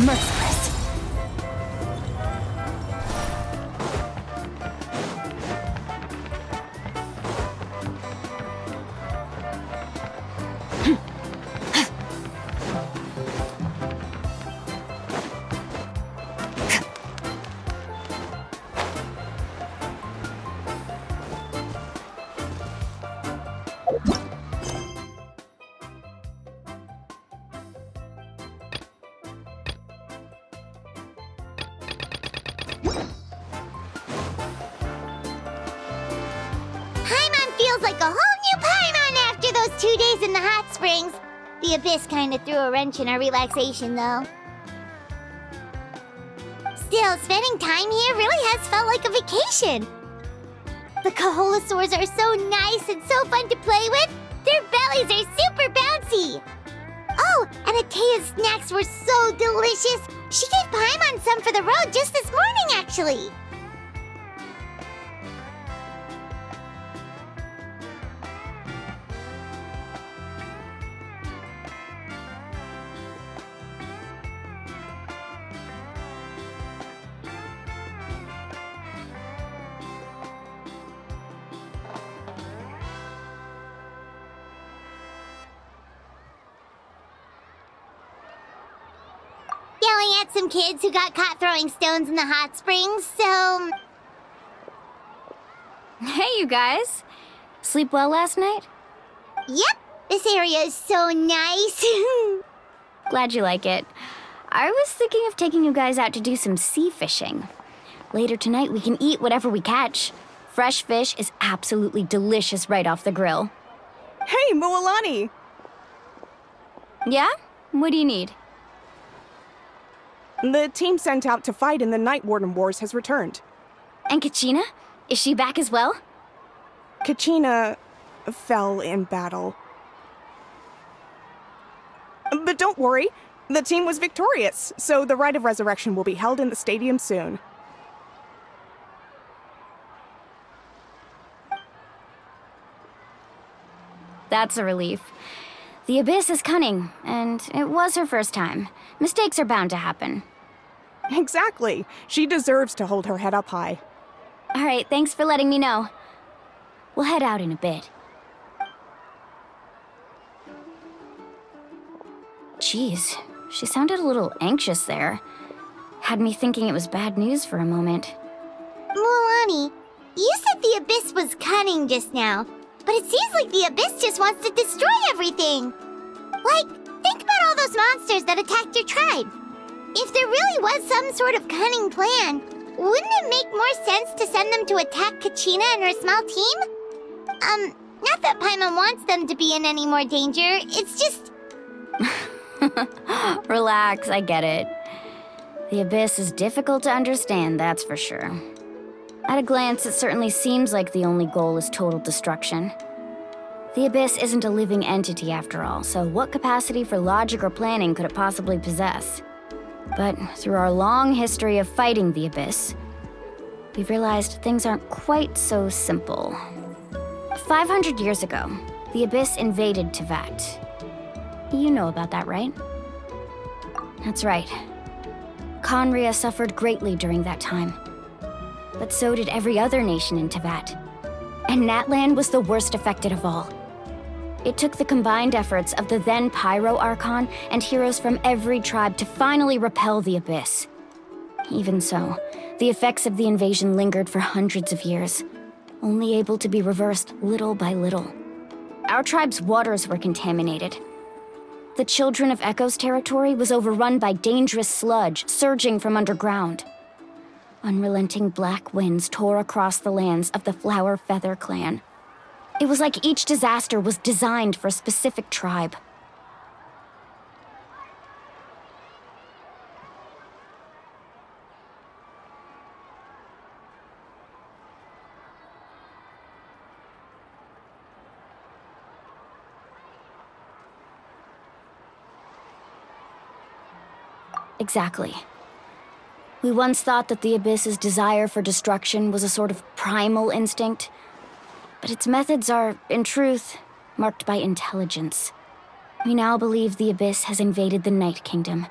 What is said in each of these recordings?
merciless. Feels like a whole new Paimon after those 2 days in the hot springs. The Abyss kinda threw a wrench in our relaxation, though. Still, spending time here really has felt like a vacation. The Kaholosaurs are so nice and so fun to play with. Their bellies are super bouncy. Oh, and Atea's snacks were so delicious. She gave Paimon some for the road just this morning, actually. Yelling at some kids who got caught throwing stones in the hot springs, so... Hey, you guys. Sleep well last night? Yep, this area is so nice. Glad you like it. I was thinking of taking you guys out to do some sea fishing. Later tonight, we can eat whatever we catch. Fresh fish is absolutely delicious right off the grill. Hey, Moalani! Yeah? What do you need? The team sent out to fight in the Night Warden Wars has returned. And Kachina? Is she back as well? Kachina fell in battle. But don't worry, the team was victorious, so the Rite of Resurrection will be held in the stadium soon. That's a relief. The Abyss is cunning, and it was her first time. Mistakes are bound to happen. Exactly. She deserves to hold her head up high. All right, thanks for letting me know. We'll head out in a bit. Jeez, she sounded a little anxious there. Had me thinking it was bad news for a moment. Mulani, you said the Abyss was cunning just now, but it seems like the Abyss just wants to destroy everything. Like, think about all those monsters that attacked your tribe. If there really was some sort of cunning plan, wouldn't it make more sense to send them to attack Kachina and her small team? Not that Paimon wants them to be in any more danger, it's just... Relax, I get it. The Abyss is difficult to understand, that's for sure. At a glance, it certainly seems like the only goal is total destruction. The Abyss isn't a living entity after all, so what capacity for logic or planning could it possibly possess? But through our long history of fighting the Abyss, we've realized things aren't quite so simple. 500 years ago, the Abyss invaded Teyvat. You know about that, right? That's right. Conria suffered greatly during that time. But so did every other nation in Teyvat. And Natlan was the worst affected of all. It took the combined efforts of the then Pyro Archon and heroes from every tribe to finally repel the Abyss. Even so, the effects of the invasion lingered for hundreds of years, only able to be reversed little by little. Our tribe's waters were contaminated. The Children of Echo's territory was overrun by dangerous sludge surging from underground. Unrelenting black winds tore across the lands of the Flower Feather clan. It was like each disaster was designed for a specific tribe. Exactly. We once thought that the Abyss's desire for destruction was a sort of primal instinct, but its methods are, in truth, marked by intelligence. We now believe the Abyss has invaded the Night Kingdom,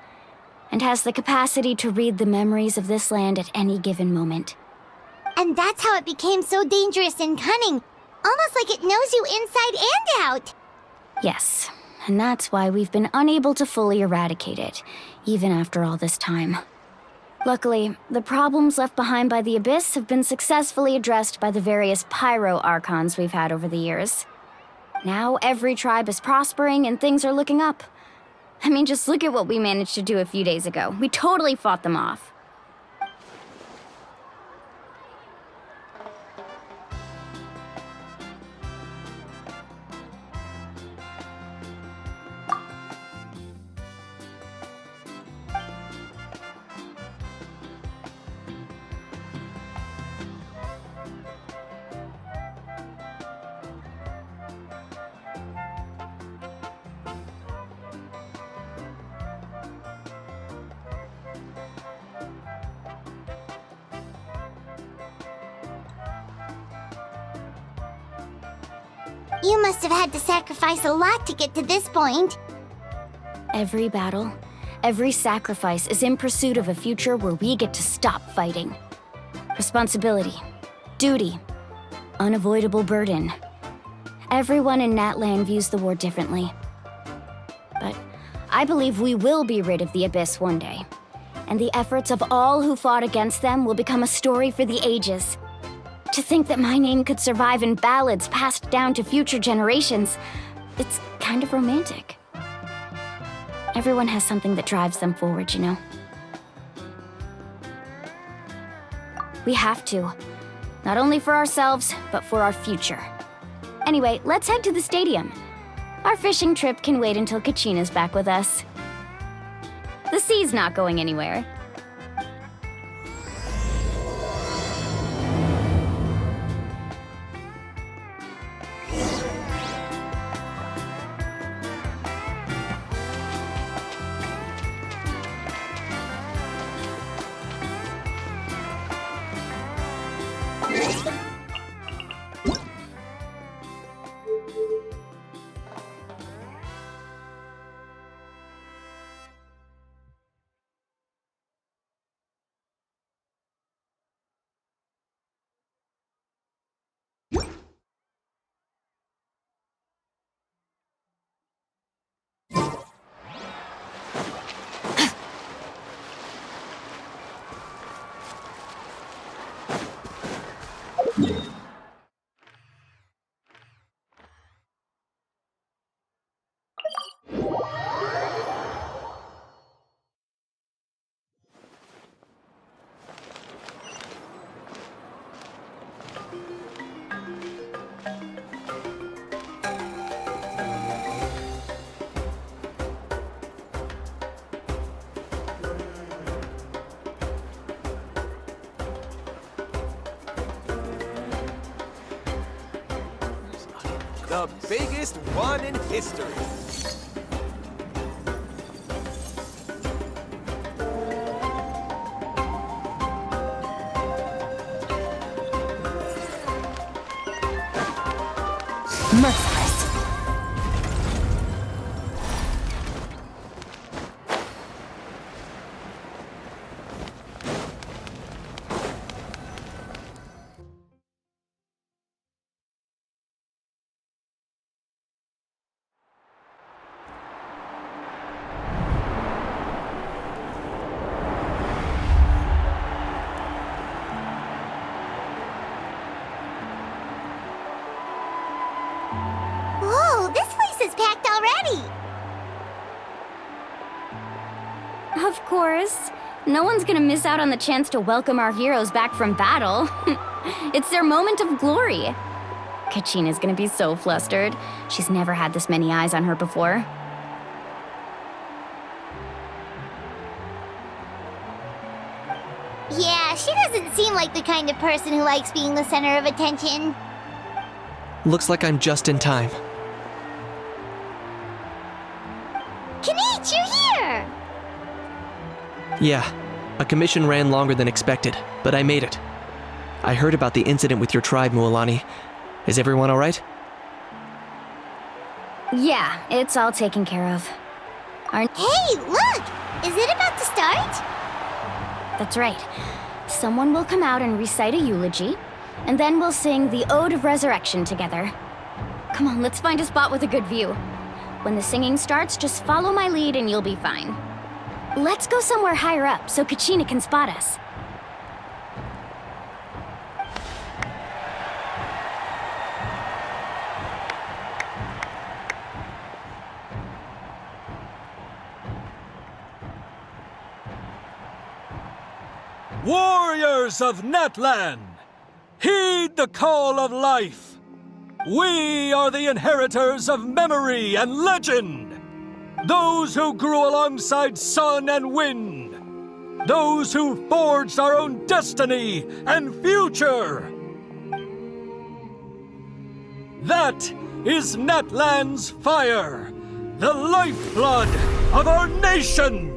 and has the capacity to read the memories of this land at any given moment. And that's how it became so dangerous and cunning. Almost like it knows you inside and out. Yes, and that's why we've been unable to fully eradicate it, even after all this time. Luckily, the problems left behind by the Abyss have been successfully addressed by the various pyro archons we've had over the years. Now every tribe is prospering and things are looking up. I mean, just look at what we managed to do a few days ago. We totally fought them off. You must have had to sacrifice a lot to get to this point. Every battle, every sacrifice is in pursuit of a future where we get to stop fighting. Responsibility, duty, unavoidable burden. Everyone in Natlan views the war differently. But I believe we will be rid of the Abyss one day, and the efforts of all who fought against them will become a story for the ages. To think that my name could survive in ballads passed down to future generations, it's kind of romantic. Everyone has something that drives them forward, you know? We have to. Not only for ourselves, but for our future. Anyway, let's head to the stadium. Our fishing trip can wait until Kachina's back with us. The sea's not going anywhere. The biggest one in history. Merciless. Whoa, this place is packed already! Of course. No one's gonna miss out on the chance to welcome our heroes back from battle. It's their moment of glory. Kachina's gonna be so flustered. She's never had this many eyes on her before. Yeah, she doesn't seem like the kind of person who likes being the center of attention. Looks like I'm just in time. Kanich, you're here! Yeah, a commission ran longer than expected, but I made it. I heard about the incident with your tribe, Mualani. Is everyone alright? Yeah, it's all taken care of. Hey, look! Is it about to start? That's right. Someone will come out and recite a eulogy, and then we'll sing the Ode of Resurrection together. Come on, let's find a spot with a good view. When the singing starts, just follow my lead and you'll be fine. Let's go somewhere higher up so Kachina can spot us. Warriors of Natlan, heed the call of life. We are the inheritors of memory and legend. Those who grew alongside sun and wind. Those who forged our own destiny and future. That is Natlan's fire, the lifeblood of our nation.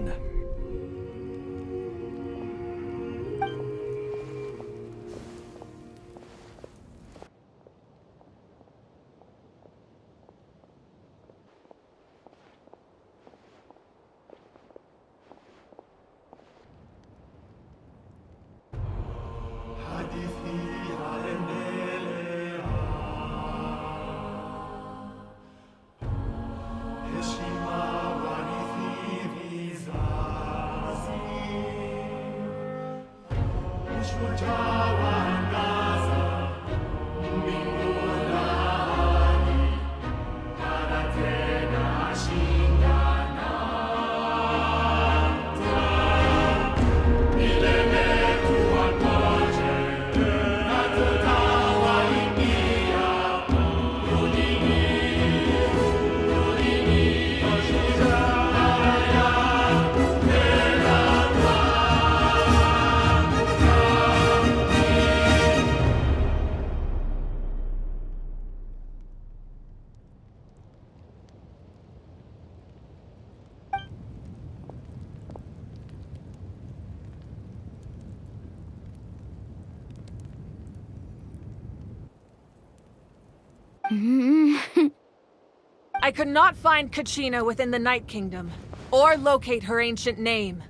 I could not find Kachina within the Night Kingdom, or locate her ancient name.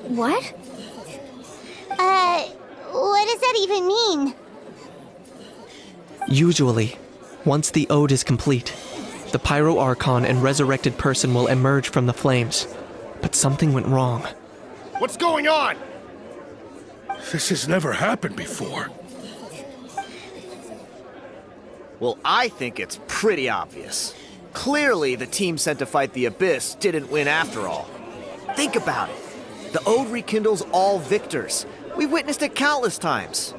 What? What does that even mean? Usually, once the ode is complete, the Pyro Archon and resurrected person will emerge from the flames. But something went wrong. What's going on? This has never happened before. Well, I think it's pretty obvious. Clearly, the team sent to fight the Abyss didn't win after all. Think about it. The Ode rekindles all victors. We've witnessed it countless times.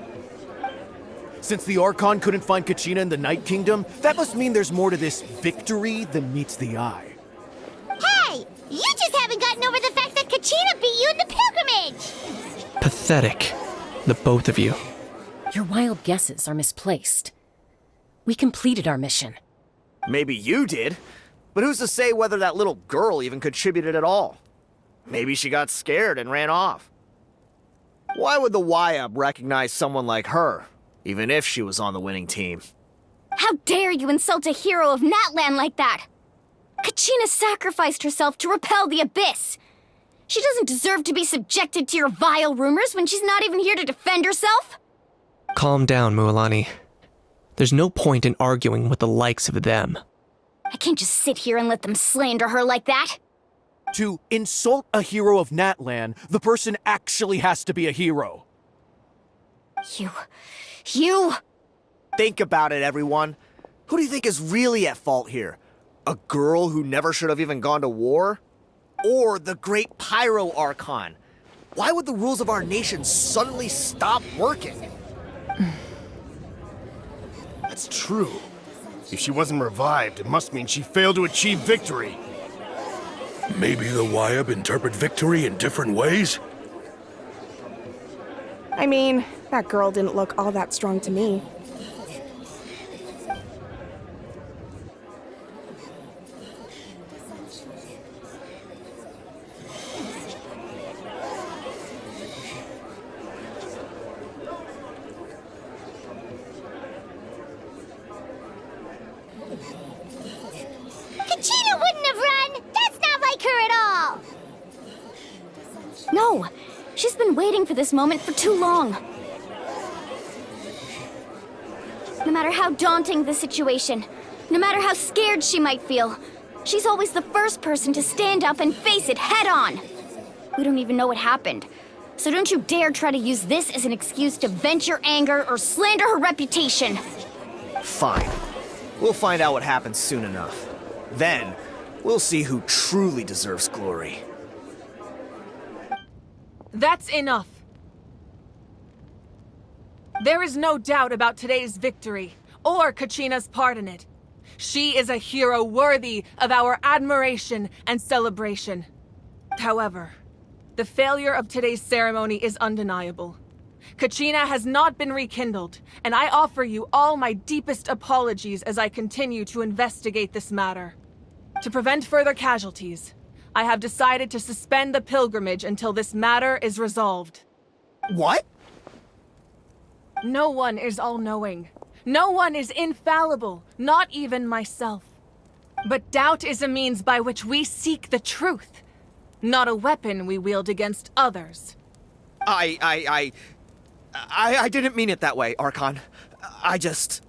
Since the Archon couldn't find Kachina in the Night Kingdom, that must mean there's more to this victory than meets the eye. Hey! You just haven't gotten over the fact that Kachina beat you in the pilgrimage! Pathetic, the both of you. Your wild guesses are misplaced. We completed our mission. Maybe you did, but who's to say whether that little girl even contributed at all? Maybe she got scared and ran off. Why would the YUB recognize someone like her, even if she was on the winning team? How dare you insult a hero of Natlan like that? Kachina sacrificed herself to repel the Abyss. She doesn't deserve to be subjected to your vile rumors when she's not even here to defend herself. Calm down, Mualani. There's no point in arguing with the likes of them. I can't just sit here and let them slander her like that. To insult a hero of Natlan, the person actually has to be a hero. You... Think about it, everyone. Who do you think is really at fault here? A girl who never should have even gone to war? Or the great Pyro Archon? Why would the rules of our nation suddenly stop working? That's true. If she wasn't revived, it must mean she failed to achieve victory. Maybe the YUB interpret victory in different ways? I mean, that girl didn't look all that strong to me. Kachina wouldn't have run! That's not like her at all! She's been waiting for this moment for too long. No matter how daunting the situation, no matter how scared she might feel, she's always the first person to stand up and face it head on. We don't even know what happened, so don't you dare try to use this as an excuse to vent your anger or slander her reputation. Fine. We'll find out what happens soon enough. Then, we'll see who truly deserves glory. That's enough. There is no doubt about today's victory, or Kachina's part in it. She is a hero worthy of our admiration and celebration. However, the failure of today's ceremony is undeniable. Kachina has not been rekindled, and I offer you all my deepest apologies as I continue to investigate this matter. To prevent further casualties, I have decided to suspend the pilgrimage until this matter is resolved. What? No one is all-knowing. No one is infallible, not even myself. But doubt is a means by which we seek the truth, not a weapon we wield against others. I didn't mean it that way, Archon. I just...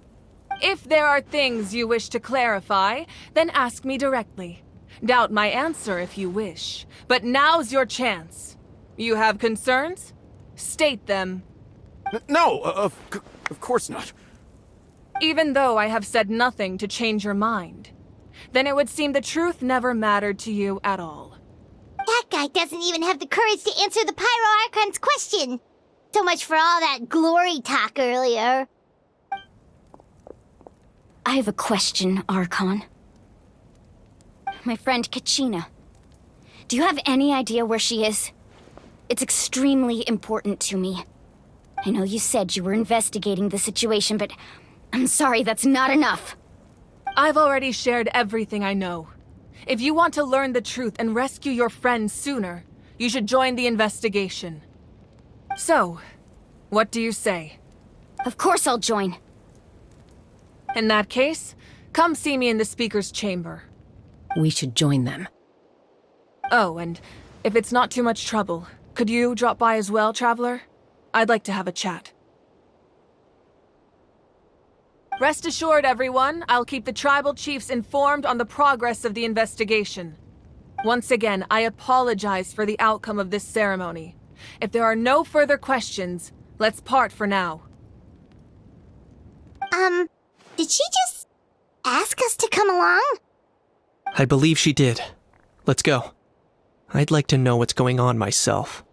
If there are things you wish to clarify, then ask me directly. Doubt my answer if you wish, but now's your chance. You have concerns? State them. No, of course not. Even though I have said nothing to change your mind, then it would seem the truth never mattered to you at all. That guy doesn't even have the courage to answer the Pyro Archon's question. So much for all that glory talk earlier. I have a question, Archon. My friend Kachina. Do you have any idea where she is? It's extremely important to me. I know you said you were investigating the situation, but I'm sorry, that's not enough. I've already shared everything I know. If you want to learn the truth and rescue your friend sooner, you should join the investigation. So, what do you say? Of course I'll join. In that case, come see me in the speaker's chamber. We should join them. Oh, and if it's not too much trouble, could you drop by as well, Traveler? I'd like to have a chat. Rest assured, everyone, I'll keep the tribal chiefs informed on the progress of the investigation. Once again, I apologize for the outcome of this ceremony. If there are no further questions, let's part for now. Did she just ask us to come along? I believe she did. Let's go. I'd like to know what's going on myself.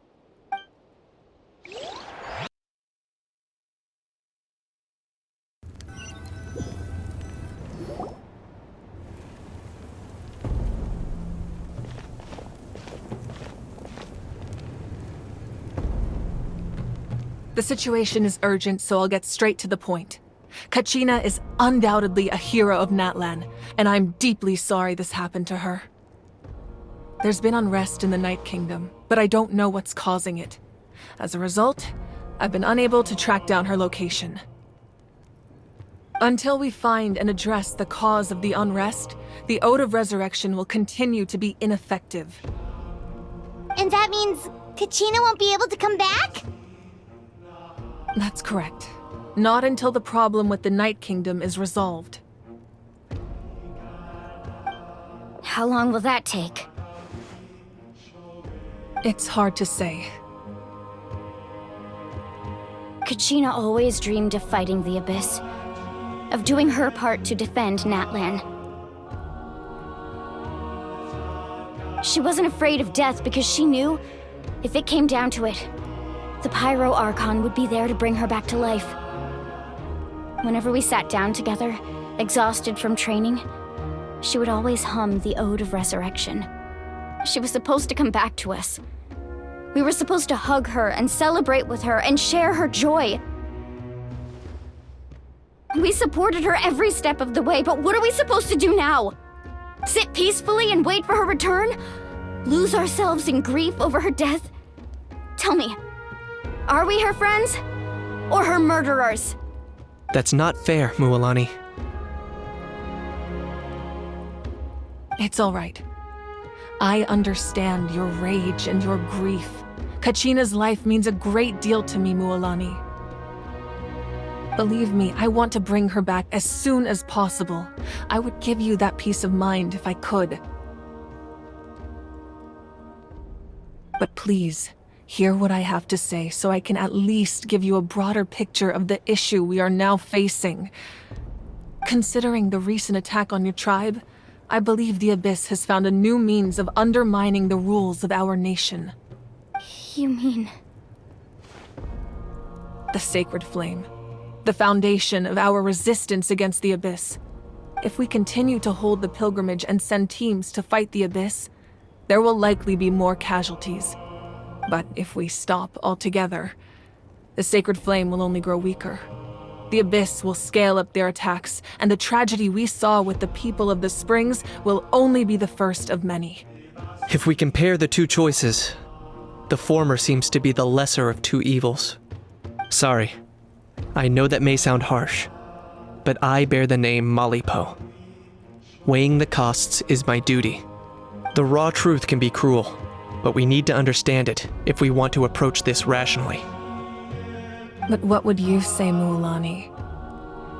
The situation is urgent, so I'll get straight to the point. Kachina is undoubtedly a hero of Natlan, and I'm deeply sorry this happened to her. There's been unrest in the Night Kingdom, but I don't know what's causing it. As a result, I've been unable to track down her location. Until we find and address the cause of the unrest, the Ode of Resurrection will continue to be ineffective. And that means Kachina won't be able to come back? That's correct. Not until the problem with the Night Kingdom is resolved. How long will that take? It's hard to say. Kachina always dreamed of fighting the Abyss, of doing her part to defend Natlan. She wasn't afraid of death because she knew, if it came down to it, the Pyro Archon would be there to bring her back to life. Whenever we sat down together, exhausted from training, she would always hum the Ode of Resurrection. She was supposed to come back to us. We were supposed to hug her and celebrate with her and share her joy. We supported her every step of the way, but what are we supposed to do now? Sit peacefully and wait for her return? Lose ourselves in grief over her death? Tell me, are we her friends? Or her murderers? That's not fair, Mualani. It's all right. I understand your rage and your grief, Kachina's life means a great deal to me, Mualani. Believe me, I want to bring her back as soon as possible. I would give you that peace of mind if I could. But please, hear what I have to say so I can at least give you a broader picture of the issue we are now facing. Considering the recent attack on your tribe, I believe the Abyss has found a new means of undermining the rules of our nation. You mean... The Sacred Flame. The foundation of our resistance against the Abyss. If we continue to hold the pilgrimage and send teams to fight the Abyss, there will likely be more casualties. But if we stop altogether, the Sacred Flame will only grow weaker. The Abyss will scale up their attacks, and the tragedy we saw with the people of the Springs will only be the first of many. If we compare the two choices, the former seems to be the lesser of two evils. Sorry, I know that may sound harsh, but I bear the name Malipo. Weighing the costs is my duty. The raw truth can be cruel, but we need to understand it if we want to approach this rationally. But what would you say, Mualani?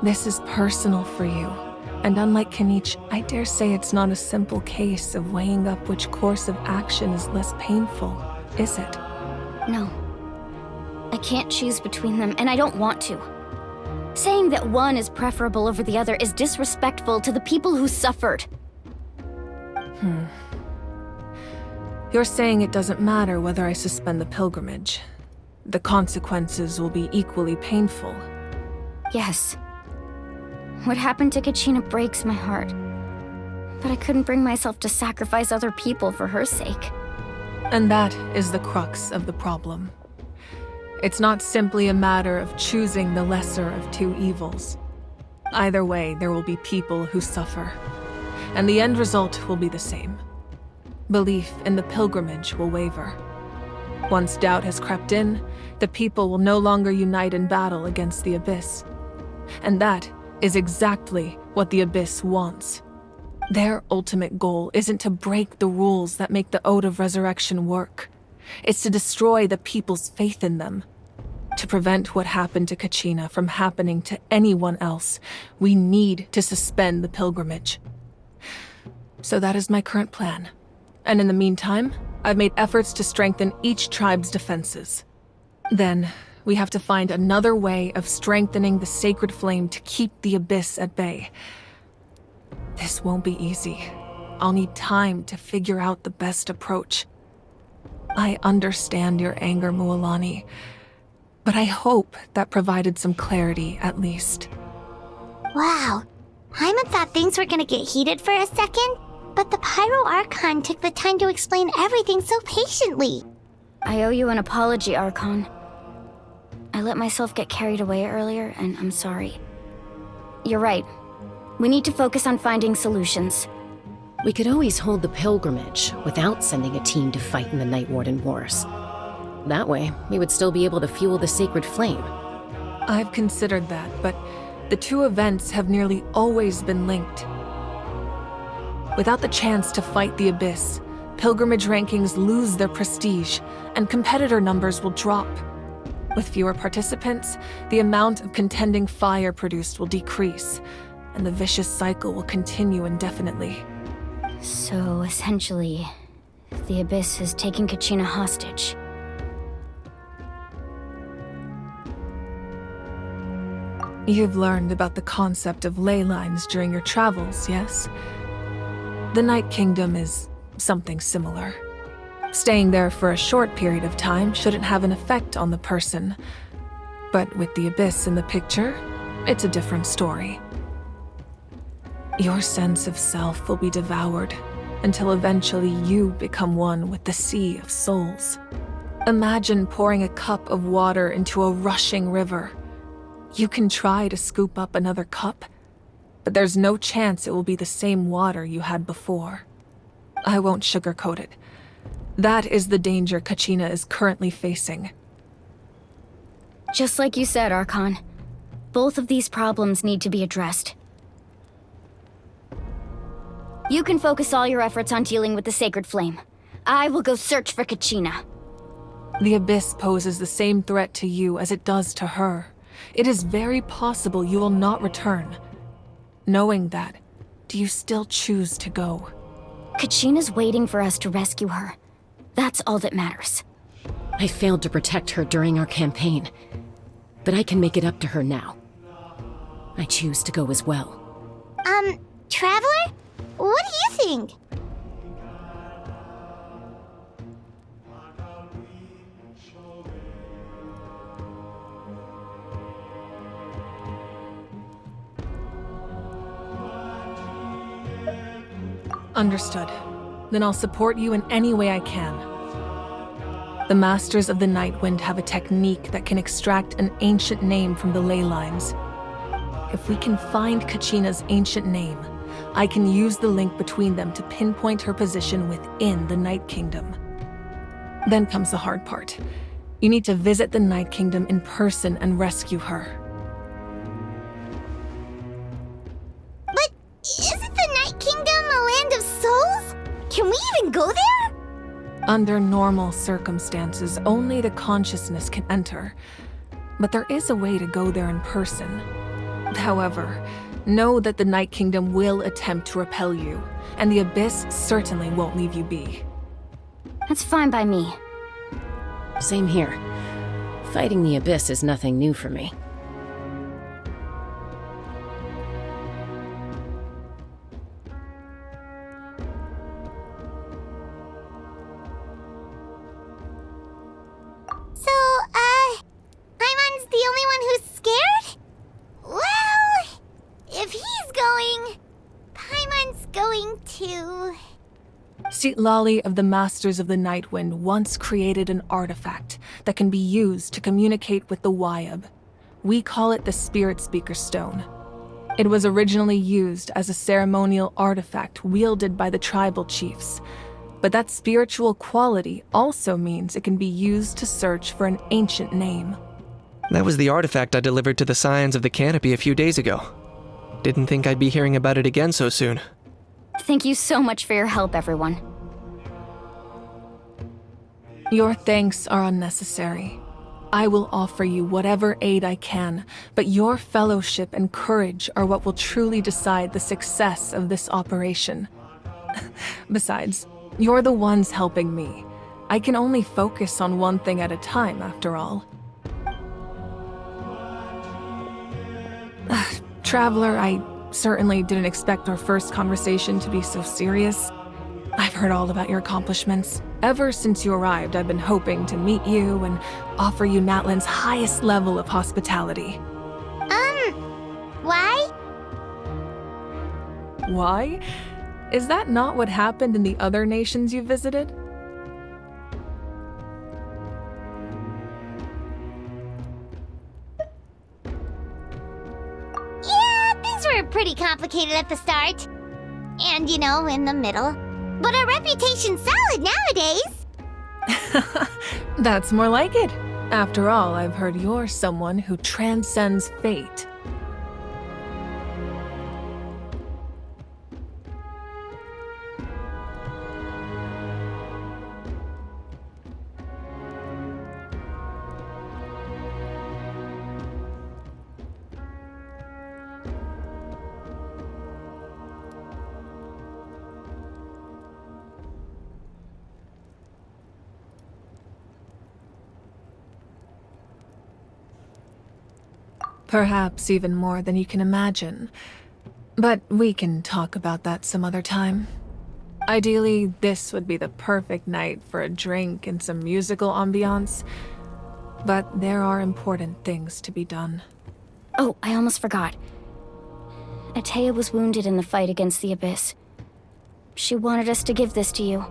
This is personal for you, and unlike Kanich, I dare say it's not a simple case of weighing up which course of action is less painful, is it? No. I can't choose between them, and I don't want to. Saying that one is preferable over the other is disrespectful to the people who suffered. You're saying it doesn't matter whether I suspend the pilgrimage. The consequences will be equally painful. Yes. What happened to Kachina breaks my heart. But I couldn't bring myself to sacrifice other people for her sake. And that is the crux of the problem. It's not simply a matter of choosing the lesser of two evils. Either way, there will be people who suffer. And the end result will be the same. Belief in the pilgrimage will waver. Once doubt has crept in, the people will no longer unite in battle against the Abyss. And that is exactly what the Abyss wants. Their ultimate goal isn't to break the rules that make the Ode of Resurrection work. It's to destroy the people's faith in them. To prevent what happened to Kachina from happening to anyone else, we need to suspend the pilgrimage. So that is my current plan. And in the meantime, I've made efforts to strengthen each tribe's defenses. Then, we have to find another way of strengthening the Sacred Flame to keep the Abyss at bay. This won't be easy. I'll need time to figure out the best approach. I understand your anger, Mualani, but I hope that provided some clarity at least. Wow. Hyman thought things were gonna get heated for a second, but the Pyro Archon took the time to explain everything so patiently. I owe you an apology, Archon. I let myself get carried away earlier, and I'm sorry. You're right. We need to focus on finding solutions. We could always hold the pilgrimage without sending a team to fight in the Night Warden Wars. That way, we would still be able to fuel the Sacred Flame. I've considered that, but the two events have nearly always been linked. Without the chance to fight the Abyss, pilgrimage rankings lose their prestige, and competitor numbers will drop. With fewer participants, the amount of contending fire produced will decrease, and the vicious cycle will continue indefinitely. So, essentially, the Abyss is taking Kachina hostage. You've learned about the concept of ley lines during your travels, yes? The Night Kingdom is something similar. Staying there for a short period of time shouldn't have an effect on the person. But with the Abyss in the picture, it's a different story. Your sense of self will be devoured until eventually you become one with the Sea of Souls. Imagine pouring a cup of water into a rushing river. You can try to scoop up another cup, but there's no chance it will be the same water you had before. I won't sugarcoat it. That is the danger Kachina is currently facing. Just like you said, Archon. Both of these problems need to be addressed. You can focus all your efforts on dealing with the Sacred Flame. I will go search for Kachina. The Abyss poses the same threat to you as it does to her. It is very possible you will not return. Knowing that, do you still choose to go? Kachina's waiting for us to rescue her. That's all that matters. I failed to protect her during our campaign, but I can make it up to her now. I choose to go as well. Traveler? What do you think? Understood. Then I'll support you in any way I can. The Masters of the Nightwind have a technique that can extract an ancient name from the ley lines. If we can find Kachina's ancient name, I can use the link between them to pinpoint her position within the Night Kingdom. Then comes the hard part. You need to visit the Night Kingdom in person and rescue her. But isn't the Night Kingdom a land of souls? Can we even go there? Under normal circumstances, only the consciousness can enter. But there is a way to go there in person. However, know that the Night Kingdom will attempt to repel you, and the Abyss certainly won't leave you be. That's fine by me. Same here. Fighting the Abyss is nothing new for me. So, Paimon's the only one who's scared? Well, if he's going, Paimon's going too. Lali of the Masters of the Nightwind once created an artifact that can be used to communicate with the Wyab. We call it the Spirit Speaker Stone. It was originally used as a ceremonial artifact wielded by the tribal chiefs, but that spiritual quality also means it can be used to search for an ancient name. That was the artifact I delivered to the Scions of the Canopy a few days ago. Didn't think I'd be hearing about it again so soon. Thank you so much for your help, everyone. Your thanks are unnecessary. I will offer you whatever aid I can, but your fellowship and courage are what will truly decide the success of this operation. Besides, you're the ones helping me. I can only focus on one thing at a time, after all. Traveler, I certainly didn't expect our first conversation to be so serious. I've heard all about your accomplishments. Ever since you arrived, I've been hoping to meet you and offer you Natlan's highest level of hospitality. Why? Why? Is that not what happened in the other nations you visited? Yeah, things were pretty complicated at the start. And, in the middle. But our reputation's solid nowadays. That's more like it. After all, I've heard you're someone who transcends fate. Perhaps even more than you can imagine. But we can talk about that some other time. Ideally, this would be the perfect night for a drink and some musical ambiance. But there are important things to be done. Oh, I almost forgot. Atea was wounded in the fight against the Abyss. She wanted us to give this to you.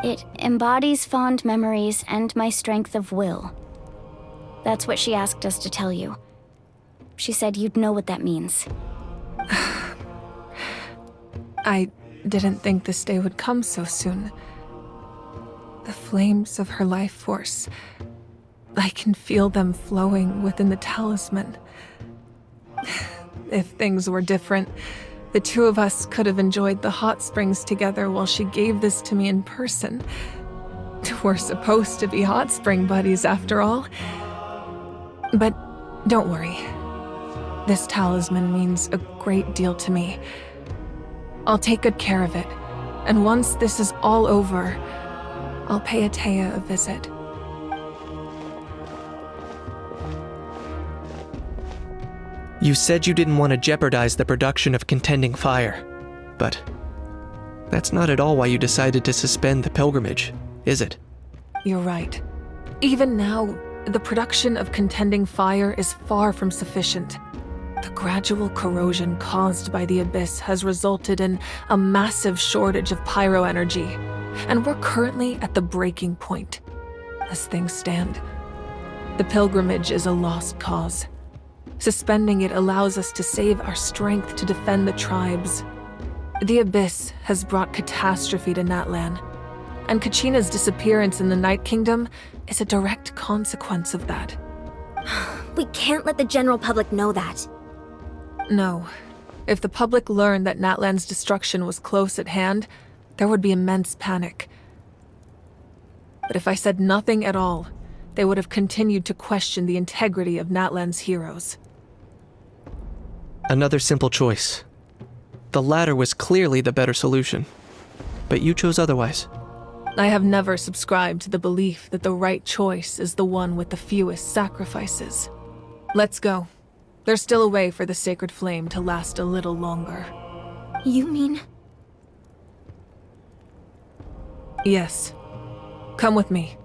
It embodies fond memories and my strength of will. That's what she asked us to tell you. She said you'd know what that means. I didn't think this day would come so soon. The flames of her life force. I can feel them flowing within the talisman. If things were different, the two of us could have enjoyed the hot springs together while she gave this to me in person. We're supposed to be hot spring buddies after all. But don't worry. This talisman means a great deal to me. I'll take good care of it, and once this is all over, I'll pay Atea a visit. You said you didn't want to jeopardize the production of contending fire, but that's not at all why you decided to suspend the pilgrimage, is it? You're right. Even now, the production of contending fire is far from sufficient. The gradual corrosion caused by the abyss has resulted in a massive shortage of pyro energy, and we're currently at the breaking point. As things stand, the pilgrimage is a lost cause. Suspending it allows us to save our strength to defend the tribes. The abyss has brought catastrophe to Natlan, and Kachina's disappearance in the Night Kingdom is a direct consequence of that. We can't let the general public know that. No. If the public learned that Natlan's destruction was close at hand, there would be immense panic. But if I said nothing at all, they would have continued to question the integrity of Natlan's heroes. Another simple choice. The latter was clearly the better solution, but you chose otherwise. I have never subscribed to the belief that the right choice is the one with the fewest sacrifices. Let's go. There's still a way for the sacred flame to last a little longer. You mean? Yes. Come with me.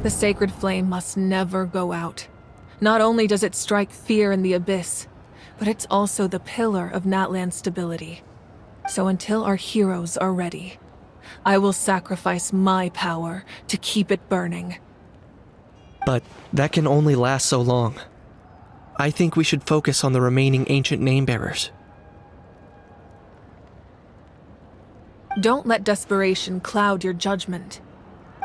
The sacred flame must never go out. Not only does it strike fear in the abyss, but it's also the pillar of Natlan's stability. So until our heroes are ready, I will sacrifice my power to keep it burning. But that can only last so long. I think we should focus on the remaining ancient name-bearers. Don't let desperation cloud your judgment.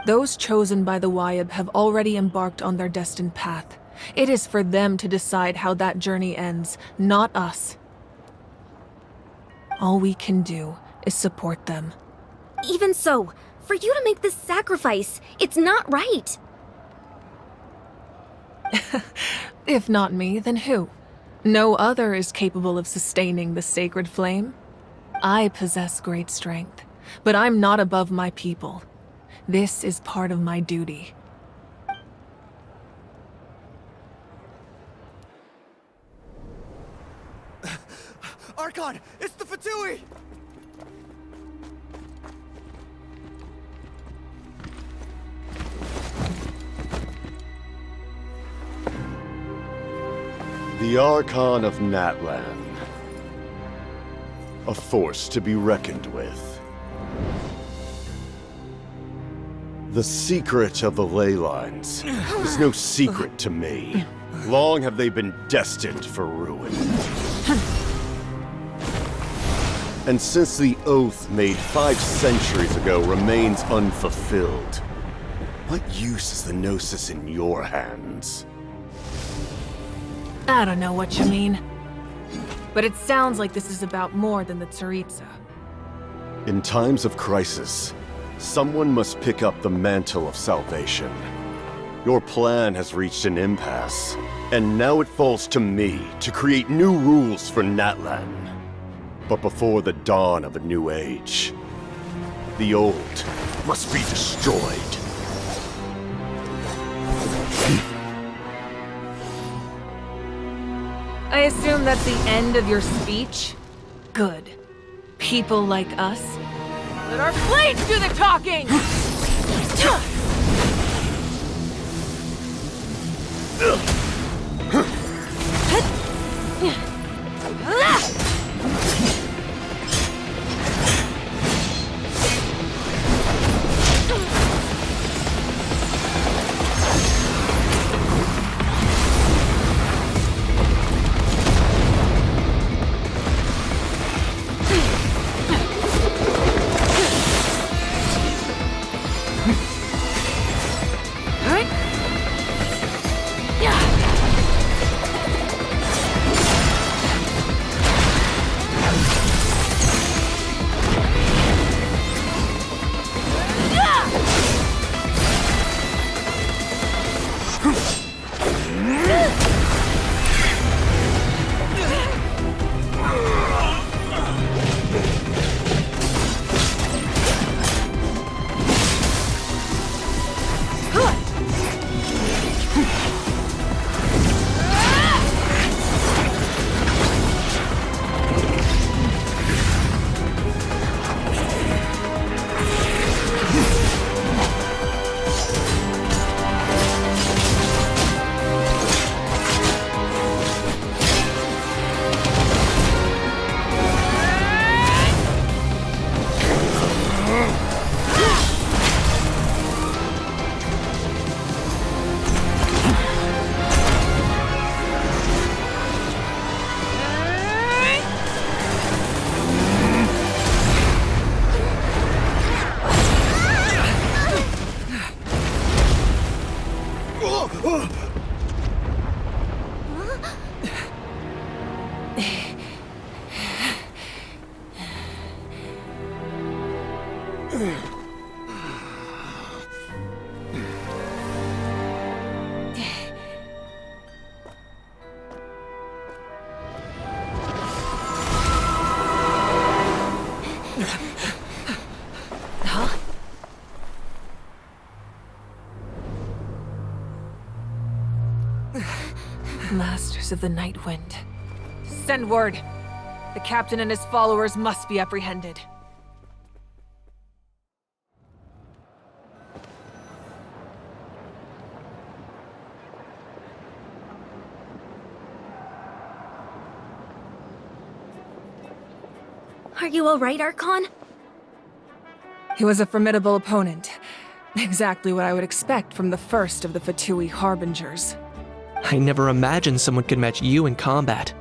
Those chosen by the Wayab have already embarked on their destined path. It is for them to decide how that journey ends, not us. All we can do is support them. Even so, for you to make this sacrifice, it's not right. If not me, then who? No other is capable of sustaining the sacred flame. I possess great strength, but I'm not above my people. This is part of my duty. Archon, it's the Fatui! The Archon of Natlan. A force to be reckoned with. The secret of the ley lines is no secret to me. Long have they been destined for ruin. And since the oath made 5 centuries ago remains unfulfilled, what use is the Gnosis in your hands? I don't know what you mean. But it sounds like this is about more than the Tsaritsa. In times of crisis, someone must pick up the mantle of salvation. Your plan has reached an impasse, and now it falls to me to create new rules for Natlan. But before the dawn of a new age, the old must be destroyed. I assume that's the end of your speech? Good. People like us. Let our blades do the talking! Masters of the Night Wind. Send word. The captain and his followers must be apprehended. Are you alright, Archon? He was a formidable opponent. Exactly what I would expect from the first of the Fatui Harbingers. I never imagined someone could match you in combat.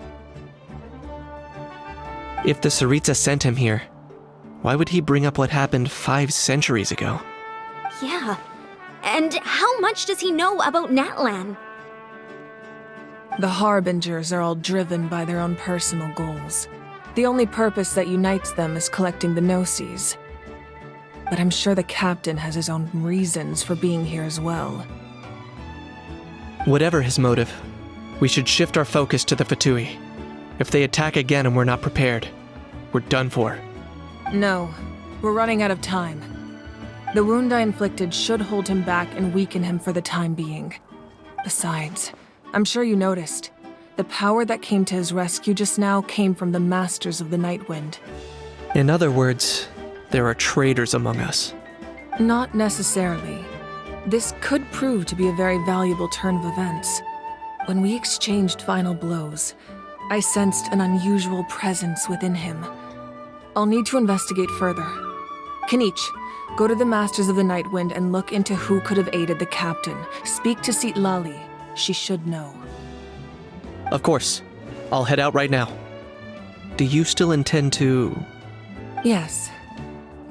If the Tsaritsa sent him here, why would he bring up what happened 5 centuries ago? Yeah. And how much does he know about Natlan? The Harbingers are all driven by their own personal goals. The only purpose that unites them is collecting the Gnosis. But I'm sure the captain has his own reasons for being here as well. Whatever his motive, we should shift our focus to the Fatui. If they attack again and we're not prepared, we're done for. No, we're running out of time. The wound I inflicted should hold him back and weaken him for the time being. Besides, I'm sure you noticed, the power that came to his rescue just now came from the Masters of the Night Wind. In other words, there are traitors among us. Not necessarily. This could prove to be a very valuable turn of events. When we exchanged final blows, I sensed an unusual presence within him. I'll need to investigate further. Kanich, go to the Masters of the Night Wind and look into who could have aided the captain. Speak to Sitlali. She should know. Of course. I'll head out right now. Do you still intend to... Yes,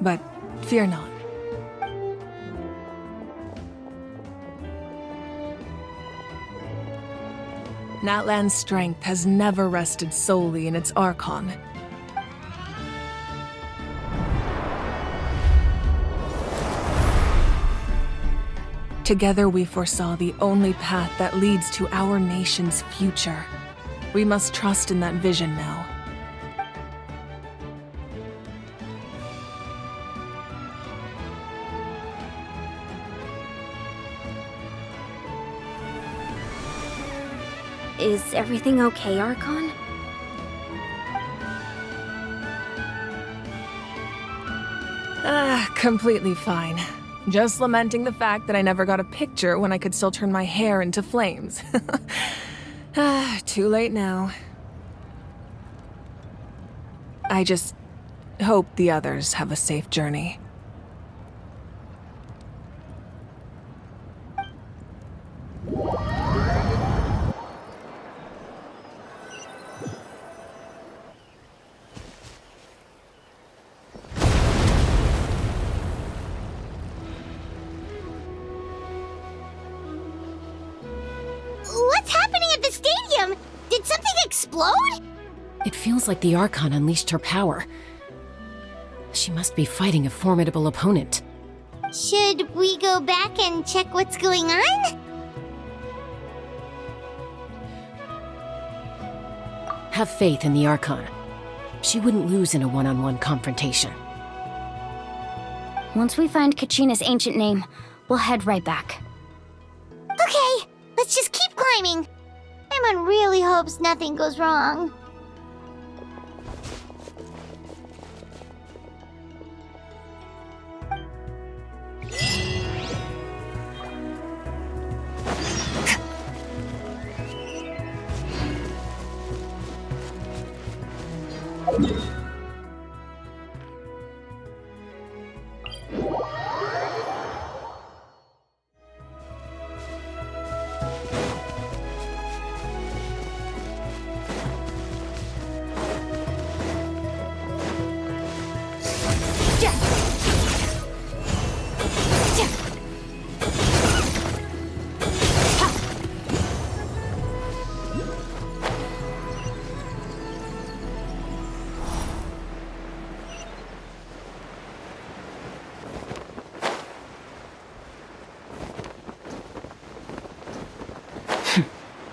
but fear not. Natlan's strength has never rested solely in its Archon. Together we foresaw the only path that leads to our nation's future. We must trust in that vision now. Is everything okay, Archon? Completely fine. Just lamenting the fact that I never got a picture when I could still turn my hair into flames. Too late now. I just hope the others have a safe journey. What's happening at the stadium? Did something explode? It feels like the Archon unleashed her power. She must be fighting a formidable opponent. Should we go back and check what's going on? Have faith in the Archon. She wouldn't lose in a one-on-one confrontation. Once we find Kachina's ancient name, we'll head right back. Okay, let's just keep climbing. Emon really hopes nothing goes wrong.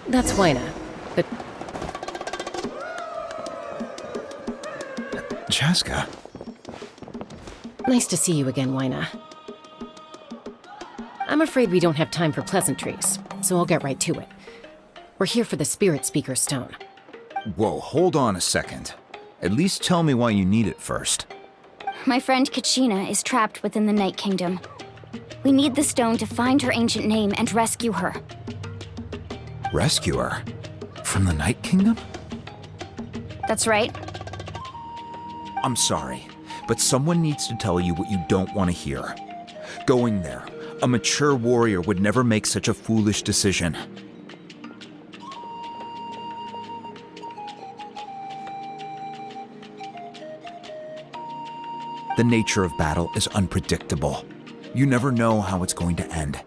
That's Wyna, but Chaska. nice to see you again, Wyna. I'm afraid we don't have time for pleasantries, so I'll get right to it. We're here for the Spirit Speaker Stone. Whoa, hold on a second. At least tell me why you need it first. My friend Kachina is trapped within the Night Kingdom. We need the stone to find her ancient name and rescue her. Rescue her? From the Night Kingdom? That's right. I'm sorry, but someone needs to tell you what you don't want to hear. Going there, a mature warrior would never make such a foolish decision. The nature of battle is unpredictable. You never know how it's going to end.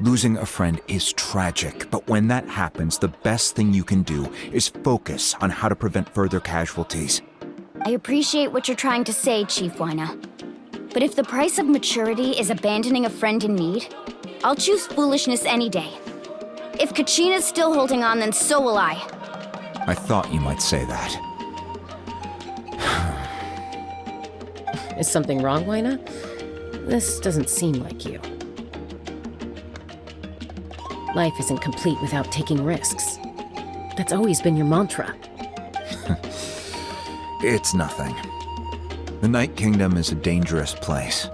Losing a friend is tragic, but when that happens, the best thing you can do is focus on how to prevent further casualties. I appreciate what you're trying to say, Chief Wyna. But if the price of maturity is abandoning a friend in need, I'll choose foolishness any day. If Kachina's still holding on, then so will I. I thought you might say that. Is something wrong, Wyna? This doesn't seem like you. Life isn't complete without taking risks. That's always been your mantra. It's nothing. The Night Kingdom is a dangerous place.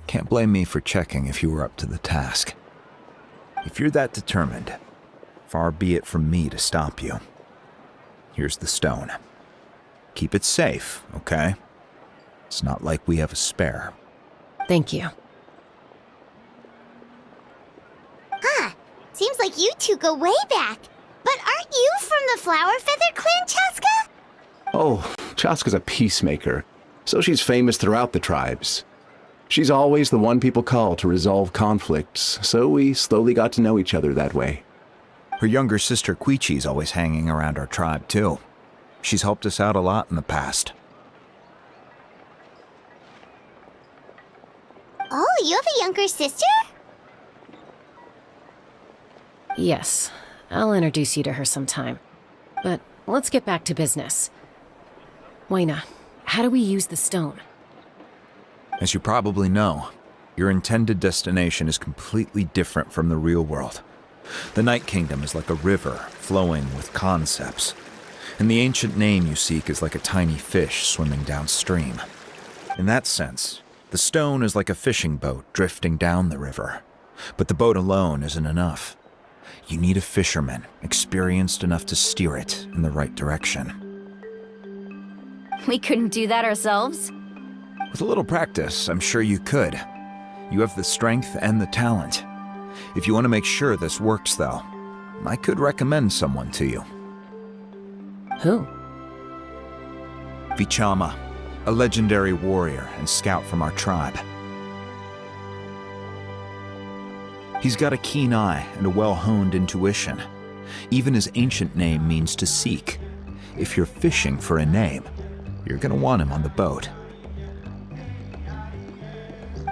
Can't blame me for checking if you were up to the task. If you're that determined, far be it from me to stop you. Here's the stone. Keep it safe, okay? It's not like we have a spare. Thank you. Huh. Seems like you two go way back. But aren't you from the Flower Feather Clan, Chaska? Oh, Chaska's a peacemaker, so she's famous throughout the tribes. She's always the one people call to resolve conflicts, so we slowly got to know each other that way. Her younger sister Quichi's always hanging around our tribe, too. She's helped us out a lot in the past. Oh, you have a younger sister? Yes, I'll introduce you to her sometime. But let's get back to business. Wyna, how do we use the stone? As you probably know, your intended destination is completely different from the real world. The Night Kingdom is like a river flowing with concepts, and the ancient name you seek is like a tiny fish swimming downstream. In that sense, the stone is like a fishing boat drifting down the river, but the boat alone isn't enough. You need a fisherman experienced enough to steer it in the right direction. We couldn't do that ourselves? With a little practice, I'm sure you could. You have the strength and the talent. If you want to make sure this works, though, I could recommend someone to you. Who? Vichama, a legendary warrior and scout from our tribe. He's got a keen eye and a well-honed intuition. Even his ancient name means to seek. If you're fishing for a name, you're gonna want him on the boat.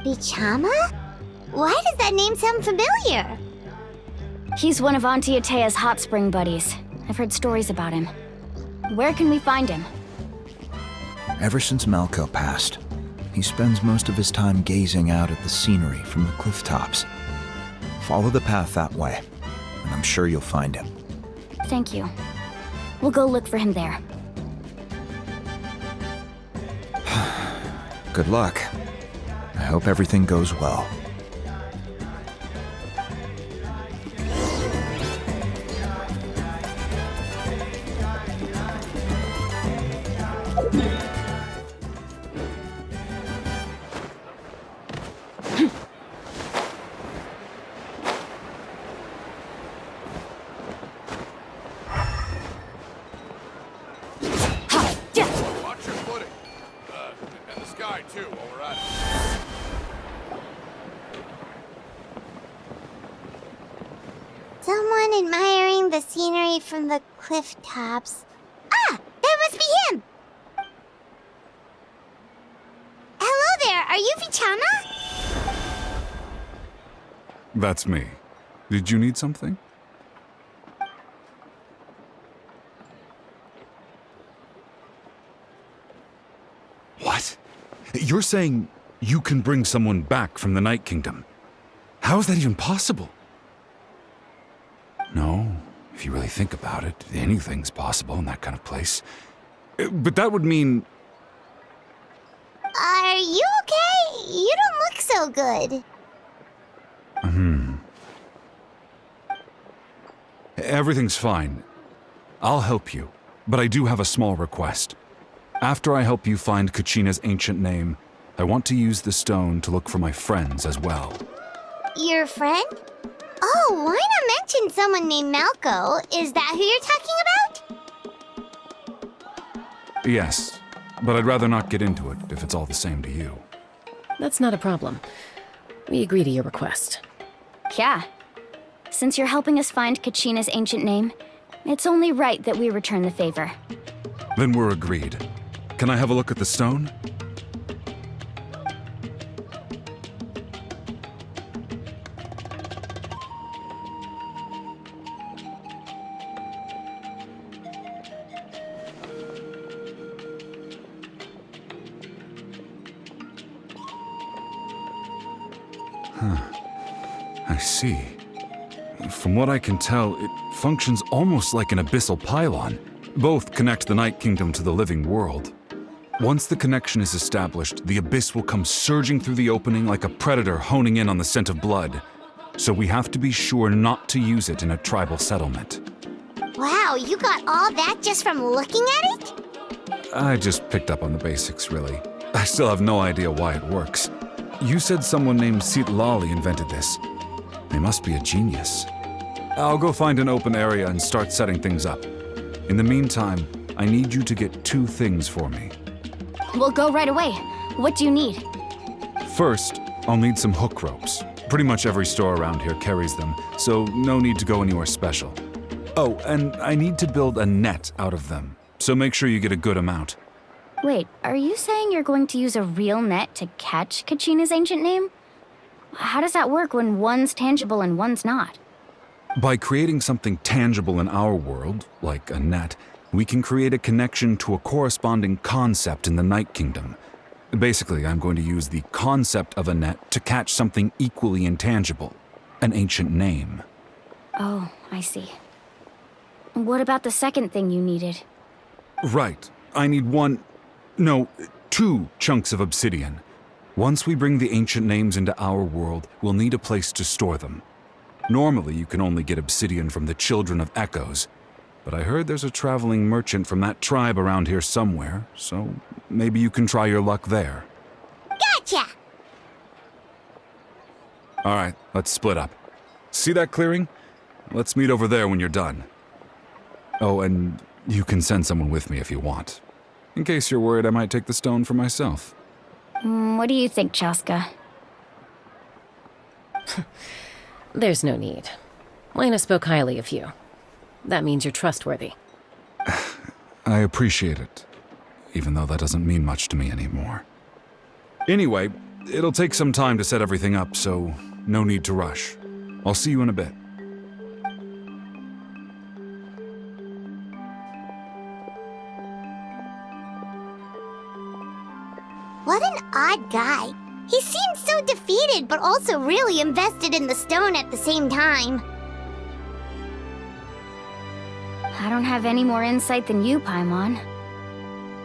Vichama? Why does that name sound familiar? He's one of Auntie Atea's hot spring buddies. I've heard stories about him. Where can we find him? Ever since Malco passed, he spends most of his time gazing out at the scenery from the cliff tops. Follow the path that way, and I'm sure you'll find him. Thank you. We'll go look for him there. Good luck. I hope everything goes well. Watch your footing. And the sky, too, while we're at it. Someone admiring the scenery from the cliff tops. Ah! That must be him! Hello there, are you Vichama? That's me. Did you need something? What? You're saying you can bring someone back from the Night Kingdom? How is that even possible? No, If you really think about it, anything's possible in that kind of place. But that would mean... Are you okay? You don't look so good. Everything's fine. I'll help you, but I do have a small request. After I help you find Kachina's ancient name, I want to use the stone to look for my friends as well. Your friend? Oh, why not mention someone named Malco? Is that who you're talking about? Yes, but I'd rather not get into it if it's all the same to you. That's not a problem. We agree to your request. Yeah. Since you're helping us find Kachina's ancient name, it's only right that we return the favor. Then we're agreed. Can I have a look at the stone? I see. From what I can tell, it functions almost like an abyssal pylon. Both connect the Night Kingdom to the living world. Once the connection is established, the abyss will come surging through the opening like a predator honing in on the scent of blood. So we have to be sure not to use it in a tribal settlement. Wow, you got all that just from looking at it? I just picked up on the basics, really. I still have no idea why it works. You said someone named Sitlali invented this. They must be a genius. I'll go find an open area and start setting things up. In the meantime, I need you to get 2 things for me. We'll go right away. What do you need? First, I'll need some hook ropes. Pretty much every store around here carries them, so no need to go anywhere special. Oh, and I need to build a net out of them, so make sure you get a good amount. Wait, are you saying you're going to use a real net to catch Kachina's ancient name? How does that work when one's tangible and one's not? By creating something tangible in our world, like a net, we can create a connection to a corresponding concept in the Night Kingdom. Basically, I'm going to use the concept of a net to catch something equally intangible, an ancient name. Oh, I see. What about the second thing you needed? Right. I need 2 chunks of obsidian. Once we bring the ancient names into our world, we'll need a place to store them. Normally, you can only get obsidian from the Children of Echoes, but I heard there's a traveling merchant from that tribe around here somewhere, so maybe you can try your luck there. Gotcha! Alright, let's split up. See that clearing? Let's meet over there when you're done. Oh, and you can send someone with me if you want. In case you're worried I might take the stone for myself. What do you think, Chaska? There's no need. Lena spoke highly of you. That means you're trustworthy. I appreciate it, even though that doesn't mean much to me anymore. Anyway, it'll take some time to set everything up, so no need to rush. I'll see you in a bit. What an odd guy. He seems so defeated, but also really invested in the stone at the same time. I don't have any more insight than you, Paimon.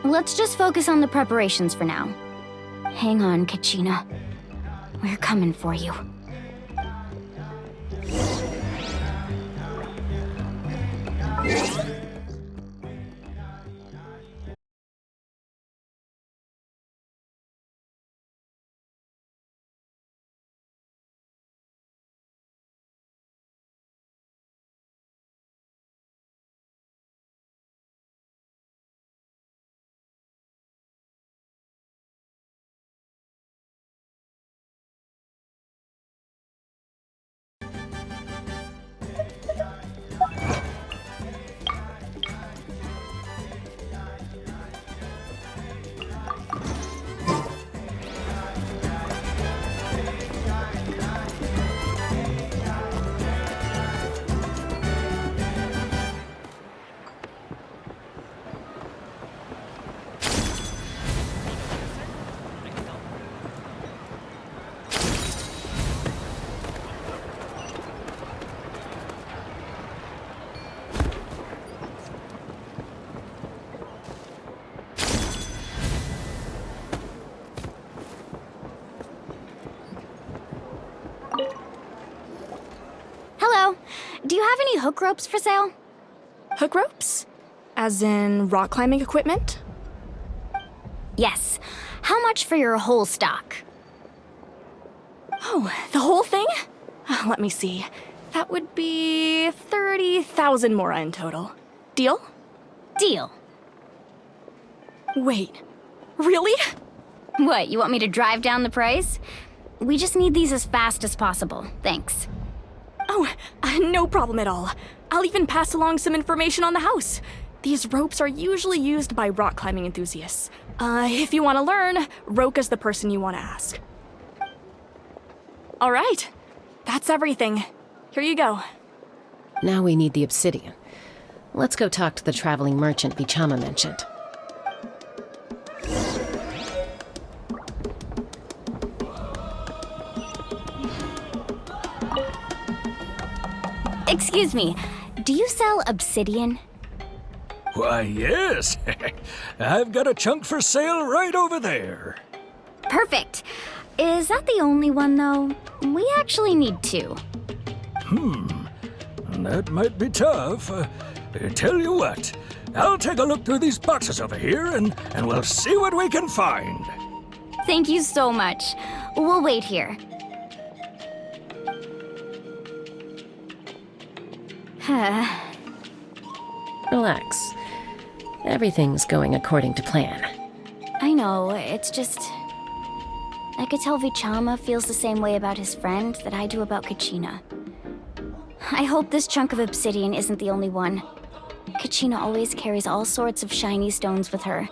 Let's just focus on the preparations for now. Hang on, Kachina. We're coming for you. do you have any hook ropes for sale? Hook ropes? As in rock climbing equipment? Yes. How much for your whole stock? Oh, the whole thing? Let me see. That would be 30,000 mora in total. Deal? Deal. Wait, really? What, you want me to drive down the price? We just need these as fast as possible. Thanks. Oh, no problem at all. I'll even pass along some information on the house. These ropes are usually used by rock climbing enthusiasts. If you want to learn, Roka's the person you want to ask. All right, that's everything. Here you go. Now we need the obsidian. Let's go talk to the traveling merchant Vichama mentioned. Excuse me, do you sell obsidian? Why, yes. I've got a chunk for sale right over there. Perfect. Is that the only one, though? We actually need two. That might be tough. Tell you what, I'll take a look through these boxes over here and we'll see what we can find. Thank you so much. We'll wait here. Relax. Everything's going according to plan. I know, it's just... I could tell Vichama feels the same way about his friend that I do about Kachina. I hope this chunk of obsidian isn't the only one. Kachina always carries all sorts of shiny stones with her.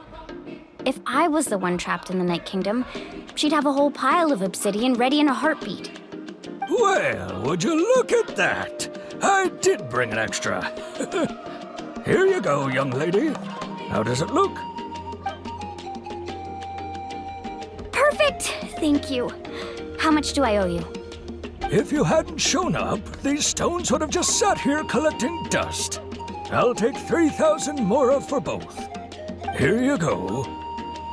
If I was the one trapped in the Night Kingdom, she'd have a whole pile of obsidian ready in a heartbeat. Well, would you look at that? I did bring an extra. Here you go, young lady. How does it look? Perfect! Thank you. How much do I owe you? If you hadn't shown up, these stones would have just sat here collecting dust. I'll take 3,000 mora for both. Here you go.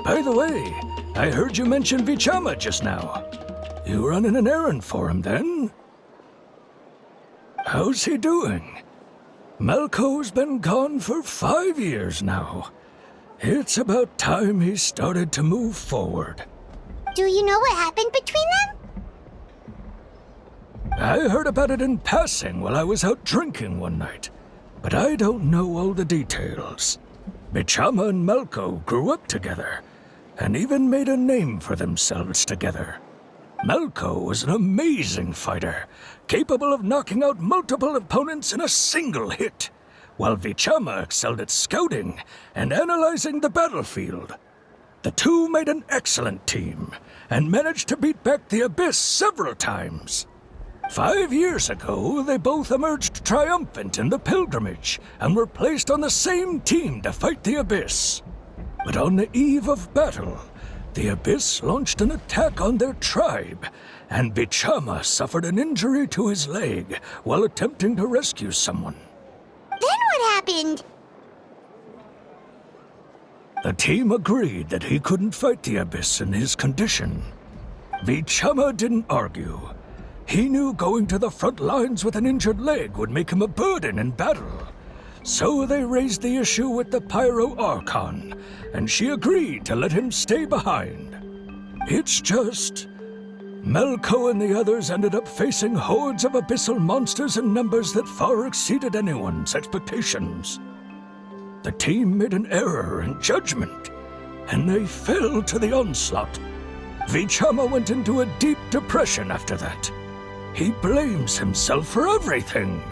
By the way, I heard you mention Vichama just now. You running an errand for him, then? How's he doing? Malco's been gone for 5 years now. It's about time he started to move forward. Do you know what happened between them? I heard about it in passing while I was out drinking one night, but I don't know all the details. Vichama and Malco grew up together, and even made a name for themselves together. Malco was an amazing fighter, capable of knocking out multiple opponents in a single hit, while Vichama excelled at scouting and analyzing the battlefield. The two made an excellent team, and managed to beat back the Abyss several times. 5 years ago, they both emerged triumphant in the pilgrimage, and were placed on the same team to fight the Abyss. But on the eve of battle, the Abyss launched an attack on their tribe, and Vichama suffered an injury to his leg while attempting to rescue someone. Then what happened? The team agreed that he couldn't fight the Abyss in his condition. Vichama didn't argue. He knew going to the front lines with an injured leg would make him a burden in battle. So they raised the issue with the Pyro Archon, and she agreed to let him stay behind. It's just... Malco and the others ended up facing hordes of abyssal monsters in numbers that far exceeded anyone's expectations. The team made an error in judgment, and they fell to the onslaught. Vichama went into a deep depression after that. He blames himself for everything.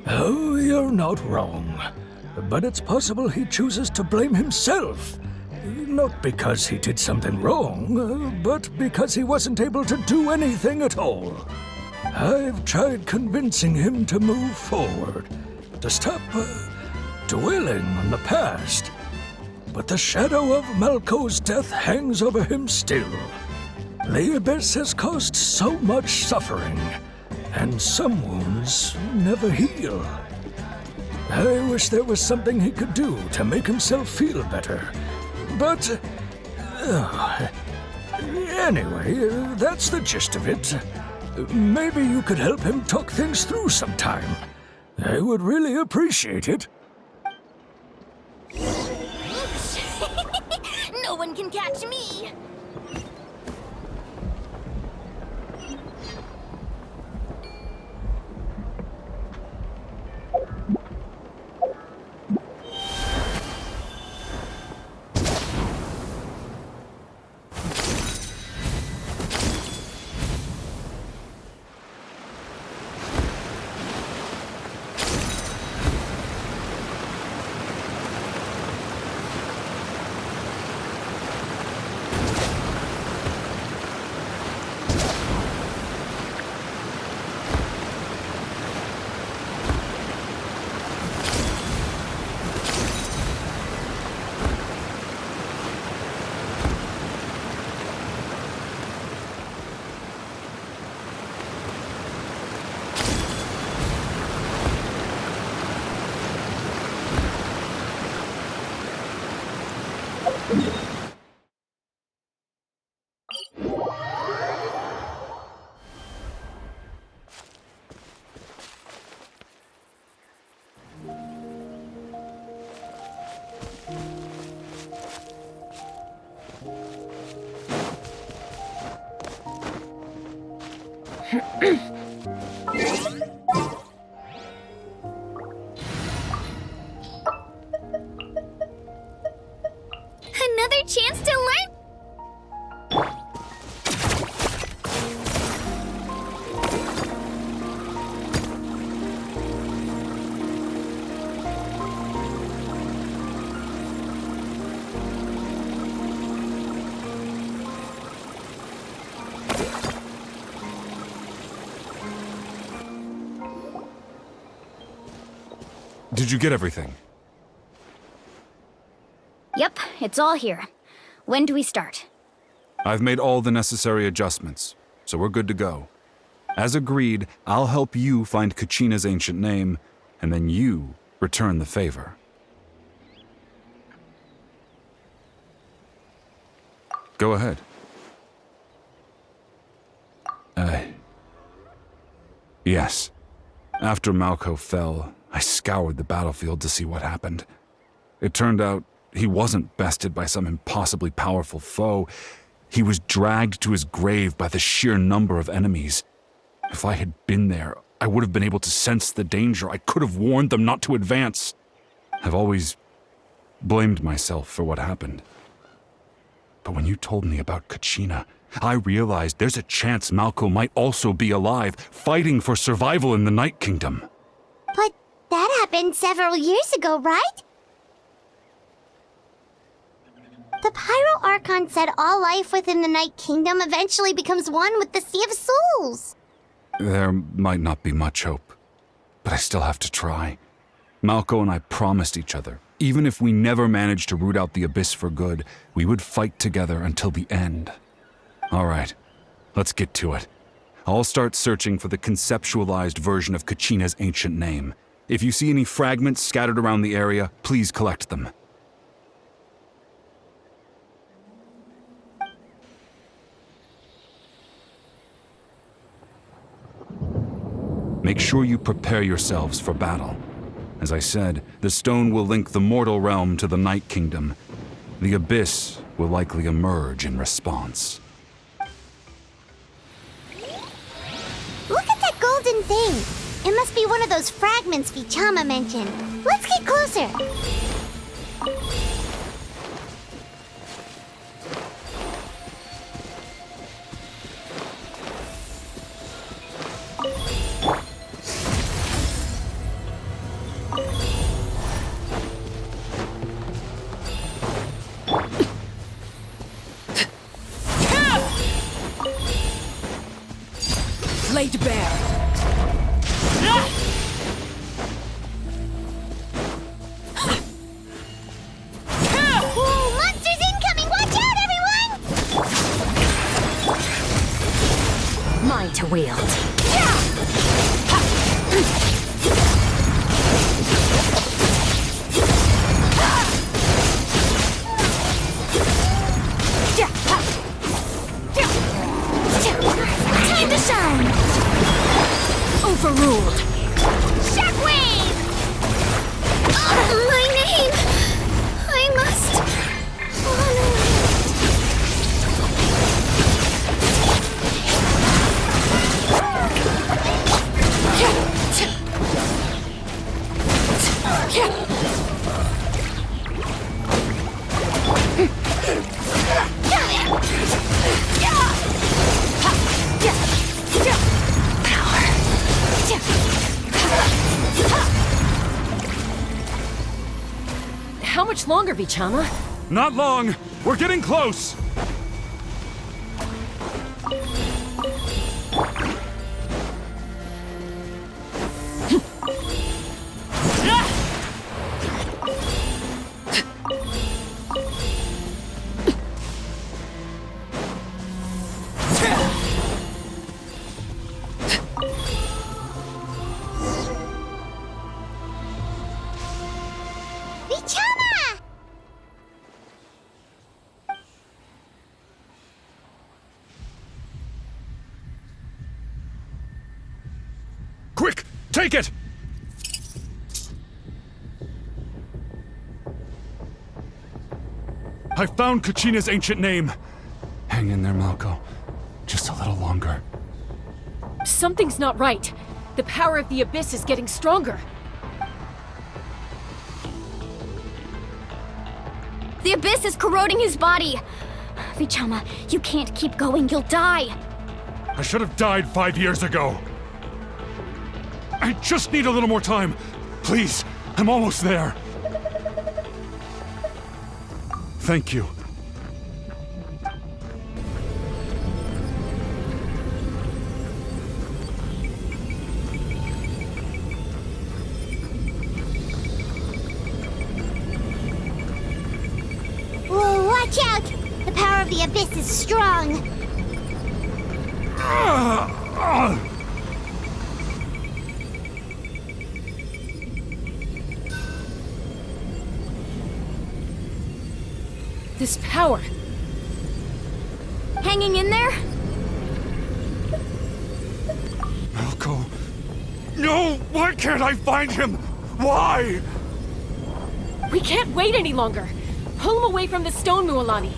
Oh, you're not wrong. But it's possible he chooses to blame himself. Not because he did something wrong, but because he wasn't able to do anything at all. I've tried convincing him to move forward, to stop dwelling on the past. But the shadow of Malco's death hangs over him still. The Abyss has caused so much suffering, and some wounds never heal. I wish there was something he could do to make himself feel better. But... anyway, that's the gist of it. Maybe you could help him talk things through sometime. I would really appreciate it. No one can catch me! Another chance to learn. Did you get everything? Yep, it's all here. When do we start? I've made all the necessary adjustments, so we're good to go. As agreed, I'll help you find Kachina's ancient name, and then you return the favor. Go ahead. Yes. After Malco fell, I scoured the battlefield to see what happened. It turned out he wasn't bested by some impossibly powerful foe. He was dragged to his grave by the sheer number of enemies. If I had been there, I would have been able to sense the danger. I could have warned them not to advance. I've always blamed myself for what happened. But when you told me about Kachina, I realized there's a chance Malco might also be alive, fighting for survival in the Night Kingdom. But that happened several years ago, right? The Pyro Archon said all life within the Night Kingdom eventually becomes one with the Sea of Souls. There might not be much hope, but I still have to try. Malco and I promised each other, even if we never managed to root out the Abyss for good, we would fight together until the end. All right, let's get to it. I'll start searching for the conceptualized version of Kachina's ancient name. If you see any fragments scattered around the area, please collect them. Make sure you prepare yourselves for battle. As I said, the stone will link the mortal realm to the Night Kingdom. The Abyss will likely emerge in response. Look at that golden thing. It must be one of those fragments Vichama mentioned. Let's get closer. Laid bare. Whoa, monsters incoming! Watch out, everyone! Mine to wield. How much longer, Vichama? Not long! We're getting close! Vichama! Quick! Take it! I found Kachina's ancient name. Hang in there, Malco. Just a little longer. Something's not right. The power of the Abyss is getting stronger. The Abyss is corroding his body. Vichama, you can't keep going. You'll die. I should have died 5 years ago. I just need a little more time. Please, I'm almost there. Thank you. Whoa, watch out! The power of the Abyss is strong. This power. Hanging in there? Malco. No! Why can't I find him? Why? We can't wait any longer. Pull him away from the stone, Mualani.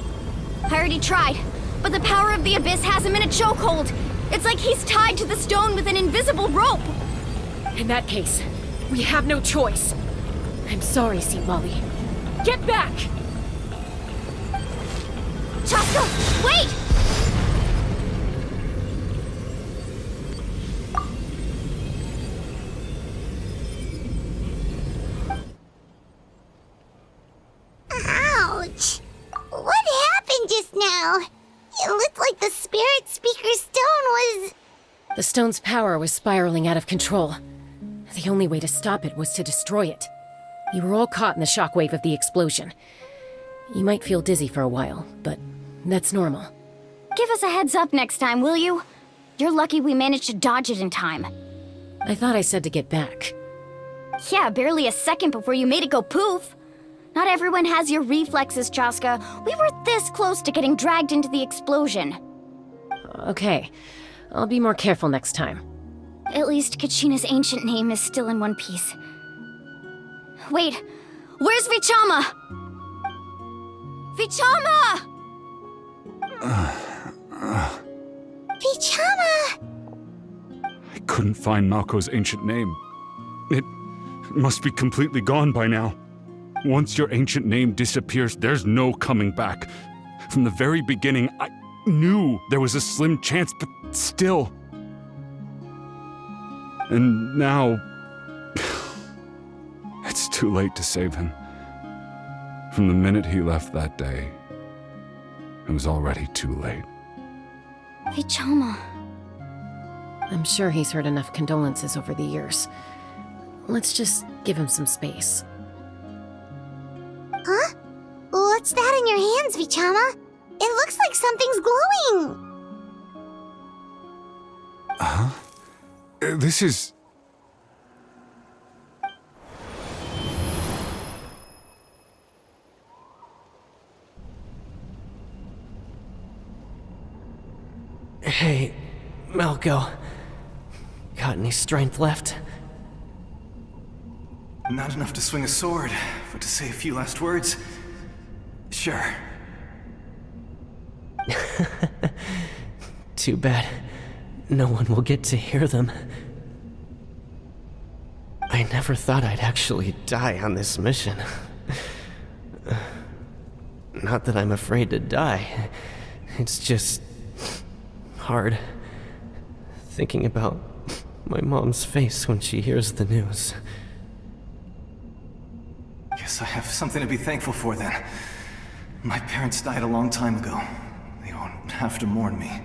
I already tried, but the power of the Abyss has him in a chokehold. It's like he's tied to the stone with an invisible rope. In that case, we have no choice. I'm sorry, St. Molly. Get back! Chaska, wait! Ouch! What happened just now? It looked like the Spirit Speaker's stone was... The stone's power was spiraling out of control. The only way to stop it was to destroy it. You were all caught in the shockwave of the explosion. You might feel dizzy for a while, but that's normal. Give us a heads up next time, will you? You're lucky we managed to dodge it in time. I thought I said to get back. Yeah, barely a second before you made it go poof. Not everyone has your reflexes, Chaska. We were this close to getting dragged into the explosion. Okay, I'll be more careful next time. At least Kachina's ancient name is still in one piece. Wait, where's Vichama? Vichama! Vichama! I couldn't find Malco's ancient name. It must be completely gone by now. Once your ancient name disappears, there's no coming back. From the very beginning, I knew there was a slim chance, but still. And now... it's too late to save him. From the minute he left that day, it was already too late. Vichama. I'm sure he's heard enough condolences over the years. Let's just give him some space. Huh? What's that in your hands, Vichama? It looks like something's glowing! Huh? This is... Hey, Malco. Got any strength left? Not enough to swing a sword, but to say a few last words? Sure. Too bad. No one will get to hear them. I never thought I'd actually die on this mission. Not that I'm afraid to die. It's just... hard. Thinking about my mom's face when she hears the news. Guess I have something to be thankful for then. My parents died a long time ago. They won't have to mourn me.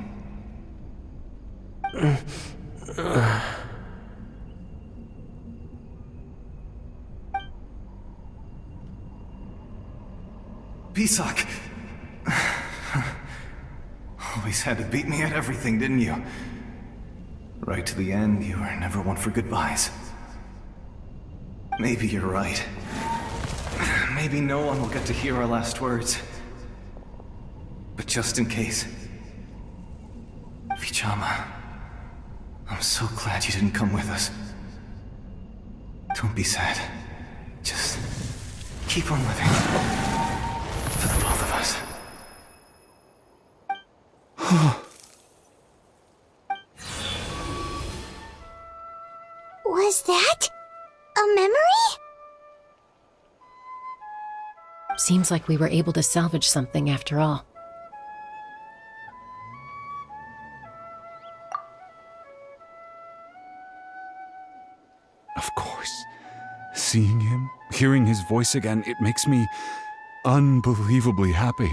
Pisak! Always had to beat me at everything, didn't you? Right to the end, you were never one for goodbyes. Maybe you're right. Maybe no one will get to hear our last words. But just in case... Vichama, I'm so glad you didn't come with us. Don't be sad. Just keep on living. For the both of us. Was that a memory? Seems like we were able to salvage something after all. Of course. Seeing him, hearing his voice again, it makes me unbelievably happy.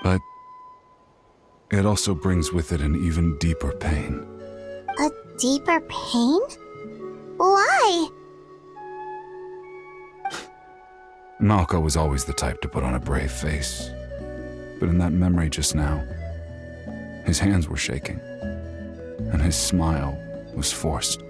But it also brings with it an even deeper pain. A deeper pain? Why? Malco was always the type to put on a brave face. But in that memory just now, his hands were shaking, and his smile was forced.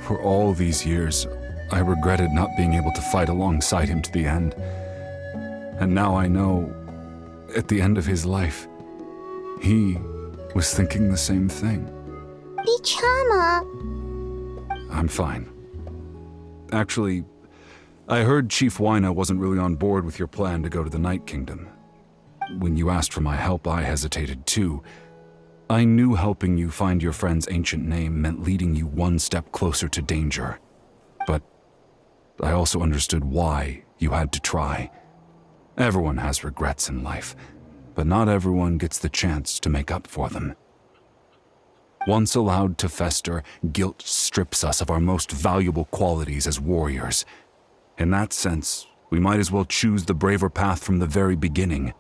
For all these years, I regretted not being able to fight alongside him to the end. And now I know, at the end of his life, he was thinking the same thing. Vichama. I'm fine. Actually, I heard Chief Wyna wasn't really on board with your plan to go to the Night Kingdom. When you asked for my help, I hesitated too. I knew helping you find your friend's ancient name meant leading you one step closer to danger. But I also understood why you had to try. Everyone has regrets in life, but not everyone gets the chance to make up for them. Once allowed to fester, guilt strips us of our most valuable qualities as warriors. In that sense, we might as well choose the braver path from the very beginning.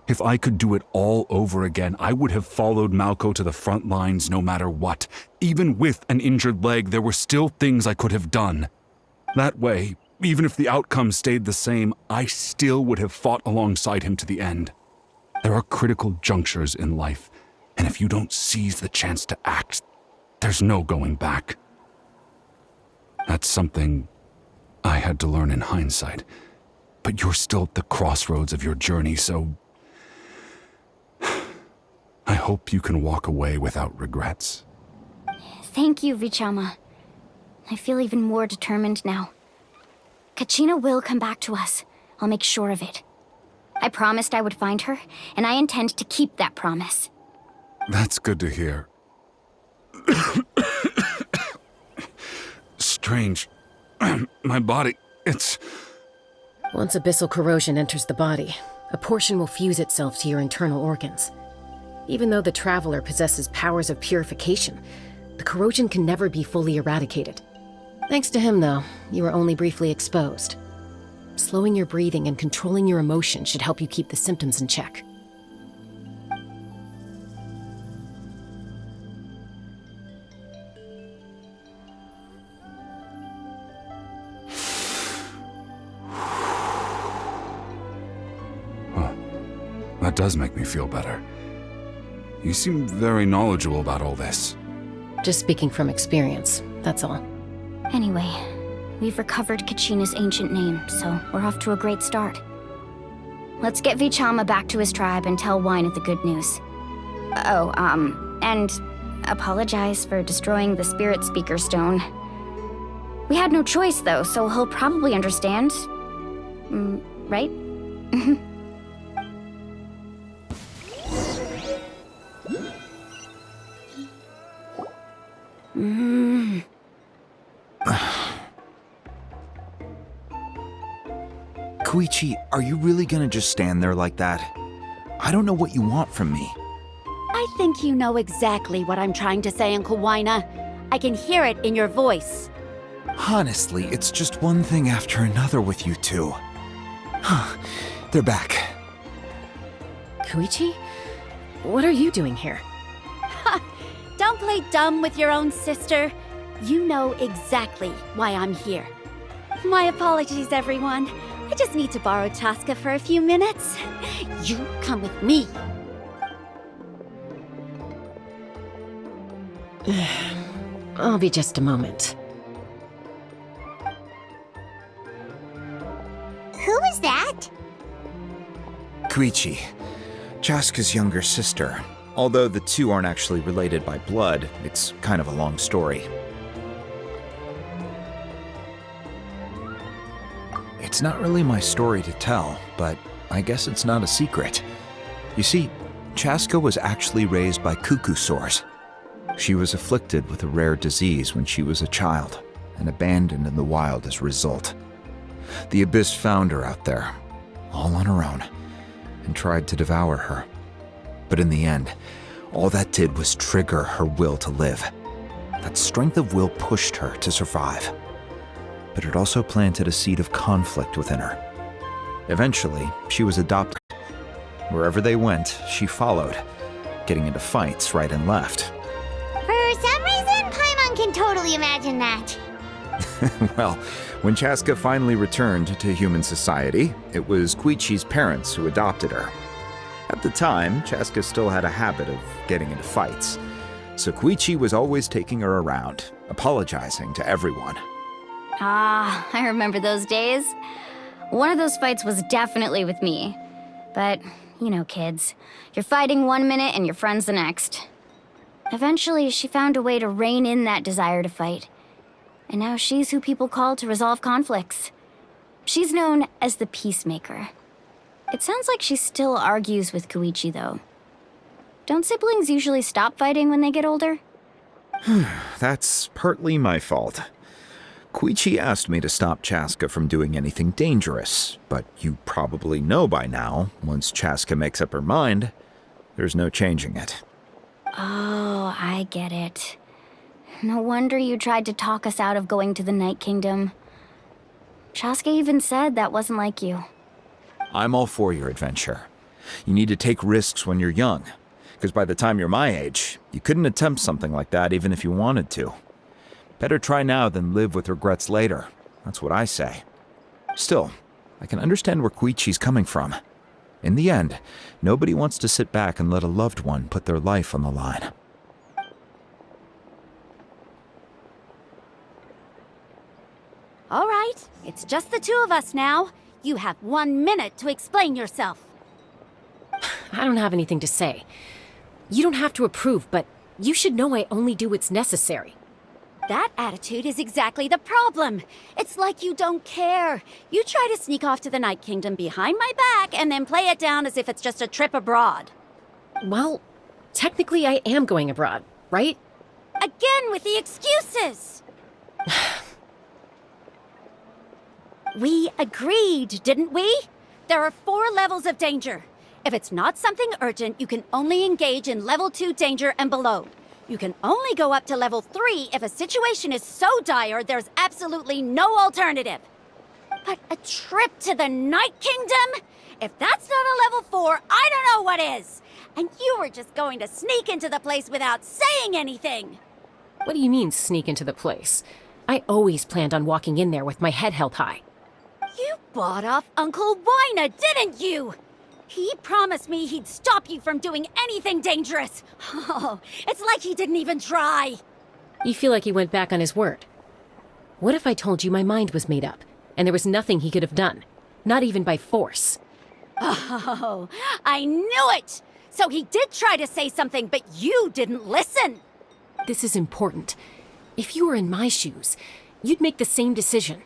If I could do it all over again, I would have followed Malco to the front lines no matter what. Even with an injured leg, there were still things I could have done. That way, even if the outcome stayed the same, I still would have fought alongside him to the end. There are critical junctures in life, and if you don't seize the chance to act, there's no going back. That's something I had to learn in hindsight, but you're still at the crossroads of your journey, so I hope you can walk away without regrets. Thank you, Vichama. I feel even more determined now. Kachina will come back to us. I'll make sure of it. I promised I would find her, and I intend to keep that promise. That's good to hear. Strange. My body, it's... Once abyssal corrosion enters the body, a portion will fuse itself to your internal organs. Even though the Traveler possesses powers of purification, the corrosion can never be fully eradicated. Thanks to him, though, you were only briefly exposed. Slowing your breathing and controlling your emotions should help you keep the symptoms in check. That does make me feel better. You seem very knowledgeable about all this. Just speaking from experience, that's all. Anyway, we've recovered Kachina's ancient name, so we're off to a great start. Let's get Vichama back to his tribe and tell Wyna the good news. And apologize for destroying the Spirit Speaker Stone. We had no choice, though, so he'll probably understand. Right? Koichi, are you really gonna just stand there like that? I don't know what you want from me. I think you know exactly what I'm trying to say, Uncle Wina. I can hear it in your voice. Honestly, it's just one thing after another with you two. They're back. Koichi? What are you doing here? Don't play dumb with your own sister. You know exactly why I'm here. My apologies, everyone. I just need to borrow Chaska for a few minutes. You come with me. I'll be just a moment. Who is that? Koichi, Chaska's younger sister. Although the two aren't actually related by blood, it's kind of a long story. It's not really my story to tell, but I guess it's not a secret. You see, Chaska was actually raised by cuckoo sores. She was afflicted with a rare disease when she was a child, and abandoned in the wild as a result. The Abyss found her out there, all on her own, and tried to devour her. But in the end, all that did was trigger her will to live. That strength of will pushed her to survive. But it also planted a seed of conflict within her. Eventually, she was adopted. Wherever they went, she followed, getting into fights right and left. For some reason, Paimon can totally imagine that. Well, when Chaska finally returned to human society, it was Koichi's parents who adopted her. At the time, Chaska still had a habit of getting into fights, so Koichi was always taking her around, apologizing to everyone. Ah, I remember those days. One of those fights was definitely with me. But, you know, kids. You're fighting one minute and your friend's the next. Eventually, she found a way to rein in that desire to fight. And now she's who people call to resolve conflicts. She's known as the Peacemaker. It sounds like she still argues with Koichi, though. Don't siblings usually stop fighting when they get older? That's partly my fault. Koichi asked me to stop Chaska from doing anything dangerous, but you probably know by now, once Chaska makes up her mind, there's no changing it. Oh, I get it. No wonder you tried to talk us out of going to the Night Kingdom. Chaska even said that wasn't like you. I'm all for your adventure. You need to take risks when you're young, because by the time you're my age, you couldn't attempt something like that even if you wanted to. Better try now than live with regrets later. That's what I say. Still, I can understand where Koichi's coming from. In the end, nobody wants to sit back and let a loved one put their life on the line. All right, it's just the two of us now. You have 1 minute to explain yourself. I don't have anything to say. You don't have to approve, but you should know I only do what's necessary. That attitude is exactly the problem. It's like you don't care. You try to sneak off to the Night Kingdom behind my back and then play it down as if it's just a trip abroad. Well, technically I am going abroad, right? Again with the excuses! We agreed, didn't we? There are 4 levels of danger. If it's not something urgent, you can only engage in level 2 danger and below. You can only go up to level 3 if a situation is so dire there's absolutely no alternative. But a trip to the Night Kingdom? If that's not a level 4, I don't know what is. And you were just going to sneak into the place without saying anything. What do you mean, sneak into the place? I always planned on walking in there with my head held high. You bought off Uncle Wina, didn't you? He promised me he'd stop you from doing anything dangerous. Oh, it's like he didn't even try. You feel like he went back on his word. What if I told you my mind was made up, and there was nothing he could have done? Not even by force. Oh, I knew it! So he did try to say something, but you didn't listen. This is important. If you were in my shoes, you'd make the same decision.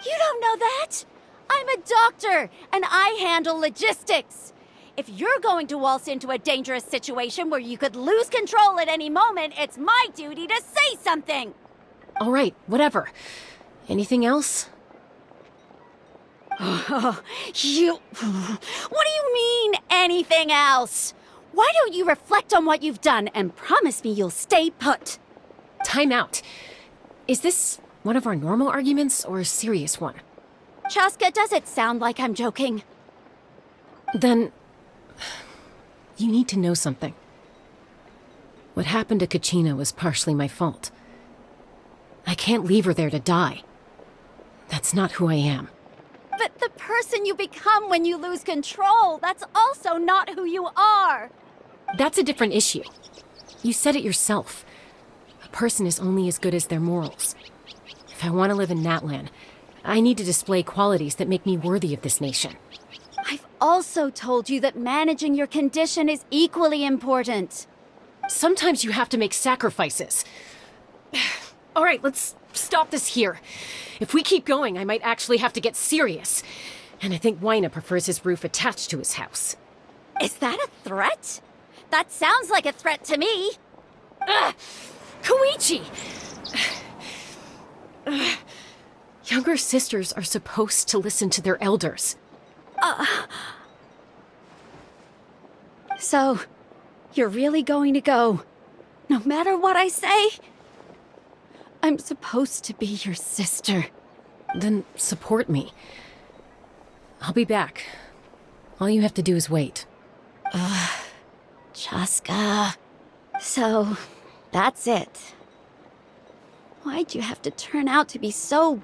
You don't know that? I'm a doctor, and I handle logistics. If you're going to waltz into a dangerous situation where you could lose control at any moment, it's my duty to say something. All right, whatever. Anything else? What do you mean, anything else? Why don't you reflect on what you've done and promise me you'll stay put? Time out. Is this one of our normal arguments or a serious one? Chaska, does it sound like I'm joking? Then, you need to know something. What happened to Kachina was partially my fault. I can't leave her there to die. That's not who I am. But the person you become when you lose control, that's also not who you are. That's a different issue. You said it yourself. A person is only as good as their morals. If I want to live in Natlan, I need to display qualities that make me worthy of this nation. I've also told you that managing your condition is equally important. Sometimes you have to make sacrifices. All right, let's stop this here. If we keep going, I might actually have to get serious. And I think Waina prefers his roof attached to his house. Is that a threat? That sounds like a threat to me. Koichi! Younger sisters are supposed to listen to their elders. So, you're really going to go, no matter what I say? I'm supposed to be your sister. Then support me. I'll be back. All you have to do is wait. Chaska. So, that's it. Why'd you have to turn out to be so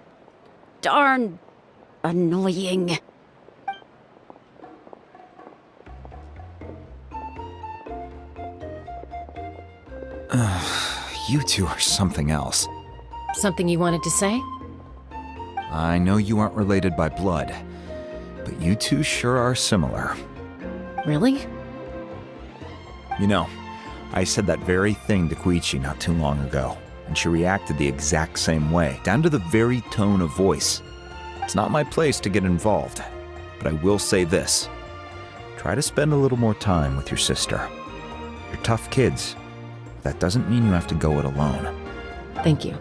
darn annoying? You two are something else. Something you wanted to say? I know you aren't related by blood, but you two sure are similar. Really? You know, I said that very thing to Koichi not too long ago, and she reacted the exact same way, down to the very tone of voice. It's not my place to get involved, but I will say this. Try to spend a little more time with your sister. You're tough kids. That doesn't mean you have to go it alone. Thank you.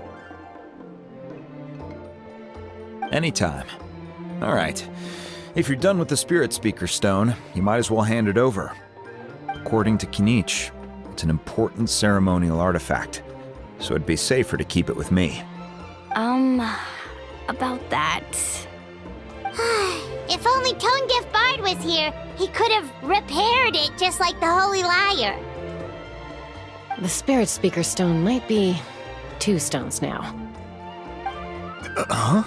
Anytime. All right. If you're done with the Spirit Speaker Stone, you might as well hand it over. According to Kinich, it's an important ceremonial artifact, so it'd be safer to keep it with me. About that. If only Tone-Deaf Bard was here, he could have repaired it just like the Holy Liar. The Spirit Speaker Stone might be 2 stones now. Huh?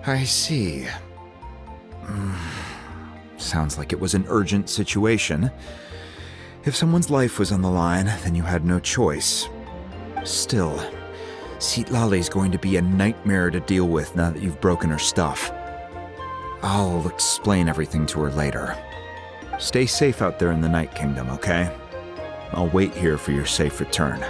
I see. Sounds like it was an urgent situation. If someone's life was on the line, then you had no choice. Still, Citlali's going to be a nightmare to deal with now that you've broken her stuff. I'll explain everything to her later. Stay safe out there in the Night Kingdom, okay? I'll wait here for your safe return.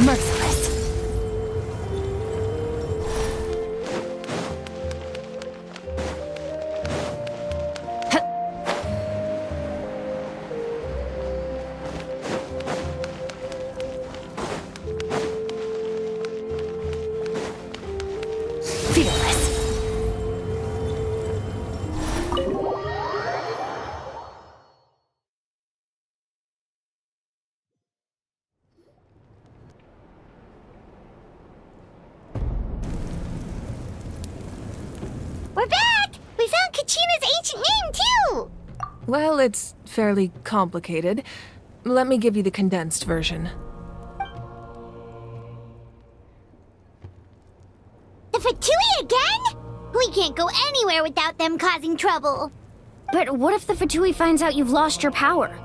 Merciless. Fearless. We're back! We found Kachina's ancient name, too! Well, it's fairly complicated. Let me give you the condensed version. The Fatui again? We can't go anywhere without them causing trouble. But what if the Fatui finds out you've lost your power?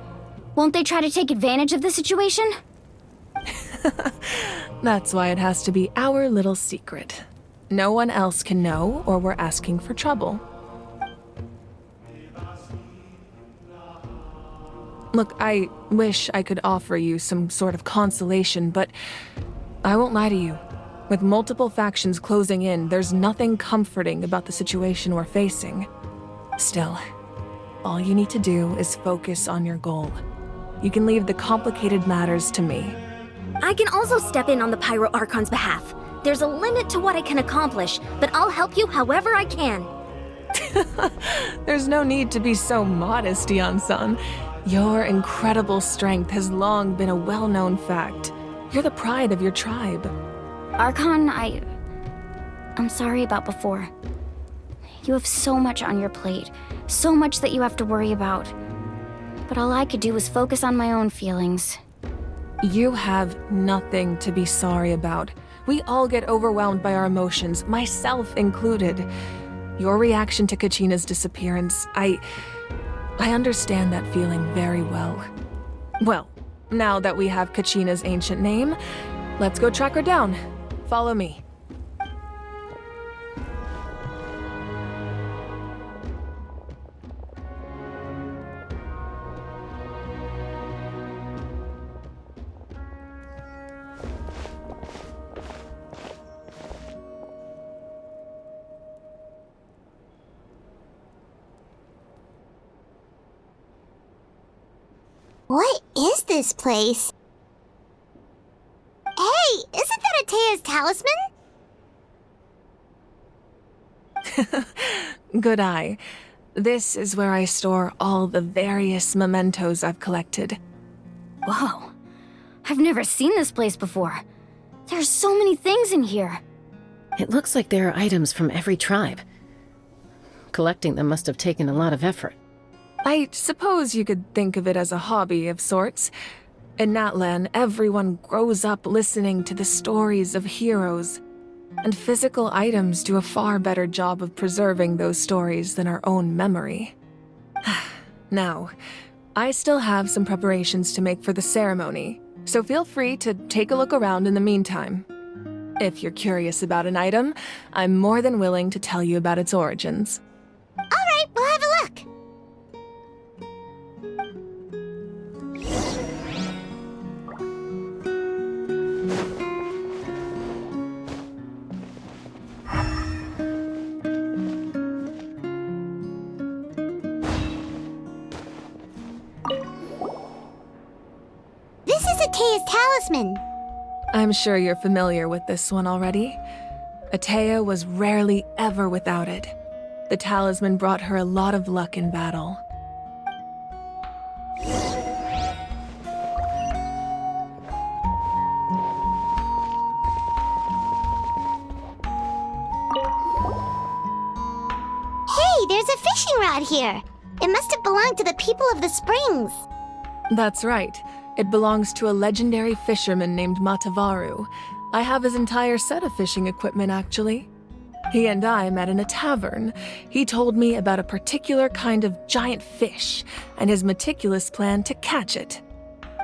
Won't they try to take advantage of the situation? That's why it has to be our little secret. No one else can know, or we're asking for trouble. Look, I wish I could offer you some sort of consolation, but I won't lie to you. With multiple factions closing in, there's nothing comforting about the situation we're facing. Still, all you need to do is focus on your goal. You can leave the complicated matters to me. I can also step in on the Pyro Archon's behalf. There's a limit to what I can accomplish, but I'll help you however I can. There's no need to be so modest, Dion-san. Your incredible strength has long been a well-known fact. You're the pride of your tribe. Archon, I'm sorry about before. You have so much on your plate, so much that you have to worry about. But all I could do was focus on my own feelings. You have nothing to be sorry about. We all get overwhelmed by our emotions, myself included. Your reaction to Kachina's disappearance, I understand that feeling very well. Well, now that we have Kachina's ancient name, let's go track her down. Follow me. What is this place? Hey, isn't that Atea's talisman? Good eye. This is where I store all the various mementos I've collected. Whoa. I've never seen this place before. There's so many things in here. It looks like there are items from every tribe. Collecting them must have taken a lot of effort. I suppose you could think of it as a hobby of sorts. In Natlan, everyone grows up listening to the stories of heroes, and physical items do a far better job of preserving those stories than our own memory. Now, I still have some preparations to make for the ceremony, so feel free to take a look around in the meantime. If you're curious about an item, I'm more than willing to tell you about its origins. All right, we'll have a look. This is Atea's talisman. I'm sure you're familiar with this one already. Atea was rarely ever without it. The talisman brought her a lot of luck in battle. Hey, there's a fishing rod here. It must have belonged to the people of the springs. That's right. It belongs to a legendary fisherman named Matavaru. I have his entire set of fishing equipment, actually. He and I met in a tavern. He told me about a particular kind of giant fish and his meticulous plan to catch it.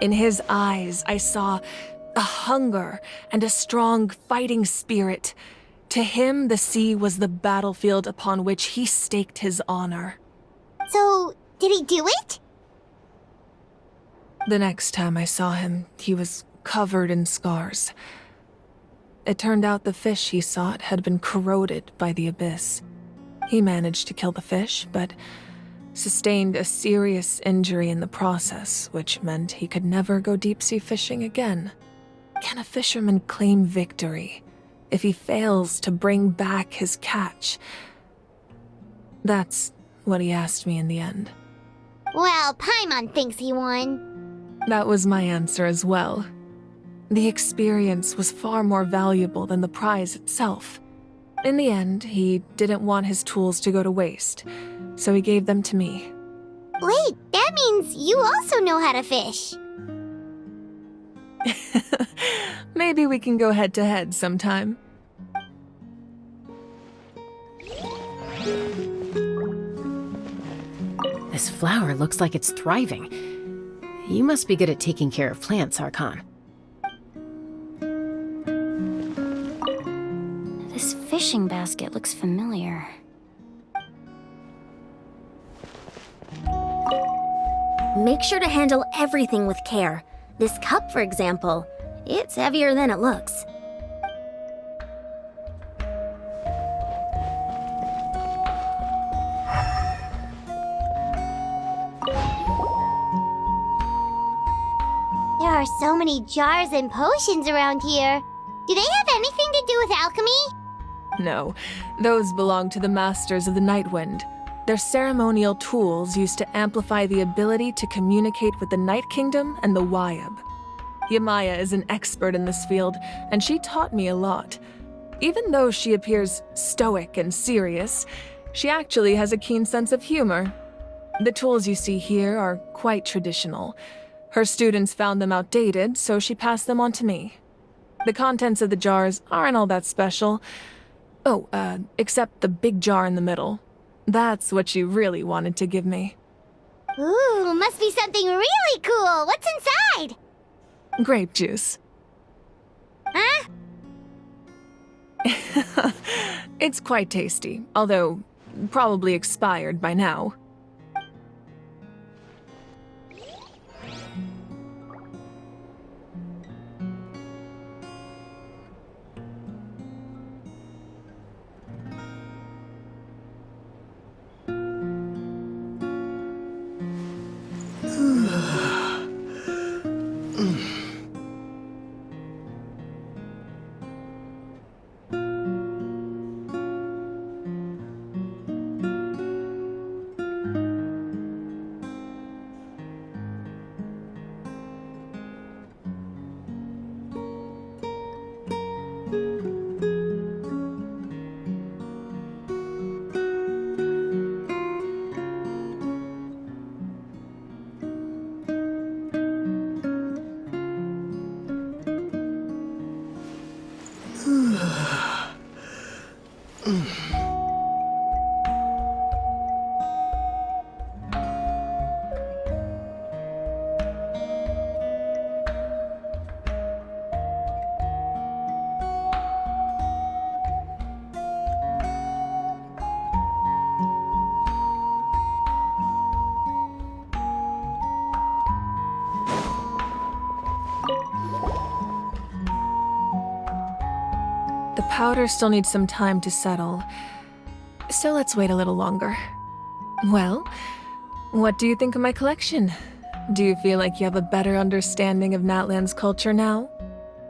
In his eyes, I saw a hunger and a strong fighting spirit. To him, the sea was the battlefield upon which he staked his honor. So, did he do it? The next time I saw him, he was covered in scars. It turned out the fish he sought had been corroded by the abyss. He managed to kill the fish, but sustained a serious injury in the process, which meant he could never go deep-sea fishing again. Can a fisherman claim victory if he fails to bring back his catch? That's what he asked me in the end. Well, Paimon thinks he won. That was my answer as well. The experience was far more valuable than the prize itself. In the end, he didn't want his tools to go to waste, so he gave them to me. Wait, that means you also know how to fish. Maybe we can go head-to-head sometime. This flower looks like it's thriving. You must be good at taking care of plants, Archon. This fishing basket looks familiar. Make sure to handle everything with care. This cup, for example, it's heavier than it looks. There are so many jars and potions around here. Do they have anything to do with alchemy? No, those belong to the Masters of the Nightwind. They're ceremonial tools used to amplify the ability to communicate with the Night Kingdom and the Wyab. Yamaya is an expert in this field, and she taught me a lot. Even though she appears stoic and serious, she actually has a keen sense of humor. The tools you see here are quite traditional. Her students found them outdated, so she passed them on to me. The contents of the jars aren't all that special. Oh, except the big jar in the middle. That's what she really wanted to give me. Ooh, must be something really cool. What's inside? Grape juice. Huh? It's quite tasty, although probably expired by now. The powder still needs some time to settle, so let's wait a little longer. Well, what do you think of my collection? Do you feel like you have a better understanding of Natlan's culture now?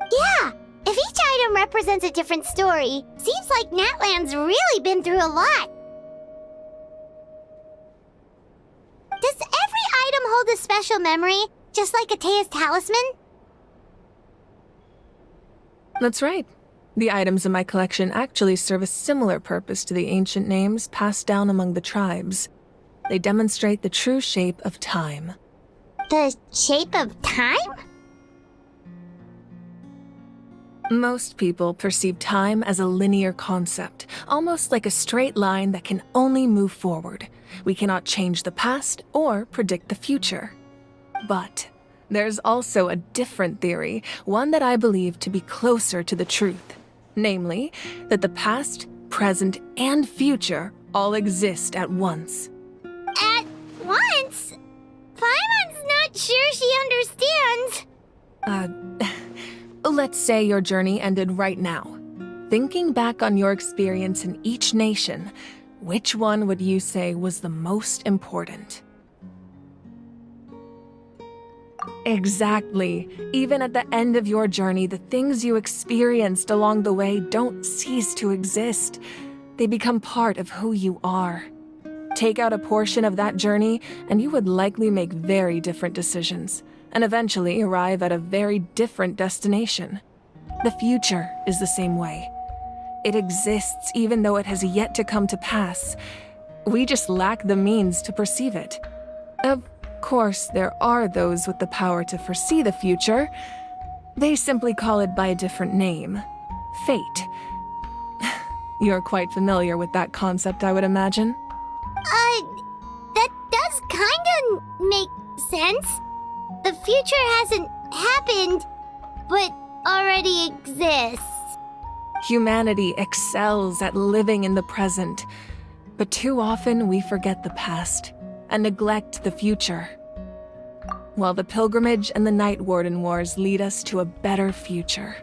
Yeah! If each item represents a different story, seems like Natlan's really been through a lot. Does every item hold a special memory, just like Atea's talisman? That's right. The items in my collection actually serve a similar purpose to the ancient names passed down among the tribes. They demonstrate the true shape of time. The shape of time? Most people perceive time as a linear concept, almost like a straight line that can only move forward. We cannot change the past or predict the future. But there's also a different theory, one that I believe to be closer to the truth. Namely, that the past, present, and future all exist at once. At once? Paimon's not sure she understands. Let's say your journey ended right now. Thinking back on your experience in each nation, which one would you say was the most important? Exactly. Even at the end of your journey, the things you experienced along the way don't cease to exist. They become part of who you are. Take out a portion of that journey, and you would likely make very different decisions, and eventually arrive at a very different destination. The future is the same way. It exists even though it has yet to come to pass. We just lack the means to perceive it. Of course, there are those with the power to foresee the future. They simply call it by a different name. Fate. You're quite familiar with that concept, I would imagine. That does kinda make sense. The future hasn't happened, but already exists. Humanity excels at living in the present, but too often we forget the past and neglect the future. While the pilgrimage and the Night Warden Wars lead us to a better future.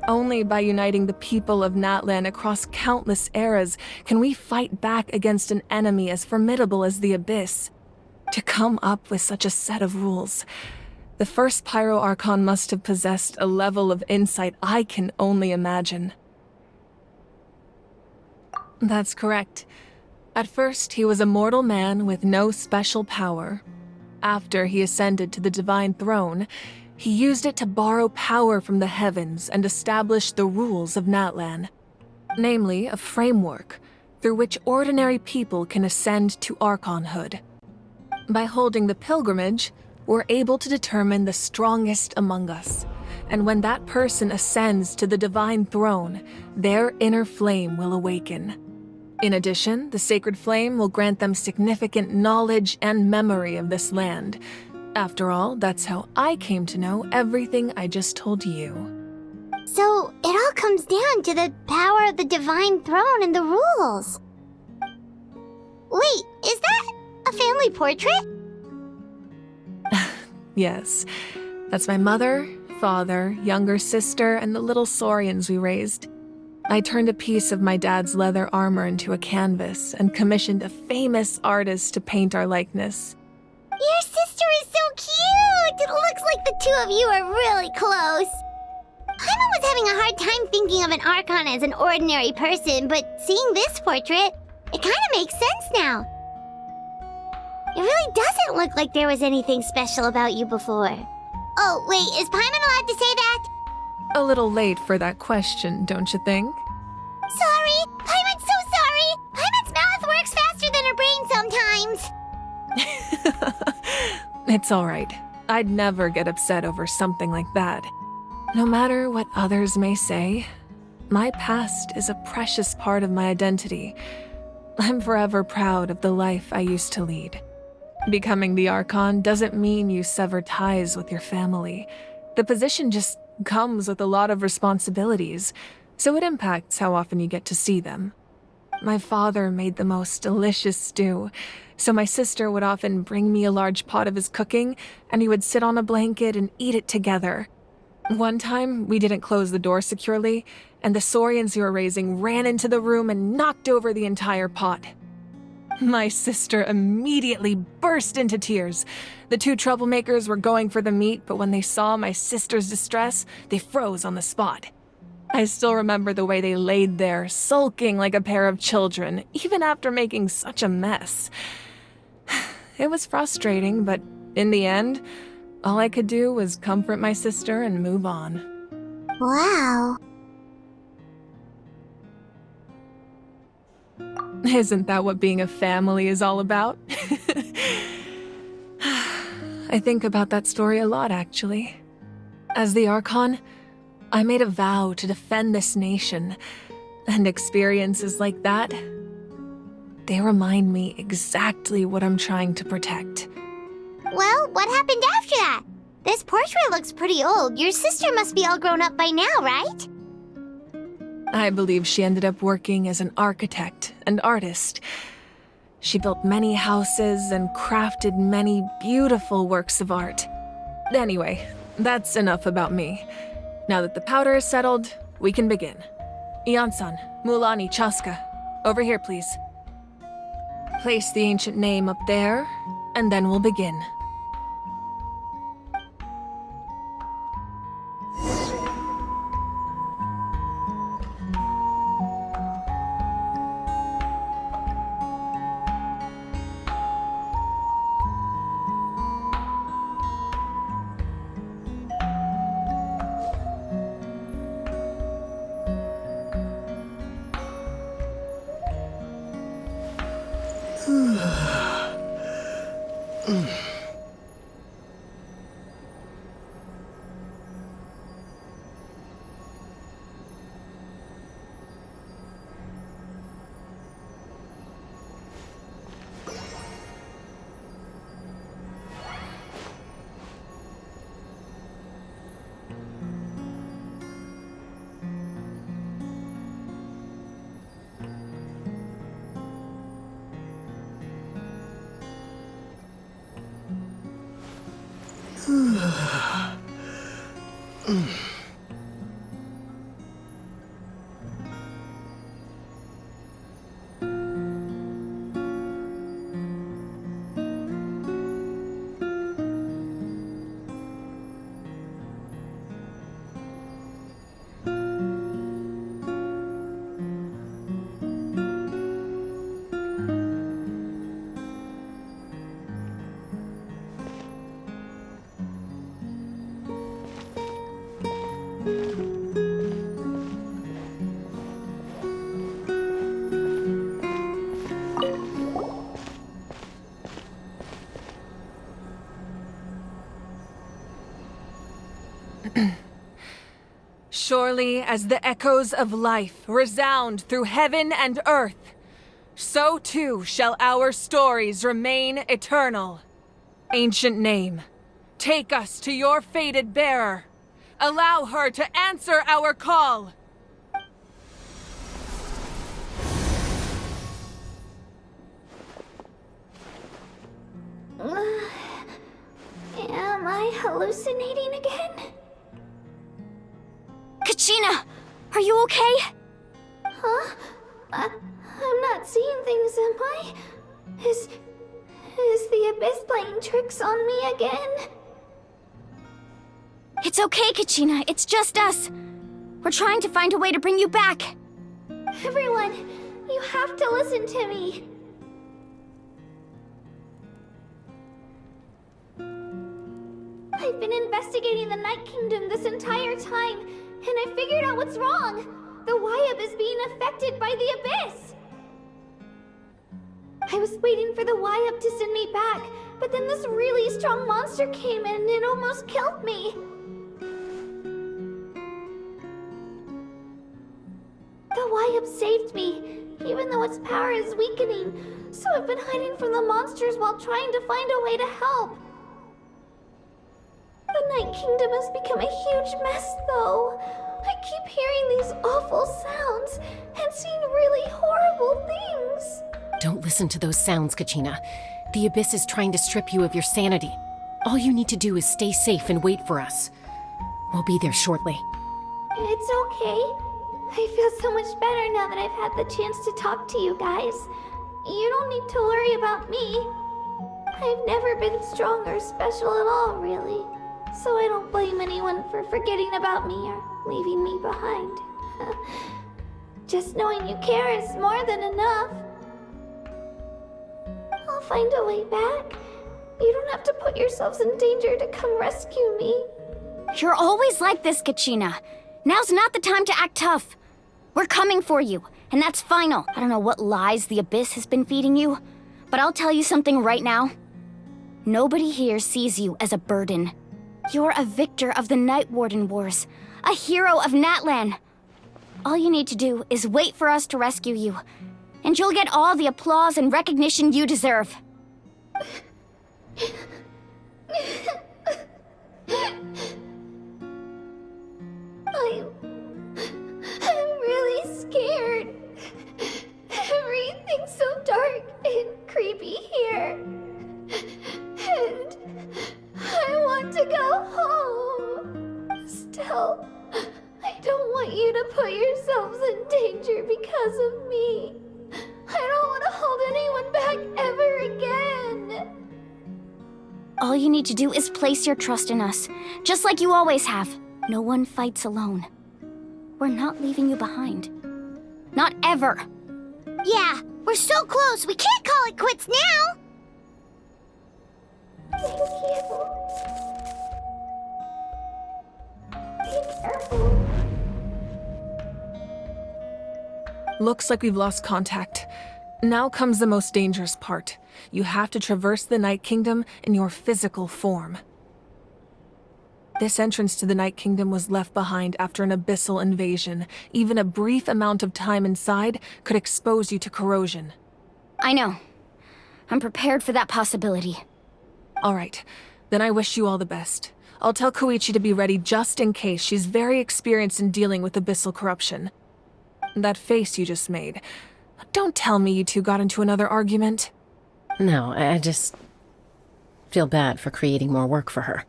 Only by uniting the people of Natlan across countless eras can we fight back against an enemy as formidable as the Abyss. To come up with such a set of rules, the first Pyro Archon must have possessed a level of insight I can only imagine. That's correct. At first, he was a mortal man with no special power. After he ascended to the divine throne, he used it to borrow power from the heavens and establish the rules of Natlan, namely a framework through which ordinary people can ascend to Archonhood. By holding the pilgrimage, we're able to determine the strongest among us, and when that person ascends to the divine throne, their inner flame will awaken. In addition, the sacred flame will grant them significant knowledge and memory of this land. After all, that's how I came to know everything I just told you. So, it all comes down to the power of the divine throne and the rules. Wait, is that a family portrait? Yes, that's my mother, father, younger sister, and the little saurians we raised. I turned a piece of my dad's leather armor into a canvas and commissioned a famous artist to paint our likeness. Your sister is so cute! It looks like the two of you are really close. Paimon was having a hard time thinking of an Archon as an ordinary person, but seeing this portrait, it kinda makes sense now. It really doesn't look like there was anything special about you before. Oh, wait, is Paimon allowed to say that? A little late for that question, don't you think? Sorry! Paimon's so sorry! Paimon's mouth works faster than her brain sometimes! It's all right. I'd never get upset over something like that. No matter what others may say, my past is a precious part of my identity. I'm forever proud of the life I used to lead. Becoming the Archon doesn't mean you sever ties with your family. The position just comes with a lot of responsibilities, so it impacts how often you get to see them. My father made the most delicious stew, so my sister would often bring me a large pot of his cooking, and he would sit on a blanket and eat it together. One time, we didn't close the door securely, and the saurians we were raising ran into the room and knocked over the entire pot. My sister immediately burst into tears. The two troublemakers were going for the meat, but when they saw my sister's distress, they froze on the spot. I still remember the way they laid there, sulking like a pair of children, even after making such a mess. It was frustrating, but in the end, all I could do was comfort my sister and move on. Wow. Isn't that what being a family is all about? I think about that story a lot, actually. As the Archon, I made a vow to defend this nation, and experiences like that, they remind me exactly what I'm trying to protect. Well, what happened after that? This portrait looks pretty old. Your sister must be all grown up by now, right? I believe she ended up working as an architect and artist. She built many houses and crafted many beautiful works of art. Anyway, that's enough about me. Now that the powder is settled, we can begin. Ian-san, Mulani, Chaska, over here, please. Place the ancient name up there, and then we'll begin. Surely as the echoes of life resound through heaven and earth, so too shall our stories remain eternal. Ancient name, take us to your fated bearer. Allow her to answer our call. Am I hallucinating again? Kachina! Are you okay? Huh? I'm not seeing things, am I? Is the Abyss playing tricks on me again? It's okay, Kachina. It's just us. We're trying to find a way to bring you back. Everyone, you have to listen to me. I've been investigating the Night Kingdom this entire time, and I figured out what's wrong. The Wyab is being affected by the Abyss. I was waiting for the Wyab to send me back, but then this really strong monster came in and it almost killed me. The Wyab saved me, even though its power is weakening, so I've been hiding from the monsters while trying to find a way to help. The Night Kingdom has become a huge mess, though. I keep hearing these awful sounds and seeing really horrible things. Don't listen to those sounds, Kachina. The Abyss is trying to strip you of your sanity. All you need to do is stay safe and wait for us. We'll be there shortly. It's okay. I feel so much better now that I've had the chance to talk to you guys. You don't need to worry about me. I've never been strong or special at all, really. So I don't blame anyone for forgetting about me or leaving me behind. Just knowing you care is more than enough. I'll find a way back. You don't have to put yourselves in danger to come rescue me. You're always like this, Kachina. Now's not the time to act tough. We're coming for you, and that's final. I don't know what lies the Abyss has been feeding you, but I'll tell you something right now. Nobody here sees you as a burden. You're a victor of the Night Warden Wars, a hero of Natlan. All you need to do is wait for us to rescue you, and you'll get all the applause and recognition you deserve. I'm really scared. Everything's so dark and creepy here. And I want to go home. Still, you to put yourselves in danger because of me. I don't want to hold anyone back ever again. All you need to do is place your trust in us, just like you always have. No one fights alone. We're not leaving you behind. Not ever. Yeah, we're so close, we can't call it quits now! Thank you. Be careful. Looks like we've lost contact. Now comes the most dangerous part. You have to traverse the Night Kingdom in your physical form. This entrance to the Night Kingdom was left behind after an abyssal invasion. Even a brief amount of time inside could expose you to corrosion. I know. I'm prepared for that possibility. All right, then I wish you all the best. I'll tell Koichi to be ready just in case. She's very experienced in dealing with abyssal corruption. That face you just made. Don't tell me you two got into another argument. No, I just feel bad for creating more work for her.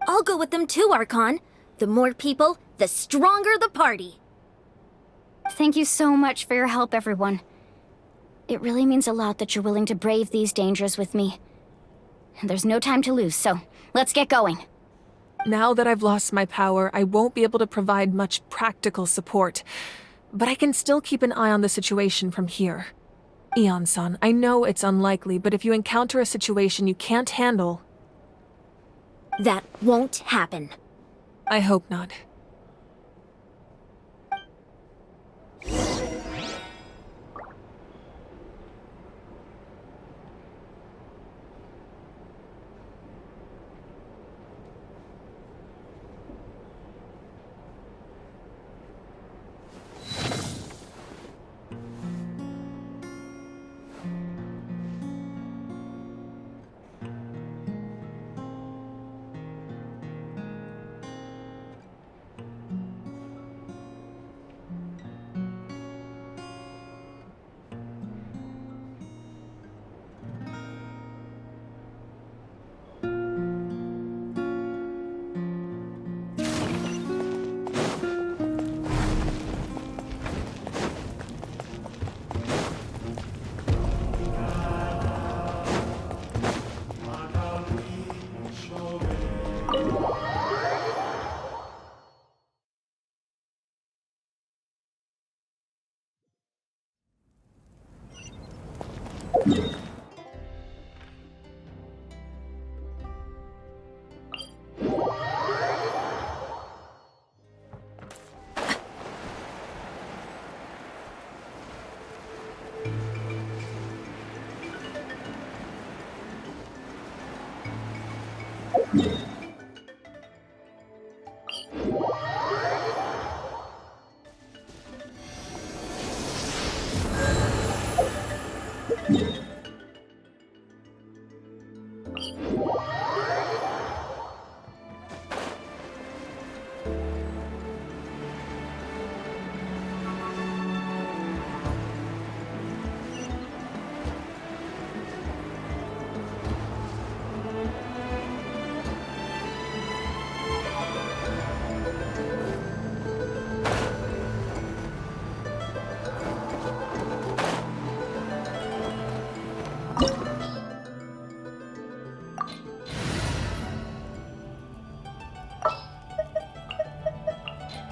I'll go with them too, Archon. The more people, the stronger the party. Thank you so much for your help, everyone. It really means a lot that you're willing to brave these dangers with me. And there's no time to lose, so let's get going. Now that I've lost my power, I won't be able to provide much practical support. But I can still keep an eye on the situation from here. Eon-san, I know it's unlikely, but if you encounter a situation you can't handle... That won't happen. I hope not.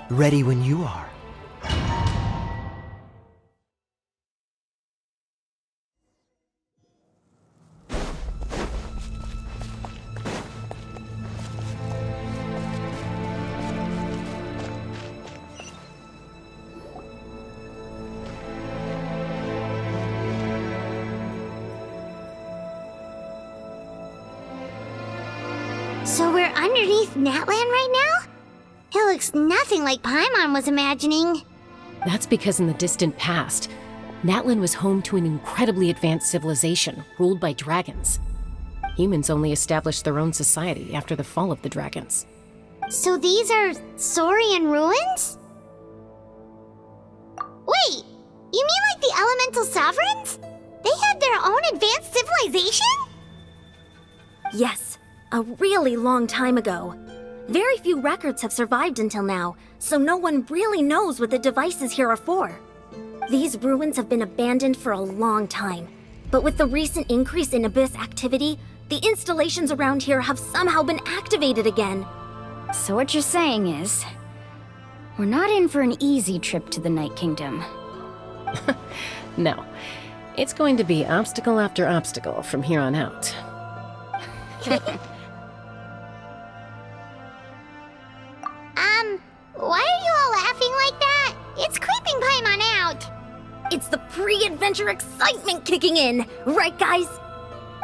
Ready when you are. So we're underneath Natlan right now? It looks nothing like Paimon was imagining. That's because in the distant past, Natlan was home to an incredibly advanced civilization ruled by dragons. Humans only established their own society after the fall of the dragons. So these are Saurian ruins? Wait, you mean like the elemental sovereigns? They had their own advanced civilization? Yes, a really long time ago. Very few records have survived until now, so no one really knows what the devices here are for. These ruins have been abandoned for a long time, but with the recent increase in Abyss activity, the installations around here have somehow been activated again. So what you're saying is, we're not in for an easy trip to the Night Kingdom. No. It's going to be obstacle after obstacle from here on out. Why are you all laughing like that? It's creeping Paimon out. It's the pre-adventure excitement kicking in, right guys?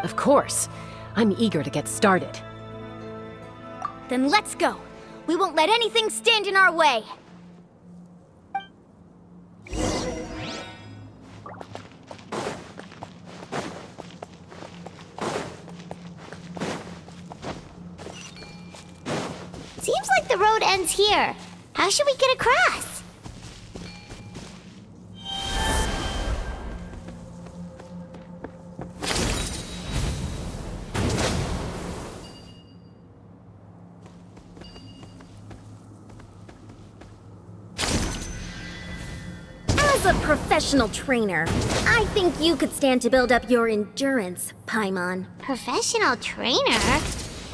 Of course. I'm eager to get started. Then let's go. We won't let anything stand in our way. Seems like the road ends here. How should we get across? As a professional trainer, I think you could stand to build up your endurance, Paimon. Professional trainer?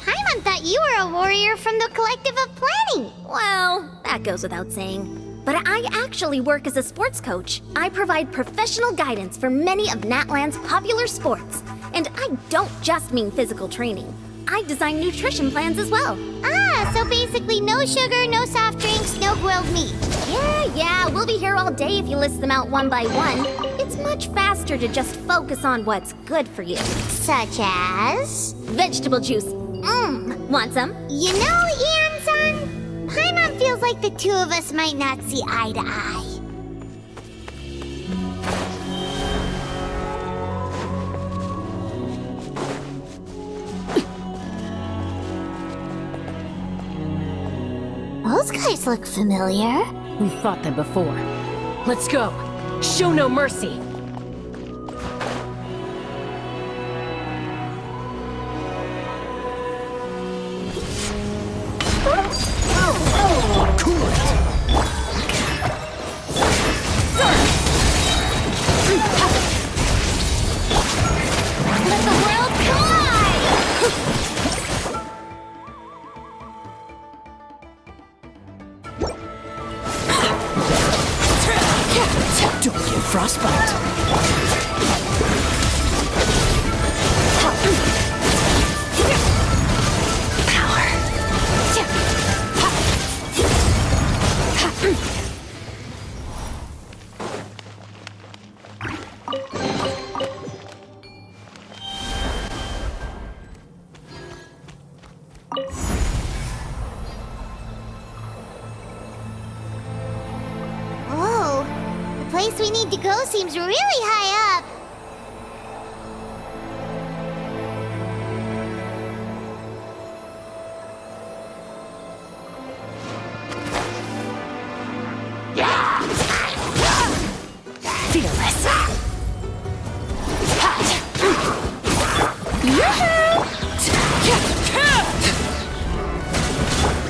Paimon thought you were a warrior from the Collective of Planning. Well, that goes without saying. But I actually work as a sports coach. I provide professional guidance for many of Natlan's popular sports. And I don't just mean physical training. I design nutrition plans as well. Ah, so basically no sugar, no soft drinks, no grilled meat. Yeah, we'll be here all day if you list them out one by one. It's much faster to just focus on what's good for you. Such as? Vegetable juice. Want some? You know, Ian-san, Paimon feels like the two of us might not see eye to eye. Those guys look familiar. We've fought them before. Let's go. Show no mercy. Let the world collide! Don't get frostbite. Whoa, the place we need to go seems really high up. Fearless.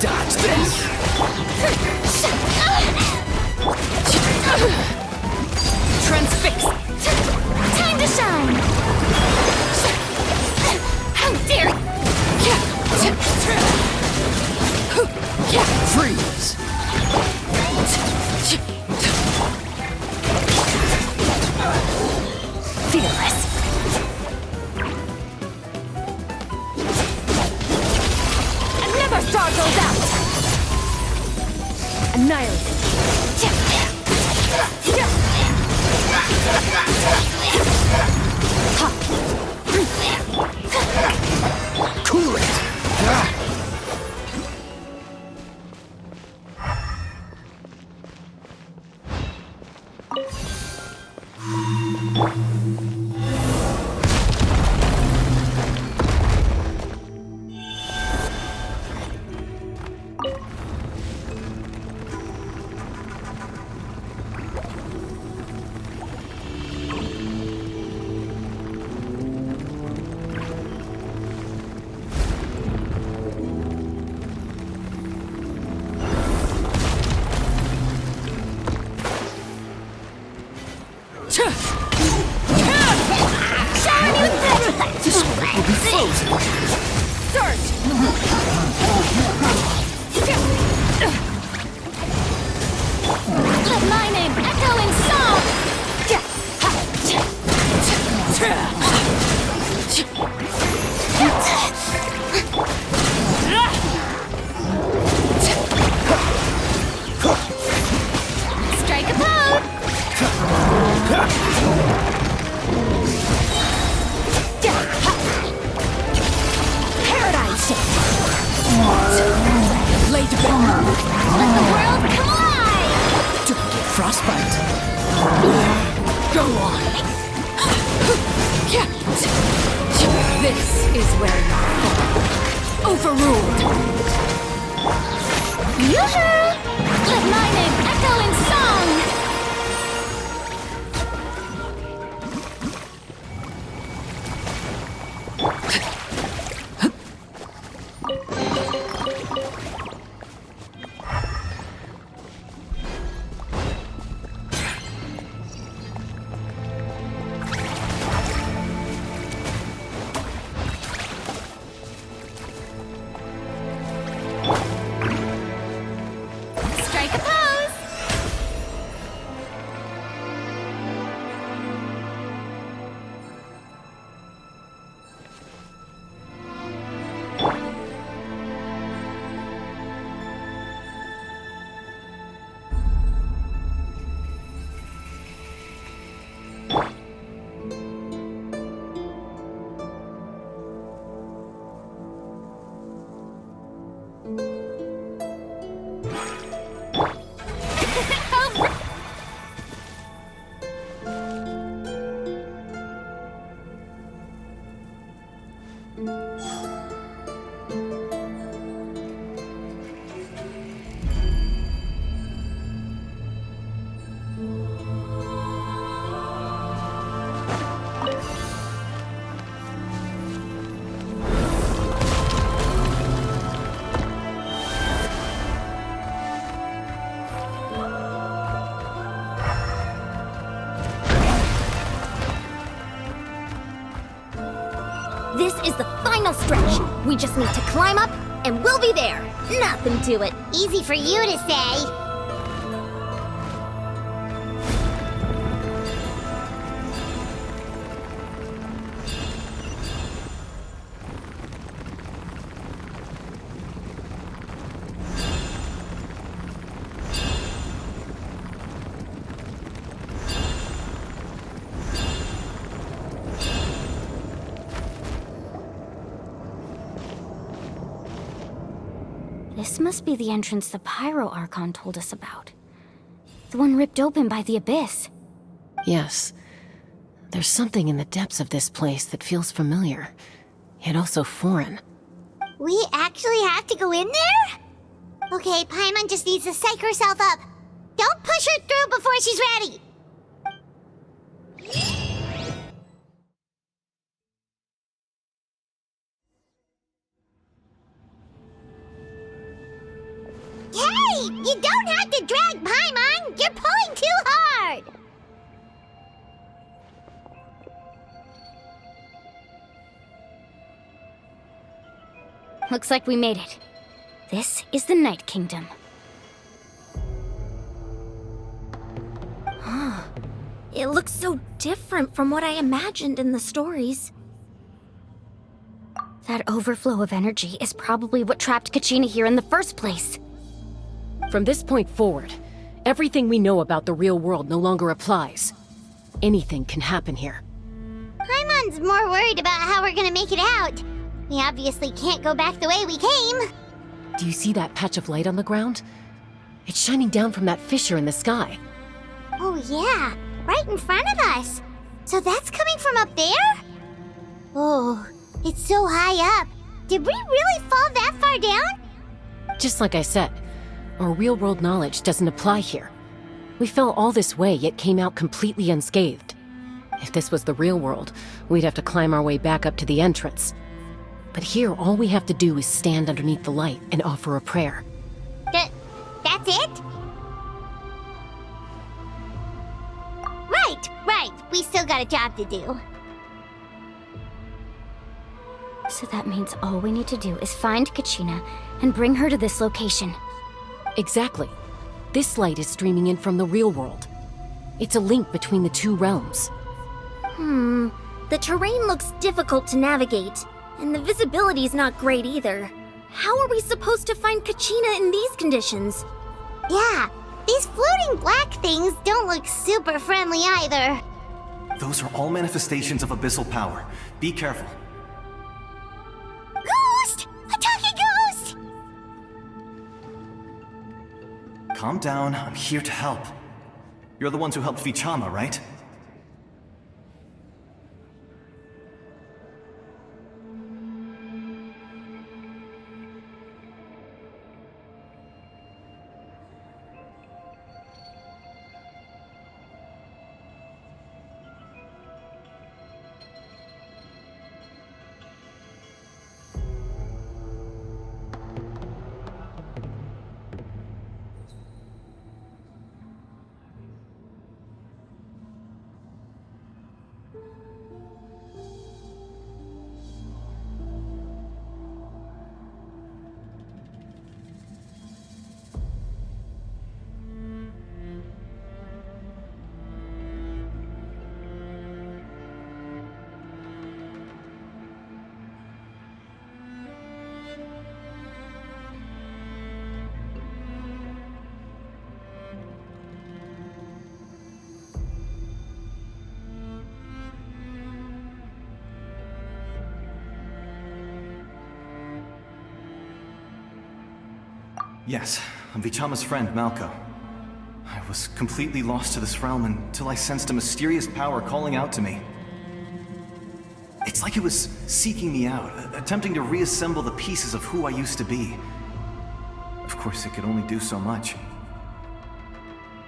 Dodge this. Transfix. Time to shine. How dare Freeze. Fearless. Never star goes out. Annihilated. Cool it. This will be frozen. Surge! Let my name echo in song! Strike a pose! Paradise! Lay to bed. Let the world come alive! Don't get frostbite. Go on. This is where you fall. Overruled. Yoo-hoo! Let my name echo in song! Strike a pose! This is the final stretch. We just need to climb up, and we'll be there. Nothing to it. Easy for you to say. This must be the entrance the Pyro Archon told us about. The one ripped open by the Abyss. Yes. There's something in the depths of this place that feels familiar, yet also foreign. We actually have to go in there? Okay, Paimon just needs to psych herself up. Don't push her through before she's ready. Hey! You don't have to drag Paimon! You're pulling too hard! Looks like we made it. This is the Night Kingdom. It looks so different from what I imagined in the stories. That overflow of energy is probably what trapped Kachina here in the first place. From this point forward, everything we know about the real world no longer applies. Anything can happen here. Paimon's more worried about how we're gonna make it out. We obviously can't go back the way we came. Do you see that patch of light on the ground? It's shining down from that fissure in the sky. Oh yeah, right in front of us. So that's coming from up there? Oh, it's so high up. Did we really fall that far down? Just like I said, our real-world knowledge doesn't apply here. We fell all this way, yet came out completely unscathed. If this was the real world, we'd have to climb our way back up to the entrance. But here, all we have to do is stand underneath the light and offer a prayer. That's it? Right, Right. We still got a job to do. So that means all we need to do is find Kachina and bring her to this location. Exactly. This light is streaming in from the real world. It's a link between the two realms. The terrain looks difficult to navigate, and the visibility's not great either. How are we supposed to find Kachina in these conditions? Yeah, these floating black things don't look super friendly either. Those are all manifestations of abyssal power. Be careful. Ghost! A talking ghost! Calm down, I'm here to help. You're the ones who helped Vichama, right? Yes, I'm Vichama's friend, Malko. I was completely lost to this realm until I sensed a mysterious power calling out to me. It's like it was seeking me out, attempting to reassemble the pieces of who I used to be. Of course, it could only do so much.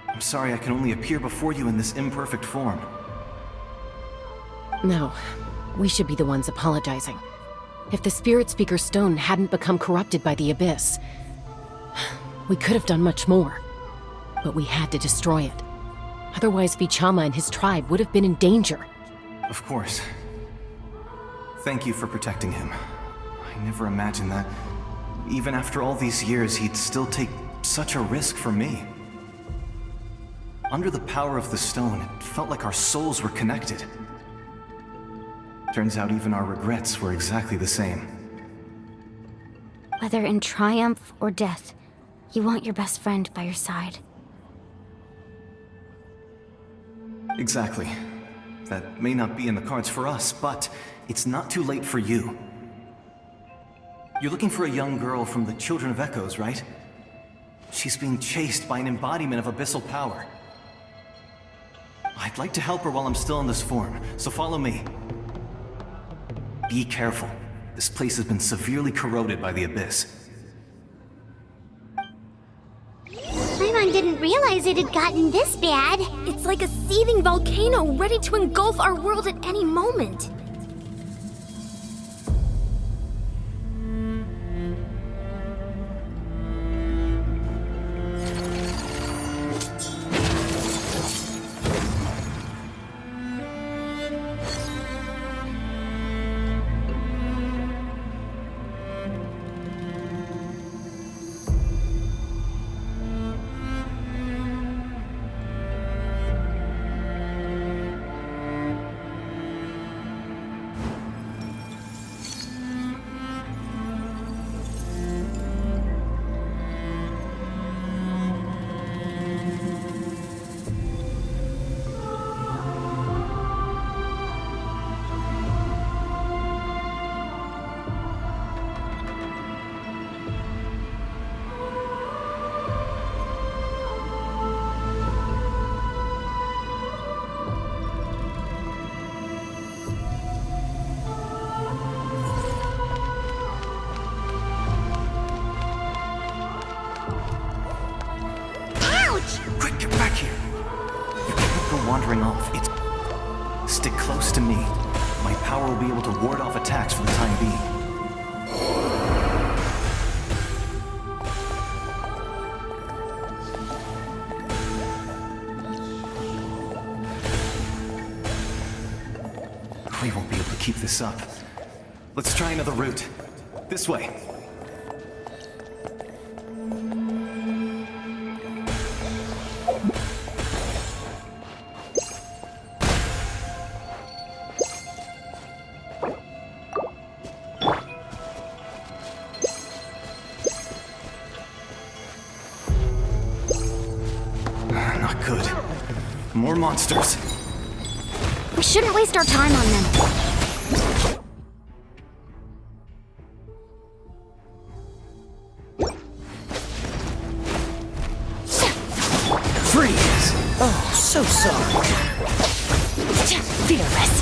I'm sorry I can only appear before you in this imperfect form. No, we should be the ones apologizing. If the Spirit Speaker Stone hadn't become corrupted by the Abyss, we could have done much more. But we had to destroy it. Otherwise, Vichama and his tribe would have been in danger. Of course. Thank you for protecting him. I never imagined that, even after all these years, he'd still take such a risk for me. Under the power of the stone, it felt like our souls were connected. Turns out even our regrets were exactly the same. Whether in triumph or death, you want your best friend by your side. Exactly. That may not be in the cards for us, but it's not too late for you. You're looking for a young girl from the Children of Echoes, right? She's being chased by an embodiment of abyssal power. I'd like to help her while I'm still in this form, so follow me. Be careful. This place has been severely corroded by the Abyss. Paimon didn't realize it had gotten this bad. It's like a seething volcano ready to engulf our world at any moment. Quick, get back here! You can't go wandering off. Stick close to me. My power will be able to ward off attacks for the time being. We won't be able to keep this up. Let's try another route. This way. Not good. More monsters. We shouldn't waste our time on them. Freeze! Oh, so sorry. Fearless.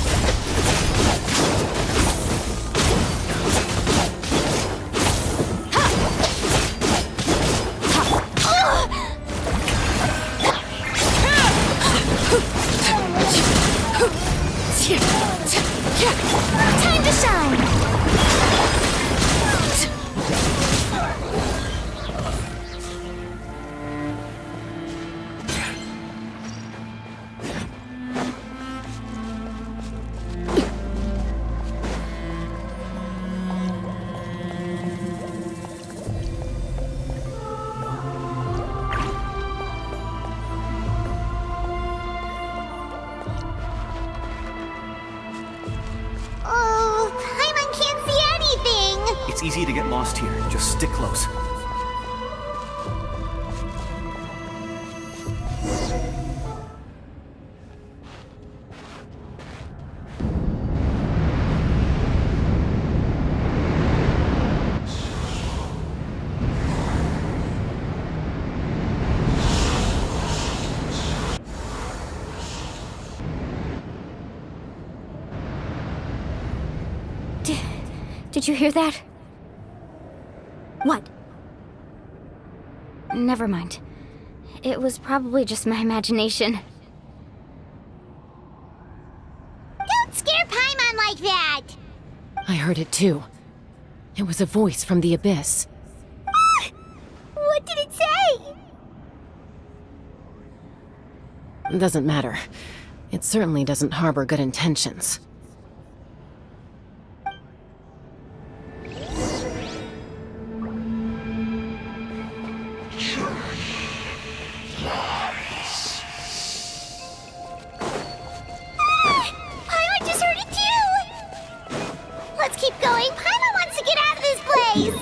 Time to shine! Oh, Paimon can't see anything! It's easy to get lost here. Just stick close. Did you hear that? What? Never mind. It was probably just my imagination. Don't scare Paimon like that! I heard it too. It was a voice from the abyss. What did it say? Doesn't matter. It certainly doesn't harbor good intentions. Paimon just heard it too! Let's keep going. Paimon wants to get out of this place!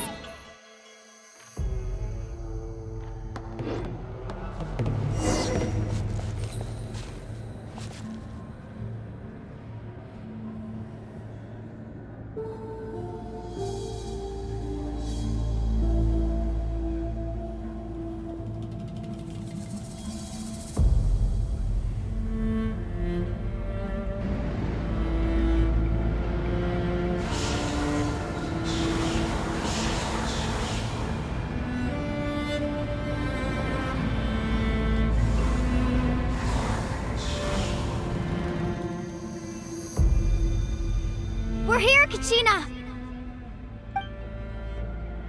We're here, Kachina!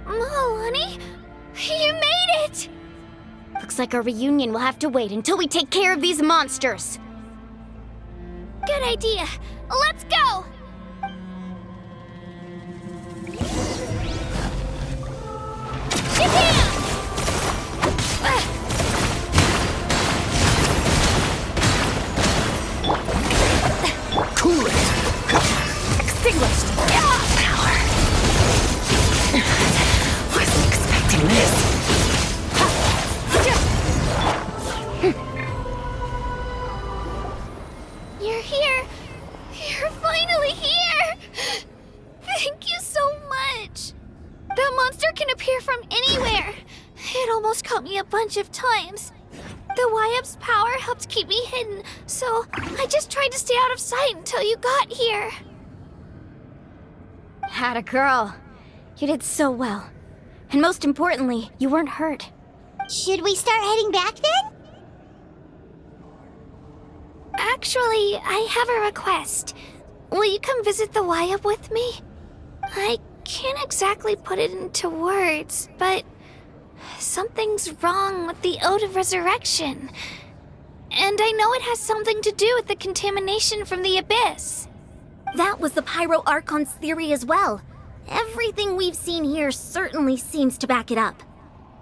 Oh, honey, you made it! Looks like our reunion will have to wait until we take care of these monsters. Good idea. Let's go! Cool it! Extinguished. Power. Wasn't expecting this. You're here. You're finally here. Thank you so much. That monster can appear from anywhere. It almost caught me a bunch of times. The YUP's power helped keep me hidden, so I just tried to stay out of sight until you got here. Atta girl. You did so well. And most importantly, you weren't hurt. Should we start heading back then? Actually, I have a request. Will you come visit the YUP with me? I can't exactly put it into words, but something's wrong with the Ode of Resurrection. And I know it has something to do with the contamination from the Abyss. That was the Pyro Archon's theory as well. Everything we've seen here certainly seems to back it up.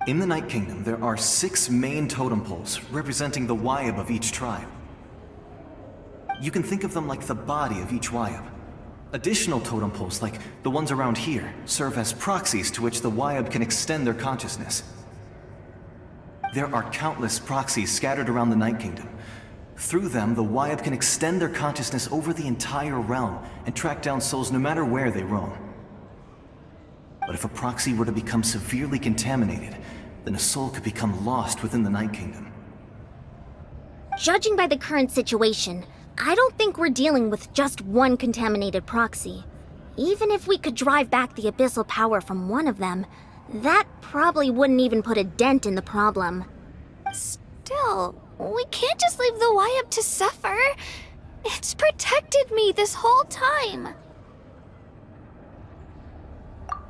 In the Night Kingdom, there are 6 main totem poles representing the Wyab of each tribe. You can think of them like the body of each Wyab. Additional totem poles, like the ones around here, serve as proxies to which the Wyab can extend their consciousness. There are countless proxies scattered around the Night Kingdom. Through them, the Wyab can extend their consciousness over the entire realm and track down souls no matter where they roam. But if a proxy were to become severely contaminated, then a soul could become lost within the Night Kingdom. Judging by the current situation, I don't think we're dealing with just one contaminated proxy. Even if we could drive back the abyssal power from one of them, that probably wouldn't even put a dent in the problem. Still, we can't just leave the Wyab to suffer. It's protected me this whole time.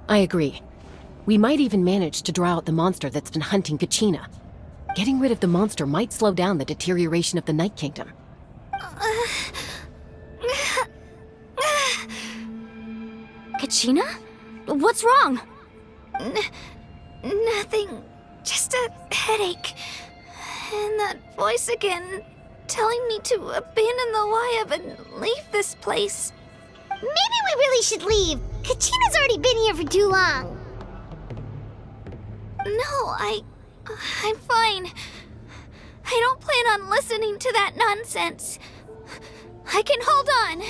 I agree. We might even manage to draw out the monster that's been hunting Kachina. Getting rid of the monster might slow down the deterioration of the Night Kingdom. Kachina? What's wrong? Nothing. Just a headache. And that voice again, telling me to abandon the Wyab and leave this place. Maybe we really should leave. Kachina's already been here for too long. No, I'm fine. I don't plan on listening to that nonsense. I can hold on.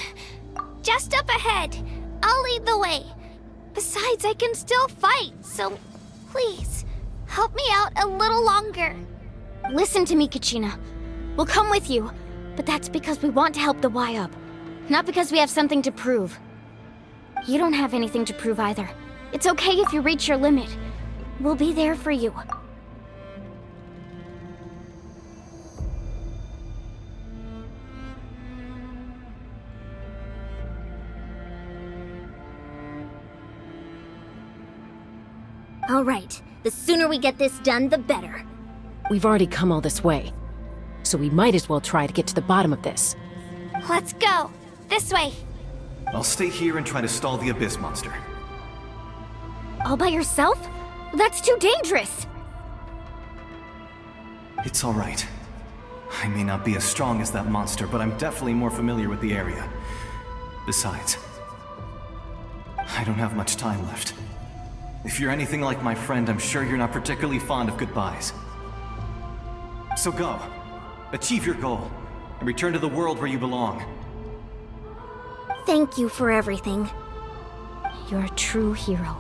Just up ahead. I'll lead the way. Besides, I can still fight, so please, help me out a little longer. Listen to me, Kachina. We'll come with you, but that's because we want to help the Wyab, not because we have something to prove. You don't have anything to prove either. It's okay if you reach your limit. We'll be there for you. All right, the sooner we get this done, the better. We've already come all this way, so we might as well try to get to the bottom of this. Let's go. This way. I'll stay here and try to stall the Abyss monster. All by yourself? That's too dangerous! It's all right. I may not be as strong as that monster, but I'm definitely more familiar with the area. Besides, I don't have much time left. If you're anything like my friend, I'm sure you're not particularly fond of goodbyes. So go. Achieve your goal, and return to the world where you belong. Thank you for everything. You're a true hero.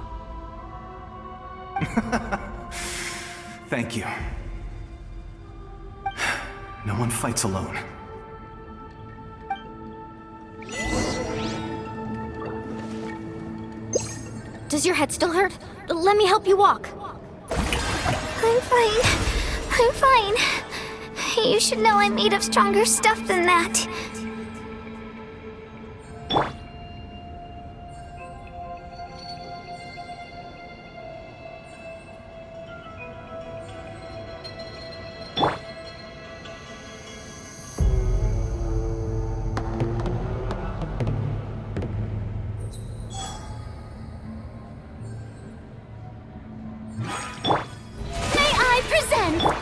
Thank you. No one fights alone. Does your head still hurt? Let me help you walk. I'm fine. I'm fine. You should know I'm made of stronger stuff than that. May I present?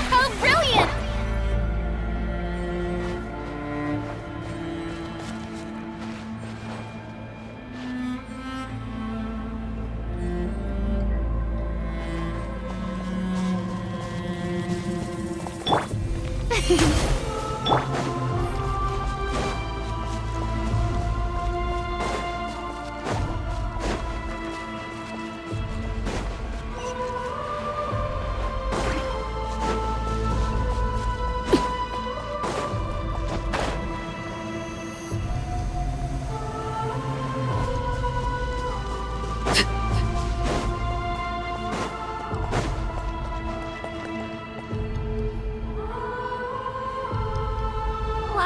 How brilliant!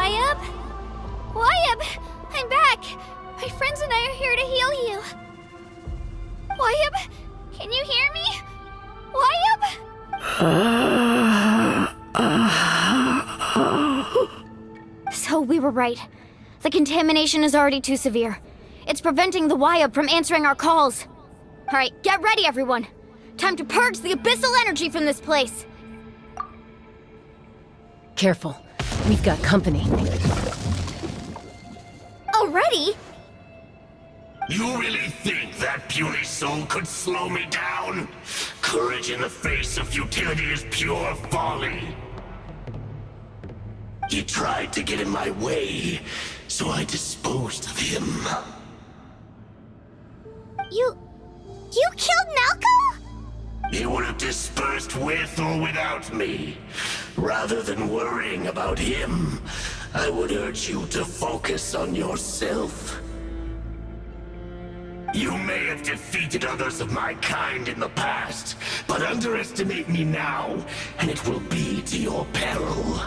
Wyabb? Wyabb! I'm back! My friends and I are here to heal you. Wyabb? Can you hear me? Wyabb? So we were right. The contamination is already too severe. It's preventing the Wyabb from answering our calls. All right, get ready, everyone. Time to purge the abyssal energy from this place. Careful. We've got company. Already? You really think that puny soul could slow me down? Courage in the face of futility is pure folly. He tried to get in my way, so I disposed of him. You killed Malco? He would have dispersed with or without me. Rather than worrying about him, I would urge you to focus on yourself. You may have defeated others of my kind in the past, but underestimate me now, and it will be to your peril.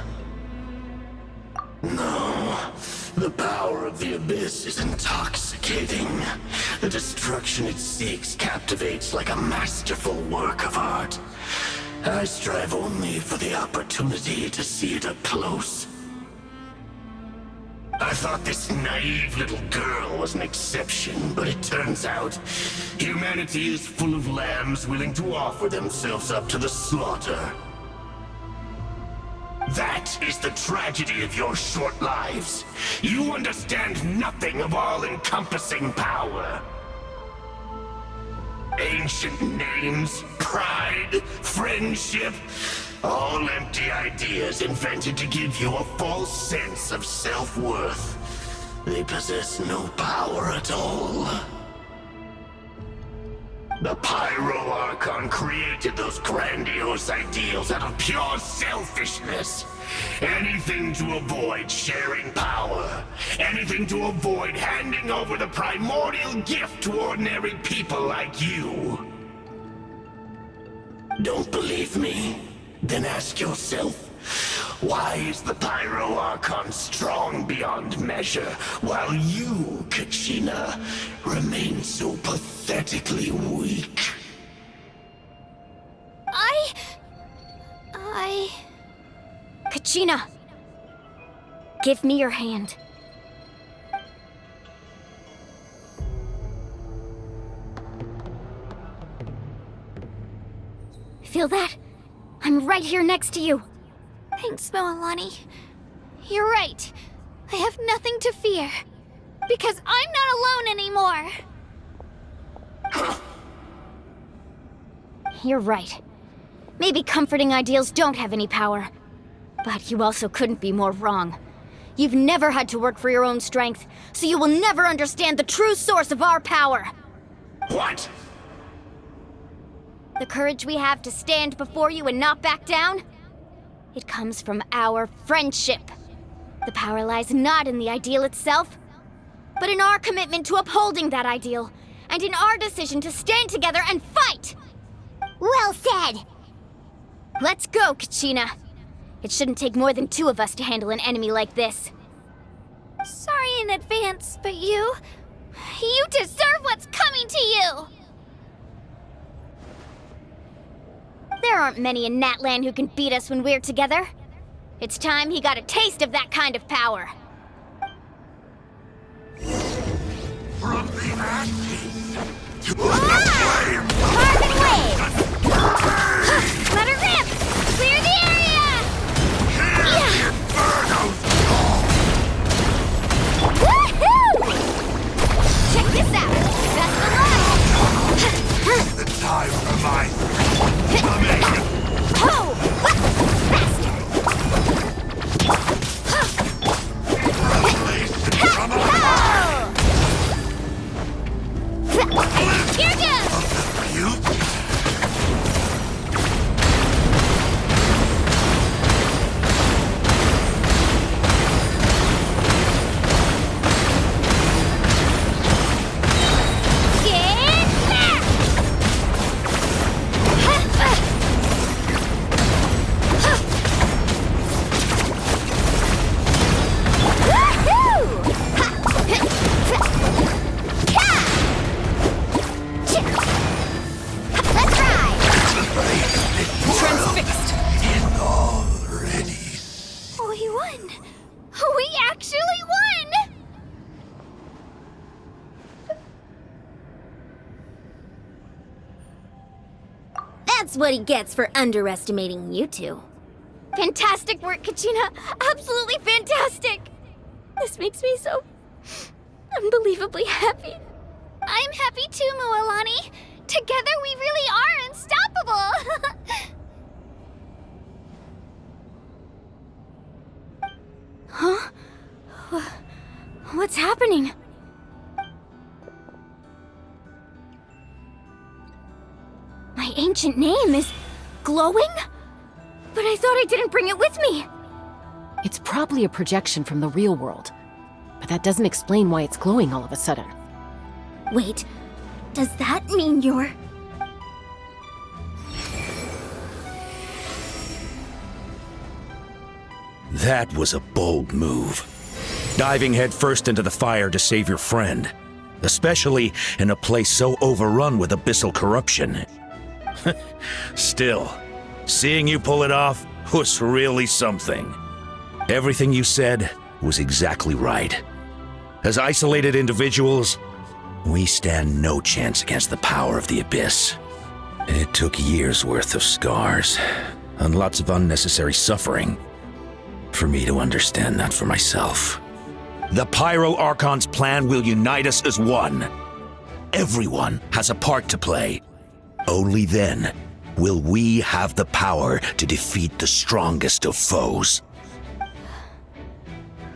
No, the power of the Abyss is intoxicating. The destruction it seeks captivates like a masterful work of art. I strive only for the opportunity to see it up close. I thought this naive little girl was an exception, but it turns out humanity is full of lambs willing to offer themselves up to the slaughter. That is the tragedy of your short lives. You understand nothing of all-encompassing power. Ancient names, pride, friendship, all empty ideas invented to give you a false sense of self-worth. They possess no power at all. The Pyro Archon created those grandiose ideals out of pure selfishness. Anything to avoid sharing power. Anything to avoid handing over the primordial gift to ordinary people like you. Don't believe me? Then ask yourself, why is the Pyro Archon strong beyond measure, while you, Kachina, remain so pathetically weak? Kachina! Give me your hand. Feel that? I'm right here next to you. Thanks, Moalani. You're right. I have nothing to fear. Because I'm not alone anymore. You're right. Maybe comforting ideals don't have any power. But you also couldn't be more wrong. You've never had to work for your own strength, so you will never understand the true source of our power. What? The courage we have to stand before you and not back down? It comes from our friendship. The power lies not in the ideal itself, but in our commitment to upholding that ideal, and in our decision to stand together and fight! Well said! Let's go, Kachina. It shouldn't take more than 2 of us to handle an enemy like this. Sorry in advance, but you deserve what's coming to you! There aren't many in Natlan who can beat us when we're together. It's time he got a taste of that kind of power. From the ashes to the flame! Carbon wave! Let her rip! Clear the area! Woohoo! Check this out! Best of luck! the time for my coming! Oh! Faster! Here goes! We actually won! That's what he gets for underestimating you two. Fantastic work, Kachina! Absolutely fantastic! This makes me so unbelievably happy. I'm happy too, Mualani. Together we really are unstoppable! Huh? What's happening? My ancient name is glowing? But I thought I didn't bring it with me. It's probably a projection from the real world, but that doesn't explain why it's glowing all of a sudden. Wait, does that mean you're... That was a bold move. Diving headfirst into the fire to save your friend. Especially in a place so overrun with abyssal corruption. Still, seeing you pull it off was really something. Everything you said was exactly right. As isolated individuals, we stand no chance against the power of the Abyss. It took years' worth of scars, and lots of unnecessary suffering, for me to understand that for myself. The Pyro Archon's plan will unite us as one. Everyone has a part to play. Only then will we have the power to defeat the strongest of foes.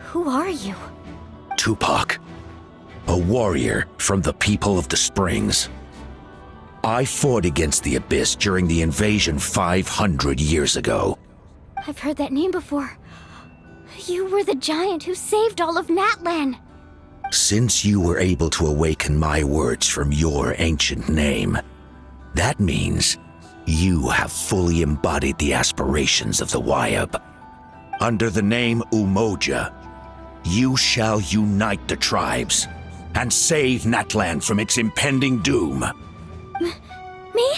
Who are you? Tupac, a warrior from the people of the Springs. I fought against the Abyss during the invasion 500 years ago. I've heard that name before. You were the giant who saved all of Natlan. Since you were able to awaken my words from your ancient name, that means you have fully embodied the aspirations of the Wyab. Under the name Umoja, you shall unite the tribes and save Natlan from its impending doom. Me?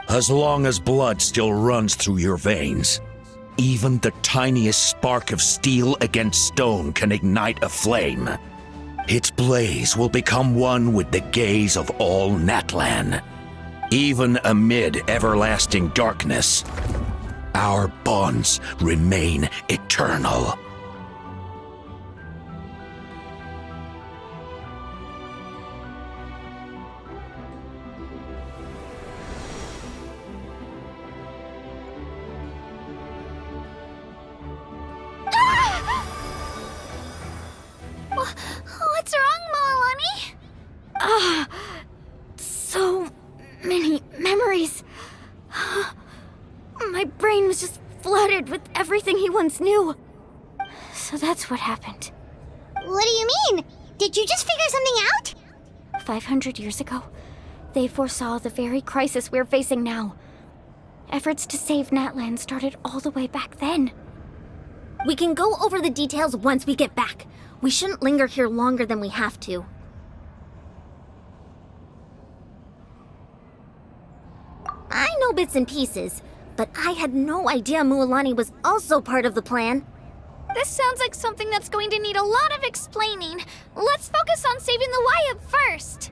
As long as blood still runs through your veins, even the tiniest spark of steel against stone can ignite a flame. Its blaze will become one with the gaze of all Natlan. Even amid everlasting darkness, our bonds remain eternal. What's wrong, Mualani? So many memories. My brain was just flooded with everything he once knew. So that's what happened. What do you mean? Did you just figure something out? 500 years ago, they foresaw the very crisis we're facing now. Efforts to save Natlan started all the way back then. We can go over the details once we get back. We shouldn't linger here longer than we have to. I know bits and pieces, but I had no idea Mualani was also part of the plan. This sounds like something that's going to need a lot of explaining. Let's focus on saving the Wyab first.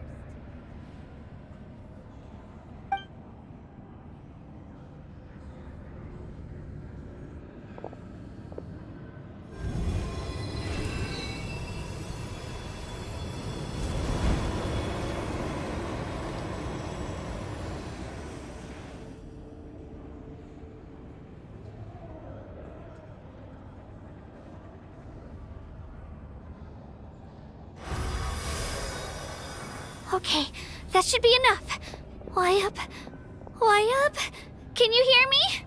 Okay, that should be enough. Wyab? Wyab? Can you hear me?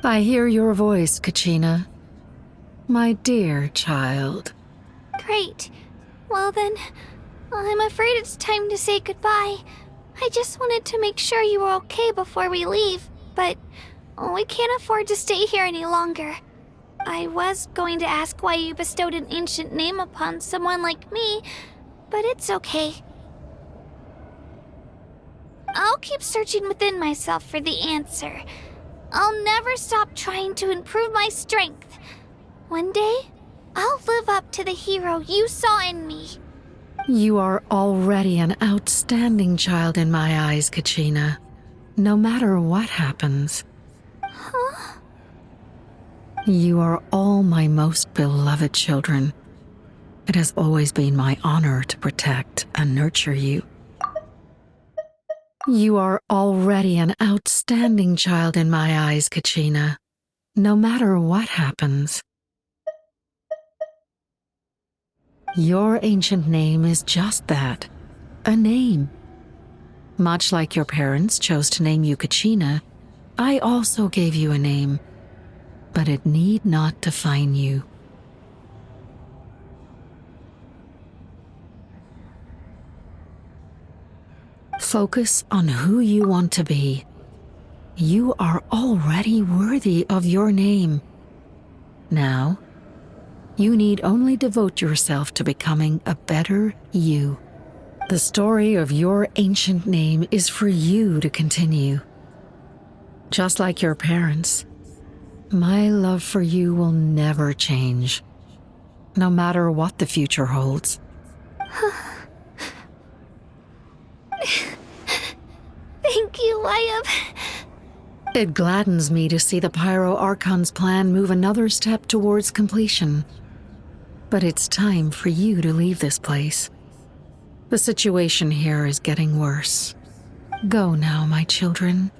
I hear your voice, Kachina. My dear child. Great. Well then, I'm afraid it's time to say goodbye. I just wanted to make sure you were okay before we leave, but we can't afford to stay here any longer. I was going to ask why you bestowed an ancient name upon someone like me, but it's okay. I'll keep searching within myself for the answer. I'll never stop trying to improve my strength. One day, I'll live up to the hero you saw in me. You are already an outstanding child in my eyes, Kachina. No matter what happens. Huh? You are all my most beloved children. It has always been my honor to protect and nurture you. You are already an outstanding child in my eyes, Kachina. No matter what happens. Your ancient name is just that, a name. Much like your parents chose to name you Kachina, I also gave you a name, but it need not define you. Focus on who you want to be. You are already worthy of your name. Now, you need only devote yourself to becoming a better you. The story of your ancient name is for you to continue. Just like your parents, my love for you will never change, no matter what the future holds. Thank you, Wyatt. It gladdens me to see the Pyro Archon's plan move another step towards completion. But it's time for you to leave this place. The situation here is getting worse. Go now, my children.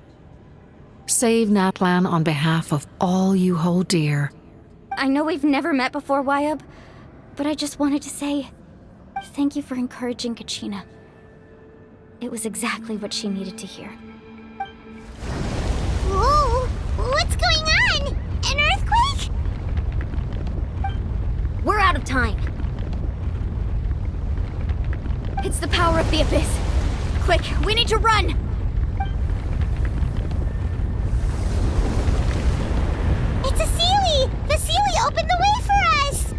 Save Natlan on behalf of all you hold dear. I know we've never met before, Wyatt, but I just wanted to say thank you for encouraging Kachina. It was exactly what she needed to hear. Whoa! What's going on? An earthquake? We're out of time. It's the power of the Abyss. Quick, we need to run! It's a Sealy! The Sealy opened the way for us!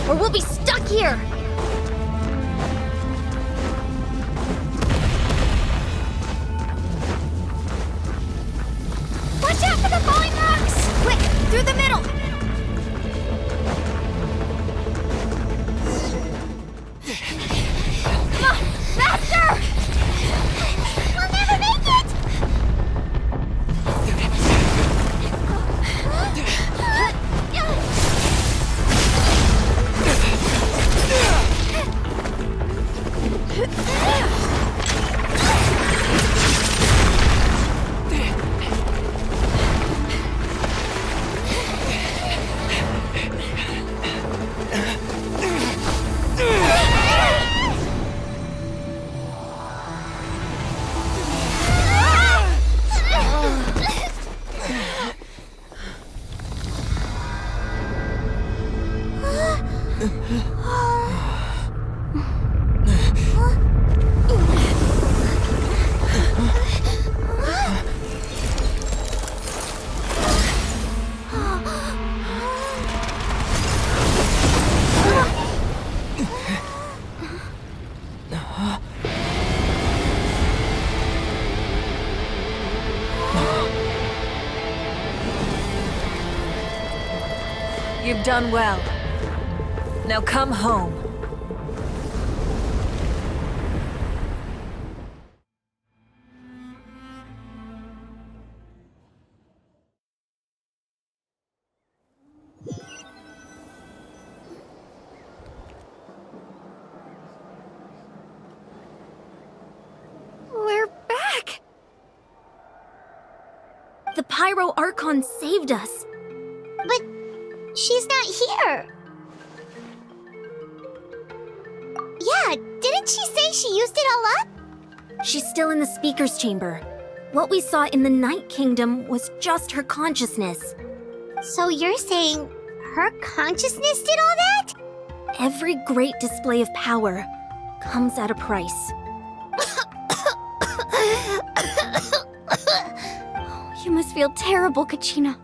Or we'll be stuck here! Watch out for the falling rocks! Quick, through the middle! Come on, faster! We'll never make it! You've done well. Now come home. We're back! The Pyro Archon saved us. But she's not here. Yeah, didn't Didn't she say she used it all up? She's still in the speaker's chamber. What we saw in the Night Kingdom was just her consciousness. So you're saying her consciousness did all that? Every great display of power comes at a price. You must feel terrible, Kachina.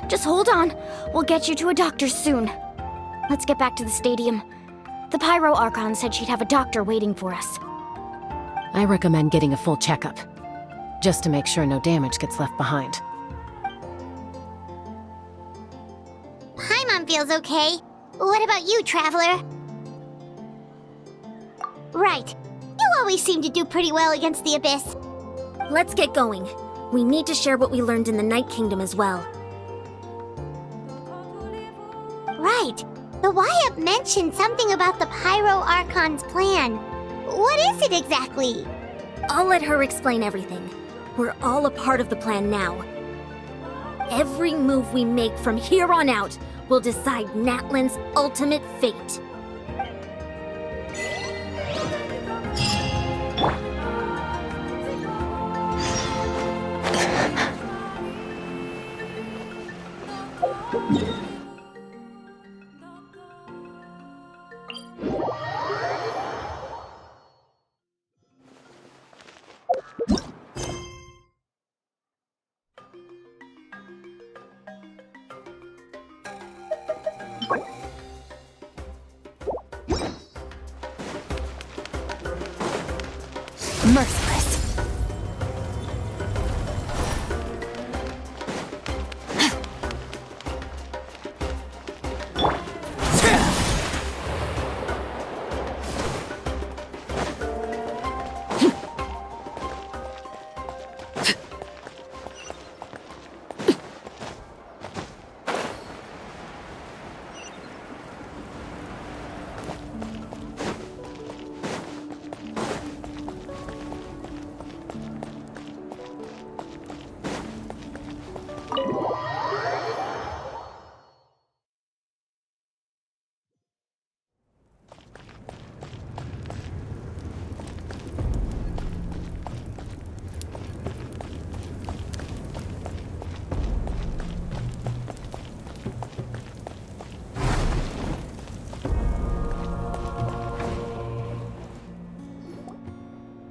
Just hold on. We'll get you to a doctor soon. Let's get back to the stadium. The Pyro Archon said she'd have a doctor waiting for us. I recommend getting a full checkup, just to make sure no damage gets left behind. Paimon feels okay. What about you, Traveler? Right. You always seem to do pretty well against the Abyss. Let's get going. We need to share what we learned in the Night Kingdom as well. Right. The Y-Up mentioned something about the Pyro Archon's plan. What is it exactly? I'll let her explain everything. We're all a part of the plan now. Every move we make from here on out will decide Natlan's ultimate fate. Merciless.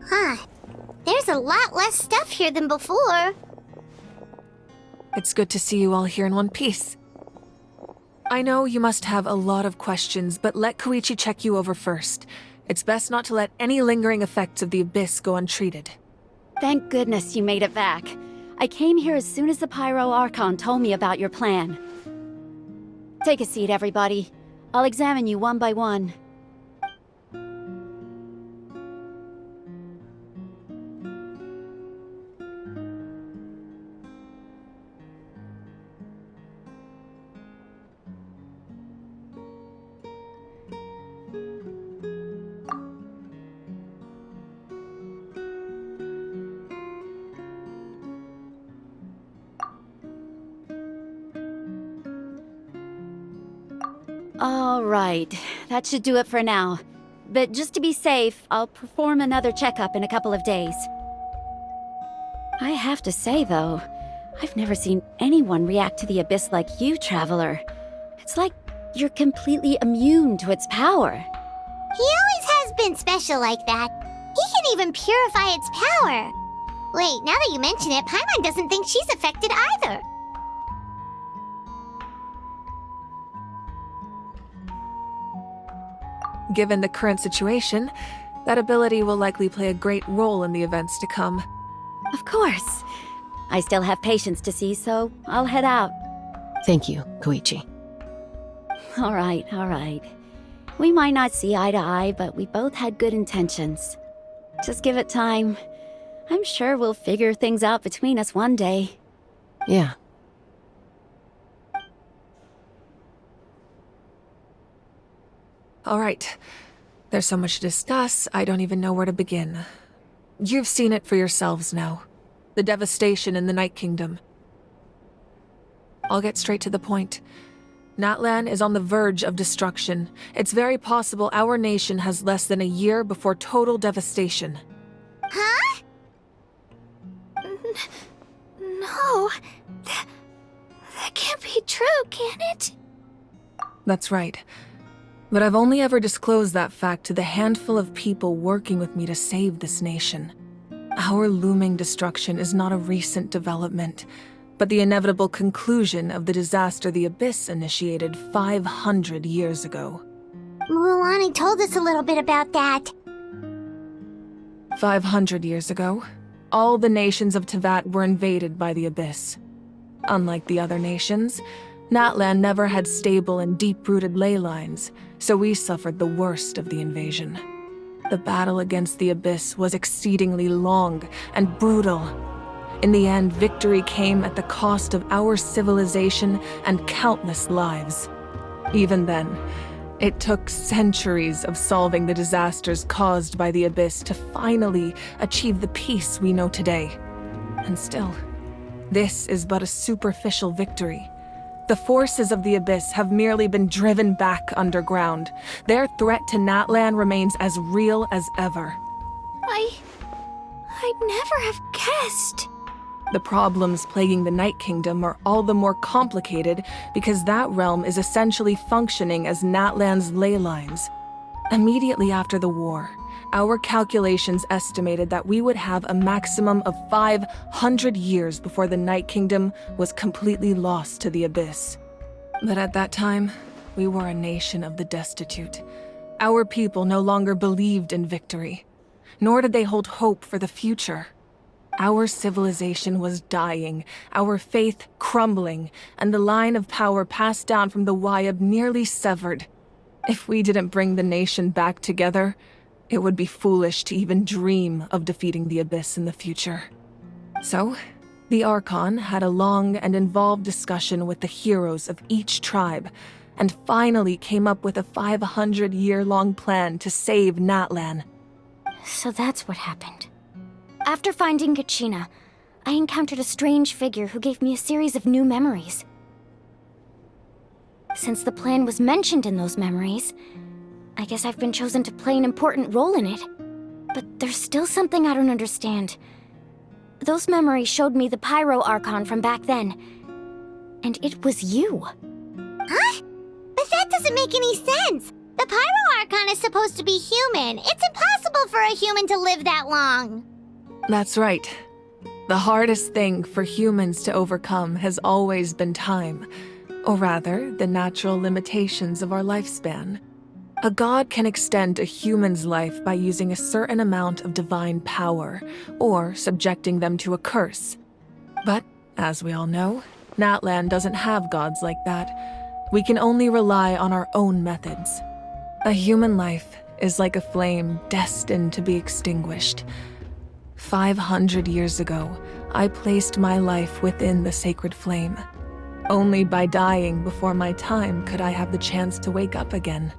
Huh. There's a lot less stuff here than before. It's good to see you all here in one piece. I know you must have a lot of questions, but let Koichi check you over first. It's best not to let any lingering effects of the Abyss go untreated. Thank goodness you made it back. I came here as soon as the Pyro Archon told me about your plan. Take a seat, everybody. I'll examine you one by one. All right, that should do it for now. But just to be safe, I'll perform another checkup in a couple of days. I have to say, though, I've never seen anyone react to the Abyss like you, Traveler. It's like you're completely immune to its power. He always has been special like that. He can even purify its power. Wait, now that you mention it, Paimon doesn't think she's affected either. Given the current situation, that ability will likely play a great role in the events to come. Of course. I still have patients to see, so I'll head out. Thank you, Koichi. All right. We might not see eye to eye, but we both had good intentions. Just give it time. I'm sure we'll figure things out between us one day. Yeah. All right. There's so much to discuss, I don't even know where to begin. You've seen it for yourselves now. The devastation in the Night Kingdom. I'll get straight to the point. Natlan is on the verge of destruction. It's very possible our nation has less than a year before total devastation. Huh? No. That can't be true, can it? That's right. But I've only ever disclosed that fact to the handful of people working with me to save this nation. Our looming destruction is not a recent development, but the inevitable conclusion of the disaster the Abyss initiated 500 years ago. Mulani told us a little bit about that. 500 years ago, all the nations of Tevat were invaded by the Abyss. Unlike the other nations, Natlan never had stable and deep-rooted ley lines, so we suffered the worst of the invasion. The battle against the Abyss was exceedingly long and brutal. In the end, victory came at the cost of our civilization and countless lives. Even then, it took centuries of solving the disasters caused by the Abyss to finally achieve the peace we know today. And still, this is but a superficial victory. The forces of the Abyss have merely been driven back underground. Their threat to Natlan remains as real as ever. I'd never have guessed. The problems plaguing the Night Kingdom are all the more complicated because that realm is essentially functioning as Natlan's ley lines. Immediately after the war, our calculations estimated that we would have a maximum of 500 years before the Night Kingdom was completely lost to the Abyss. But at that time, we were a nation of the destitute. Our people no longer believed in victory, nor did they hold hope for the future. Our civilization was dying, our faith crumbling, and the line of power passed down from the Wayab nearly severed. If we didn't bring the nation back together, it would be foolish to even dream of defeating the Abyss in the future. So, the Archon had a long and involved discussion with the heroes of each tribe, and finally came up with a 500-year-long plan to save Natlan. So that's what happened. After finding Kachina, I encountered a strange figure who gave me a series of new memories. Since the plan was mentioned in those memories, I guess I've been chosen to play an important role in it. But there's still something I don't understand. Those memories showed me the Pyro Archon from back then. And it was you. Huh? But that doesn't make any sense. The Pyro Archon is supposed to be human. It's impossible for a human to live that long. That's right. The hardest thing for humans to overcome has always been time, or rather, the natural limitations of our lifespan. A god can extend a human's life by using a certain amount of divine power, or subjecting them to a curse. But, as we all know, Natlan doesn't have gods like that. We can only rely on our own methods. A human life is like a flame destined to be extinguished. 500 years ago, I placed my life within the sacred flame. Only by dying before my time could I have the chance to wake up again.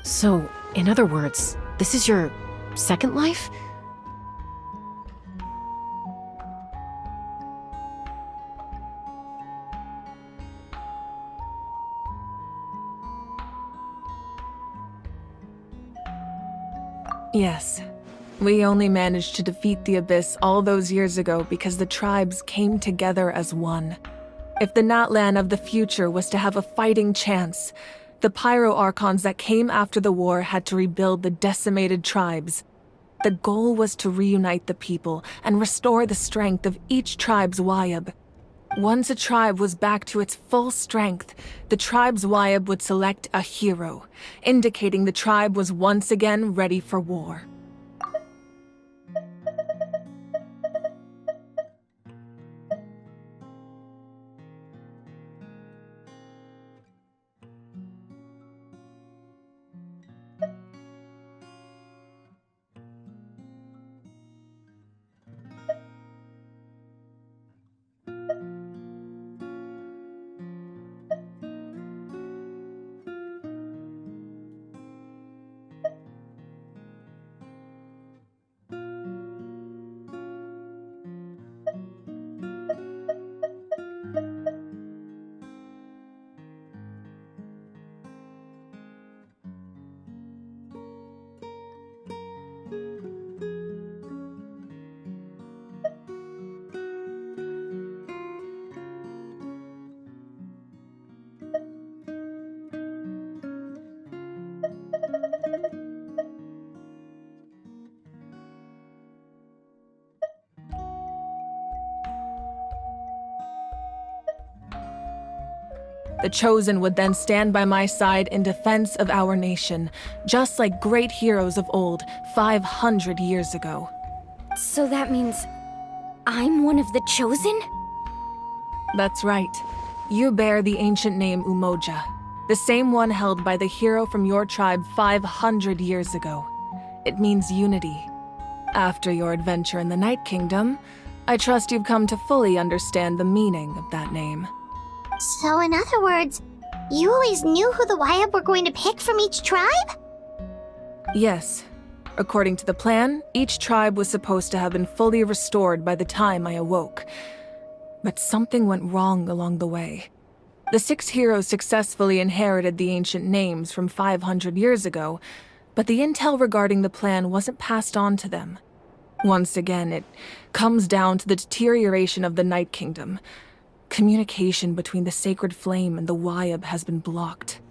So, in other words, this is your second life? Yes. We only managed to defeat the Abyss all those years ago because the tribes came together as one. If the Natlan of the future was to have a fighting chance, the Pyro Archons that came after the war had to rebuild the decimated tribes. The goal was to reunite the people and restore the strength of each tribe's Wayab. Once a tribe was back to its full strength, the tribe's Wayab would select a hero, indicating the tribe was once again ready for war. The Chosen would then stand by my side in defense of our nation, just like great heroes of old, 500 years ago. So that means I'm one of the Chosen? That's right. You bear the ancient name Umoja, the same one held by the hero from your tribe 500 years ago. It means unity. After your adventure in the Night Kingdom, I trust you've come to fully understand the meaning of that name. So in other words, you always knew who the Wyatt were going to pick from each tribe? Yes. According to the plan, each tribe was supposed to have been fully restored by the time I awoke. But something went wrong along the way. The 6 heroes successfully inherited the ancient names from 500 years ago, but the intel regarding the plan wasn't passed on to them. Once again, it comes down to the deterioration of the Night Kingdom. Communication between the Sacred Flame and the Wyab has been blocked.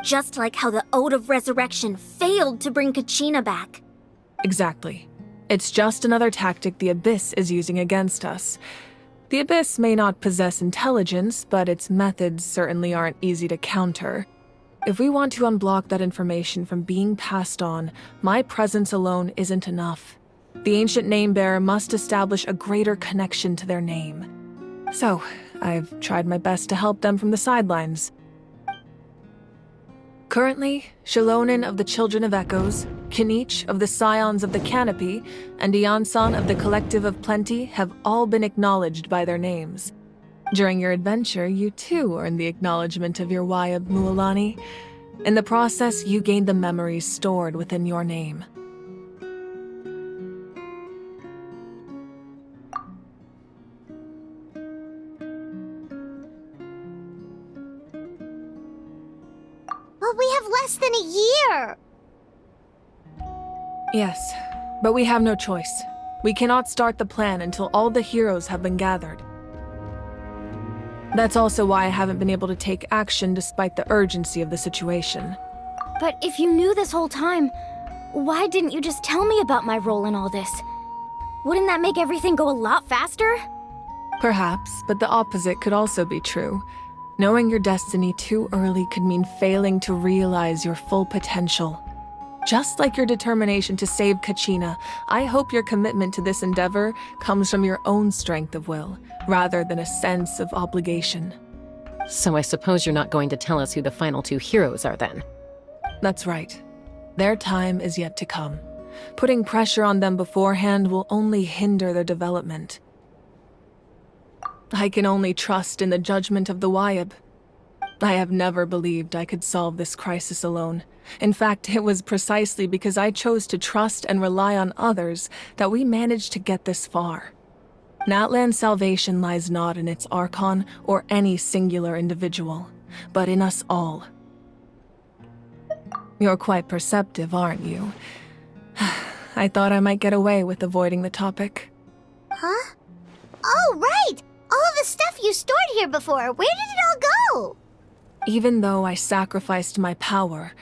Just like how the Ode of Resurrection failed to bring Kachina back. Exactly. It's just another tactic the Abyss is using against us. The Abyss may not possess intelligence, but its methods certainly aren't easy to counter. If we want to unblock that information from being passed on, my presence alone isn't enough. The ancient name-bearer must establish a greater connection to their name. So, I've tried my best to help them from the sidelines. Currently, Shalonin of the Children of Echoes, Kinich of the Scions of the Canopy, and Iansan of the Collective of Plenty have all been acknowledged by their names. During your adventure, you too earned the acknowledgement of your Wyab Mualani. In the process, you gained the memories stored within your name. But we have less than a year! Yes, but we have no choice. We cannot start the plan until all the heroes have been gathered. That's also why I haven't been able to take action despite the urgency of the situation. But if you knew this whole time, why didn't you just tell me about my role in all this? Wouldn't that make everything go a lot faster? Perhaps, but the opposite could also be true. Knowing your destiny too early could mean failing to realize your full potential. Just like your determination to save Kachina, I hope your commitment to this endeavor comes from your own strength of will, rather than a sense of obligation. So I suppose you're not going to tell us who the final 2 heroes are then? That's right. Their time is yet to come. Putting pressure on them beforehand will only hinder their development. I can only trust in the judgment of the Wyab. I have never believed I could solve this crisis alone. In fact, it was precisely because I chose to trust and rely on others that we managed to get this far. Natlan's salvation lies not in its Archon or any singular individual, but in us all. You're quite perceptive, aren't you? I thought I might get away with avoiding the topic. Huh? Oh, right! All of the stuff you stored here before, where did it all go? Even though I sacrificed my power,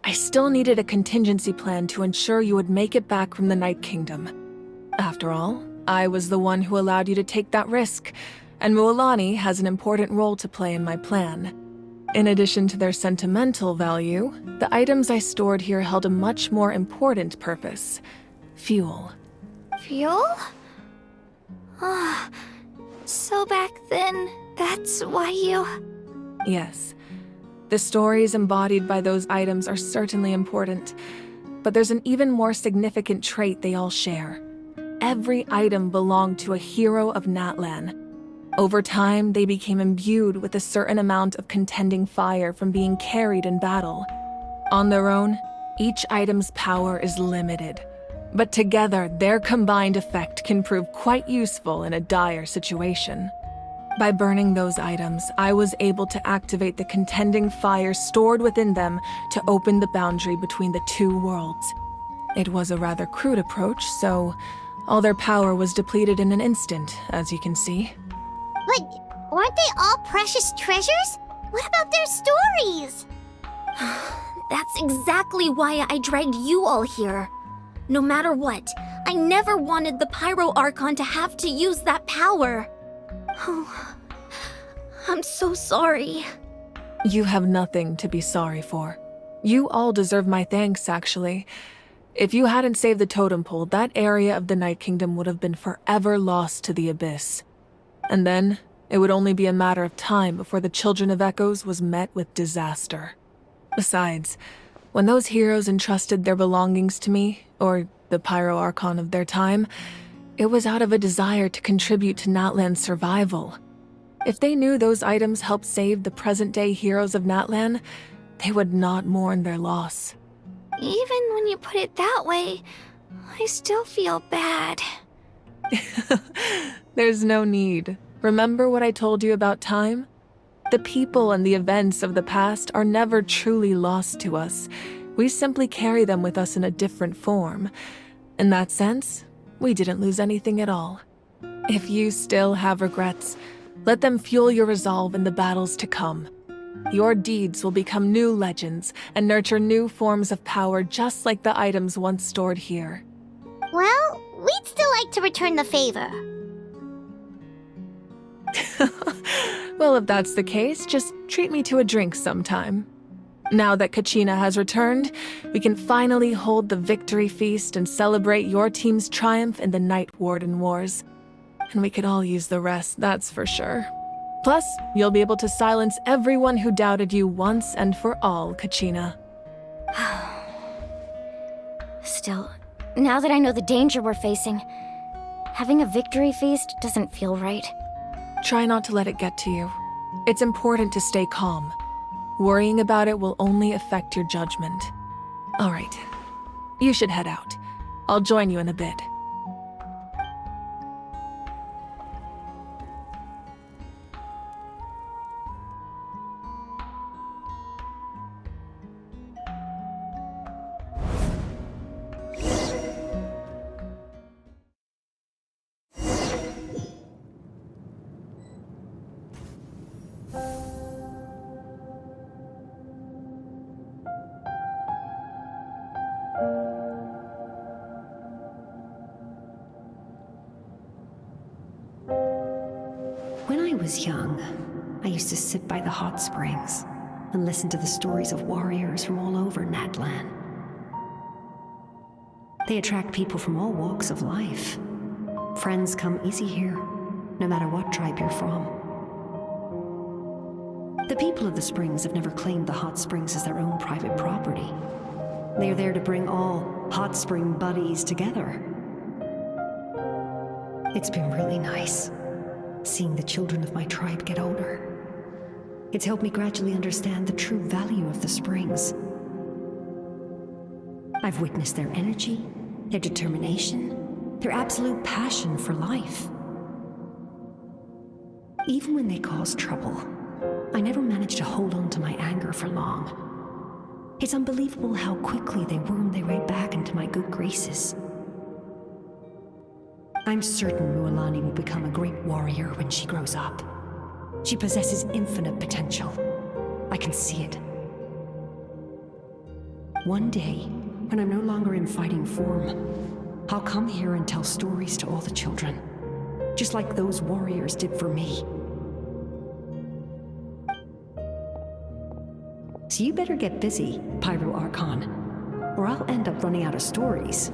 I still needed a contingency plan to ensure you would make it back from the Night Kingdom. After all, I was the one who allowed you to take that risk, and Mualani has an important role to play in my plan. In addition to their sentimental value, the items I stored here held a much more important purpose: fuel. Fuel? Ah, so back then, that's why you... Yes. The stories embodied by those items are certainly important, but there's an even more significant trait they all share. Every item belonged to a hero of Natlan. Over time, they became imbued with a certain amount of contending fire from being carried in battle. On their own, each item's power is limited, but together, their combined effect can prove quite useful in a dire situation. By burning those items, I was able to activate the contending fire stored within them to open the boundary between the 2 worlds. It was a rather crude approach, so all their power was depleted in an instant, as you can see. But weren't they all precious treasures? What about their stories? That's exactly why I dragged you all here. No matter what, I never wanted the Pyro Archon to have to use that power. Oh, I'm so sorry. You have nothing to be sorry for. You all deserve my thanks, actually. If you hadn't saved the totem pole, that area of the Night Kingdom would have been forever lost to the Abyss. And then, it would only be a matter of time before the Children of Echoes was met with disaster. Besides, when those heroes entrusted their belongings to me, or the Pyro Archon of their time, it was out of a desire to contribute to Natlan's survival. If they knew those items helped save the present-day heroes of Natlan, they would not mourn their loss. Even when you put it that way, I still feel bad. There's no need. Remember what I told you about time? The people and the events of the past are never truly lost to us. We simply carry them with us in a different form. In that sense, we didn't lose anything at all. If you still have regrets, let them fuel your resolve in the battles to come. Your deeds will become new legends and nurture new forms of power just like the items once stored here. Well, we'd still like to return the favor. Well, if that's the case, just treat me to a drink sometime. Now that Kachina has returned, we can finally hold the victory feast and celebrate your team's triumph in the Night Warden Wars. And we could all use the rest, that's for sure. Plus, you'll be able to silence everyone who doubted you once and for all, Kachina. Still, now that I know the danger we're facing, having a victory feast doesn't feel right. Try not to let it get to you. It's important to stay calm. Worrying about it will only affect your judgment. All right, you should head out. I'll join you in a bit. When I was young, I used to sit by the hot springs and listen to the stories of warriors from all over Natlan. They attract people from all walks of life. Friends come easy here, no matter what tribe you're from. The people of the springs have never claimed the hot springs as their own private property. They are there to bring all hot spring buddies together. It's been really nice, seeing the children of my tribe get older. It's helped me gradually understand the true value of the springs. I've witnessed their energy, their determination, their absolute passion for life. Even when they cause trouble, I never managed to hold on to my anger for long. It's unbelievable how quickly they worm their way back into my good graces. I'm certain Mualani will become a great warrior when she grows up. She possesses infinite potential. I can see it. One day, when I'm no longer in fighting form, I'll come here and tell stories to all the children, just like those warriors did for me. So you better get busy, Pyro Archon, or I'll end up running out of stories.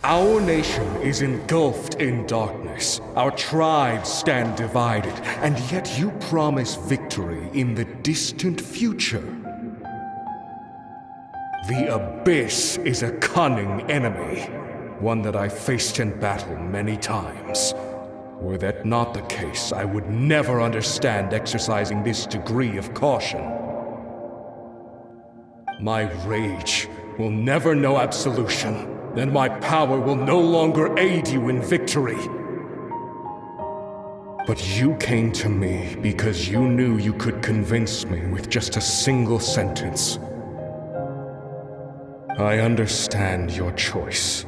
Our nation is engulfed in darkness. Our tribes stand divided, and yet you promise victory in the distant future. The Abyss is a cunning enemy, one that I faced in battle many times. Were that not the case, I would never understand exercising this degree of caution. My rage will never know absolution. Then my power will no longer aid you in victory. But you came to me because you knew you could convince me with just a single sentence. I understand your choice.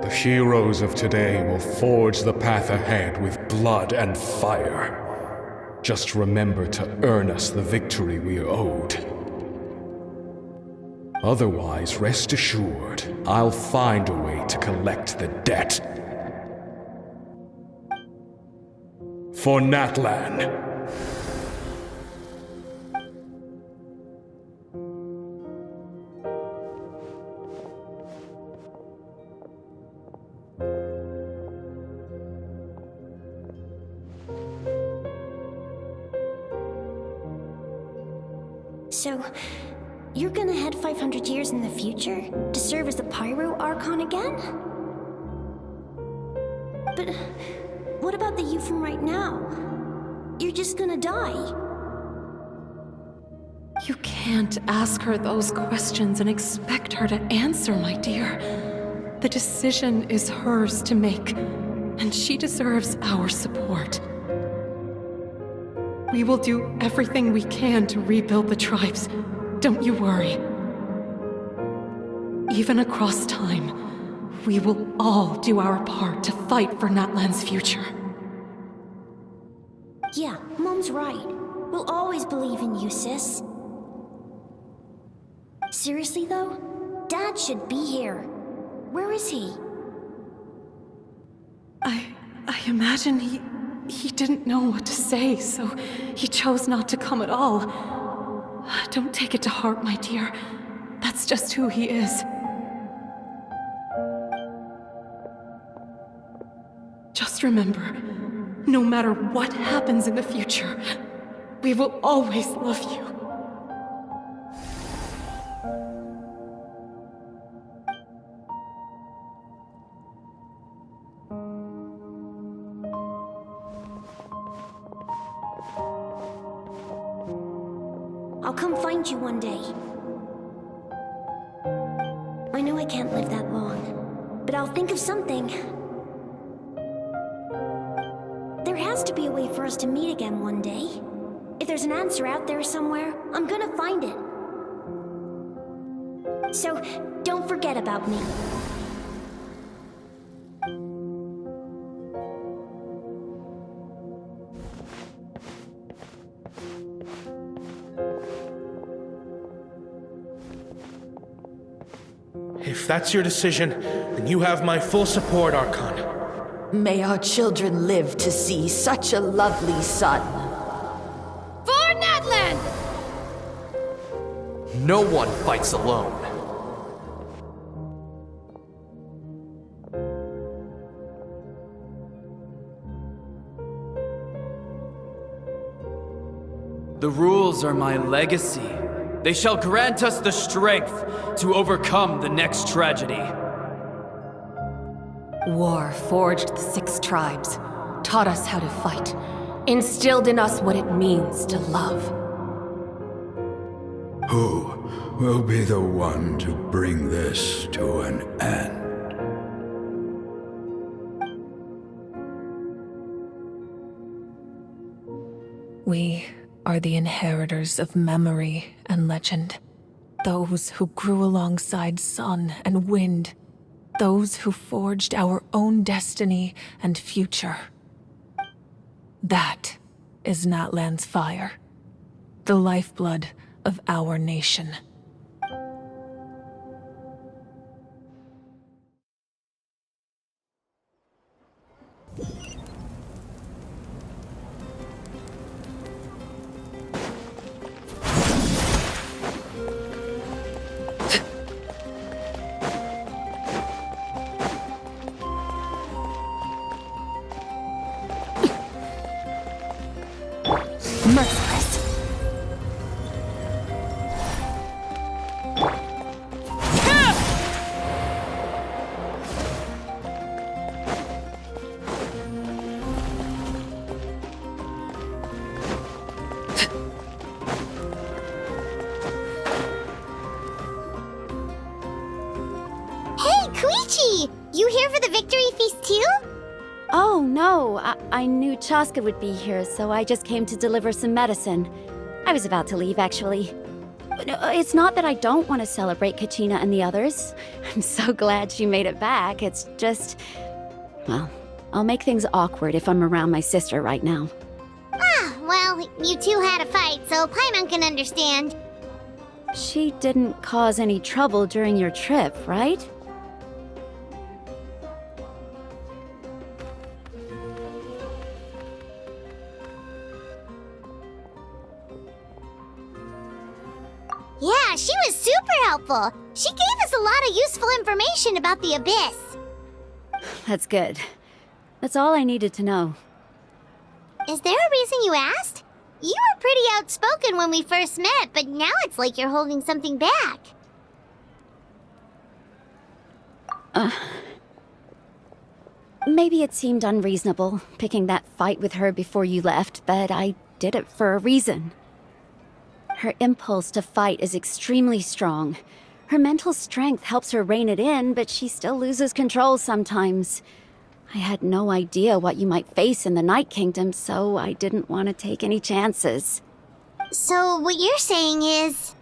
The heroes of today will forge the path ahead with blood and fire. Just remember to earn us the victory we owed. Otherwise, rest assured, I'll find a way to collect the debt. For Natlan. So, you're gonna head 500 years in the future to serve as the Pyro Archon again? But what about the you from right now? You're just gonna die. You can't ask her those questions and expect her to answer, my dear. The decision is hers to make, and she deserves our support. We will do everything we can to rebuild the tribes. Don't you worry. Even across time, we will all do our part to fight for Natlan's future. Yeah, Mom's right. We'll always believe in you, sis. Seriously, though? Dad should be here. Where is he? I imagine he didn't know what to say, so he chose not to come at all. Don't take it to heart, my dear. That's just who he is. Just remember, no matter what happens in the future, we will always love you. I'll come find you one day. I know I can't live that long, but I'll think of something. There has to be a way for us to meet again one day. If there's an answer out there somewhere, I'm gonna find it. So, don't forget about me. If that's your decision, then you have my full support, Archon. May our children live to see such a lovely son. For Natlan! No one fights alone. The rules are my legacy. They shall grant us the strength to overcome the next tragedy. War forged the 6 tribes, taught us how to fight, instilled in us what it means to love. Who will be the one to bring this to an end? We are the inheritors of memory and legend. Those who grew alongside sun and wind. Those who forged our own destiny and future. That is Natlan's fire. The lifeblood of our nation. Merciless. Hey, Koichi! You here for the victory feast too? Oh, no. I knew Chaska would be here, so I just came to deliver some medicine. I was about to leave, actually. It's not that I don't want to celebrate Kachina and the others. I'm so glad she made it back. It's just... well, I'll make things awkward if I'm around my sister right now. Ah, well, you two had a fight, so Paimon can understand. She didn't cause any trouble during your trip, right? Yeah, she was super helpful. She gave us a lot of useful information about the Abyss. That's good. That's all I needed to know. Is there a reason you asked? You were pretty outspoken when we first met, but now it's like you're holding something back. Maybe it seemed unreasonable, picking that fight with her before you left, but I did it for a reason. Her impulse to fight is extremely strong. Her mental strength helps her rein it in, but she still loses control sometimes. I had no idea what you might face in the Night Kingdom, so I didn't want to take any chances. So what you're saying is...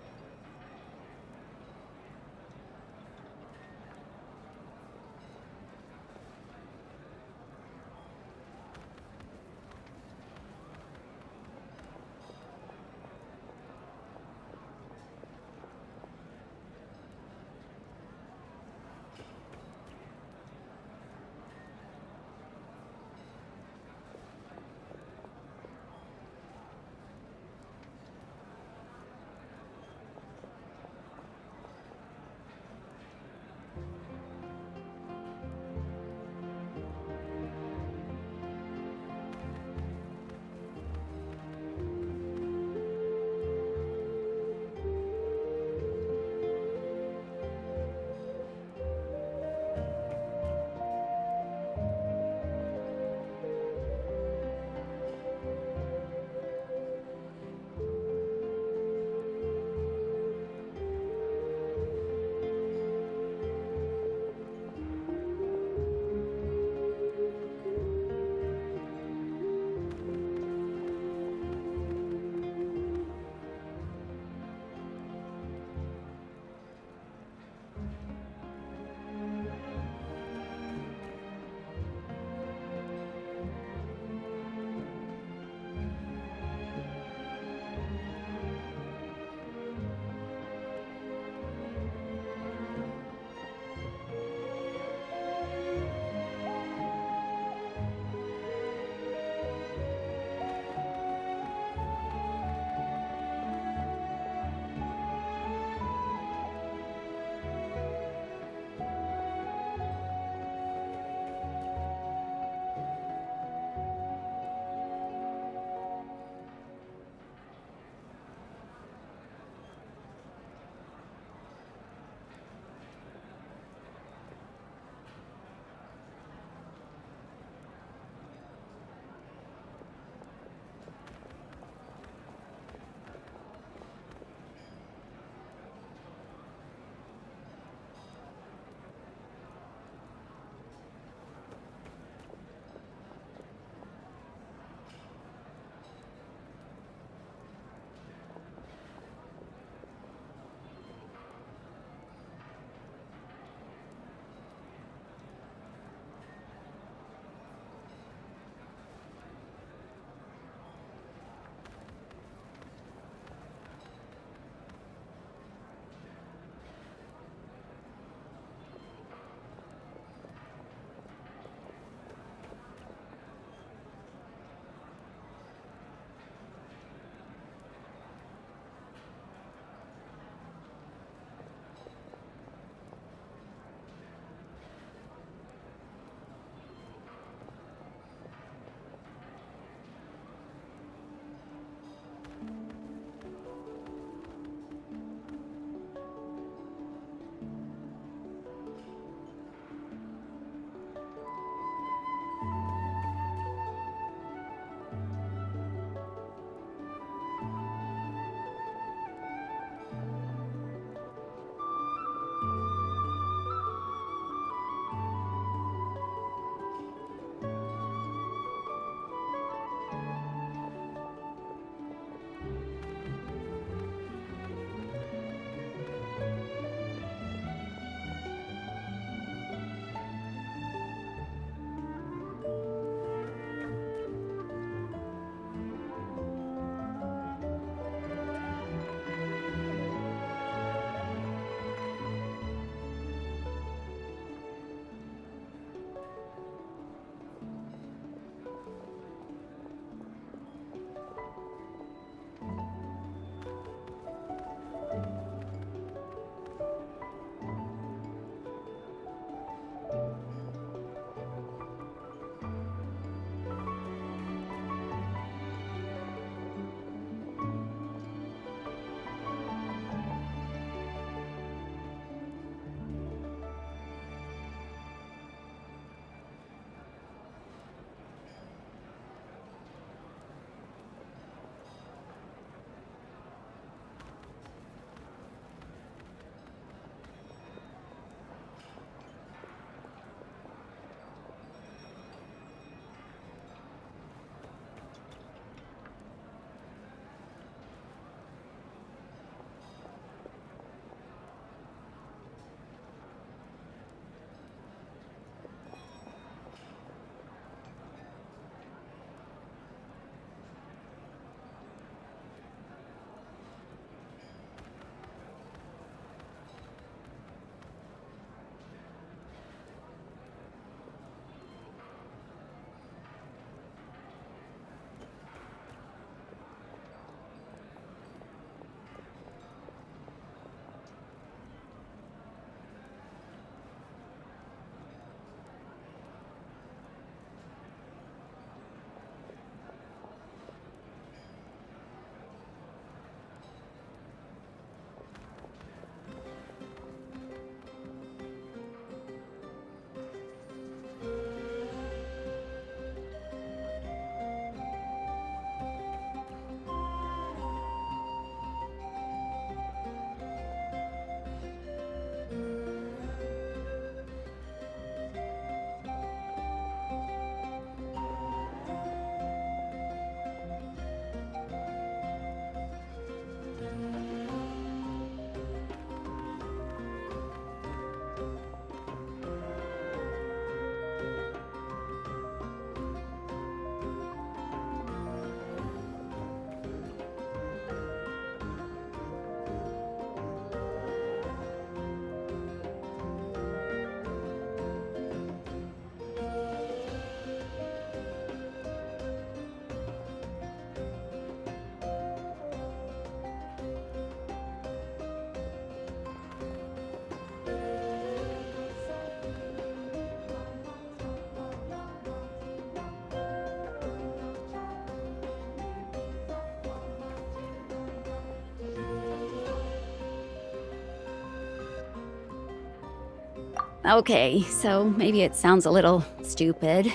Okay, so maybe it sounds a little stupid,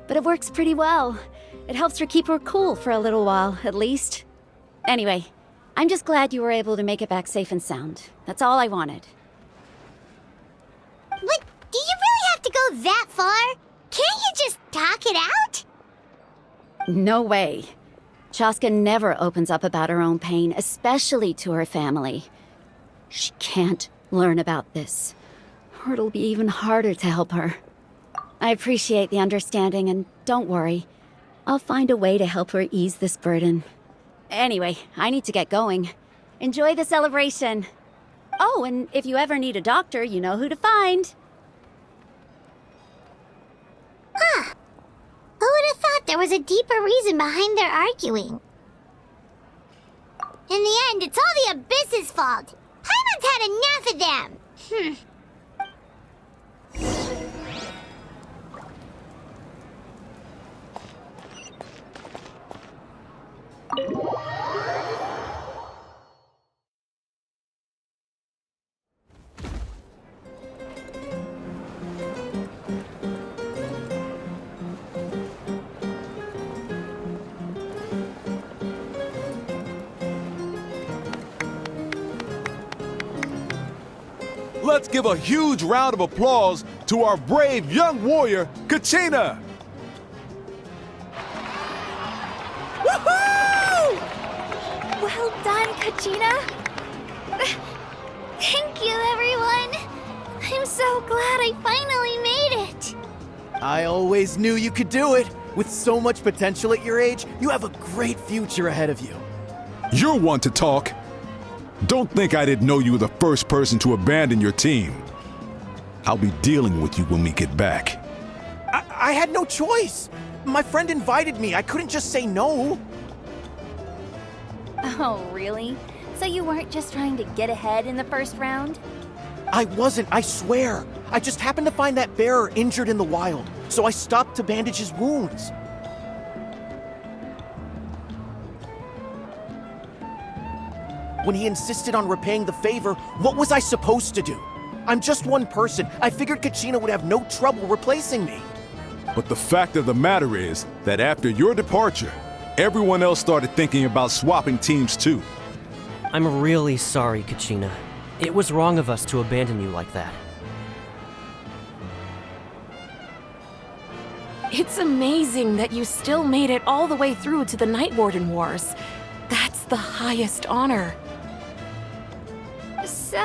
but it works pretty well. It helps her keep her cool for a little while, at least. Anyway, I'm just glad you were able to make it back safe and sound. That's all I wanted. But do you really have to go that far? Can't you just talk it out? No way. Chaska never opens up about her own pain, especially to her family. She can't learn about this, or it'll be even harder to help her. I appreciate the understanding, and don't worry. I'll find a way to help her ease this burden. Anyway, I need to get going. Enjoy the celebration. Oh, and if you ever need a doctor, you know who to find. Huh. Who would have thought there was a deeper reason behind their arguing? In the end, it's all the Abyss's fault. Paimon's had enough of them. Let's give a huge round of applause to our brave young warrior, Kachina! Woohoo! Well done, Kachina. Thank you, everyone. I'm so glad I finally made it. I always knew you could do it. With so much potential at your age, you have a great future ahead of you. You're one to talk. Don't think I didn't know you were the first person to abandon your team. I'll be dealing with you when we get back. I had no choice. My friend invited me. I couldn't just say no. Oh, really? So you weren't just trying to get ahead in the first round? I wasn't, I swear. I just happened to find that bearer injured in the wild, so I stopped to bandage his wounds. When he insisted on repaying the favor, what was I supposed to do? I'm just one person. I figured Kachina would have no trouble replacing me. But the fact of the matter is that after your departure, everyone else started thinking about swapping teams too. I'm really sorry, Kachina. It was wrong of us to abandon you like that. It's amazing that you still made it all the way through to the Night Warden Wars. That's the highest honor. So,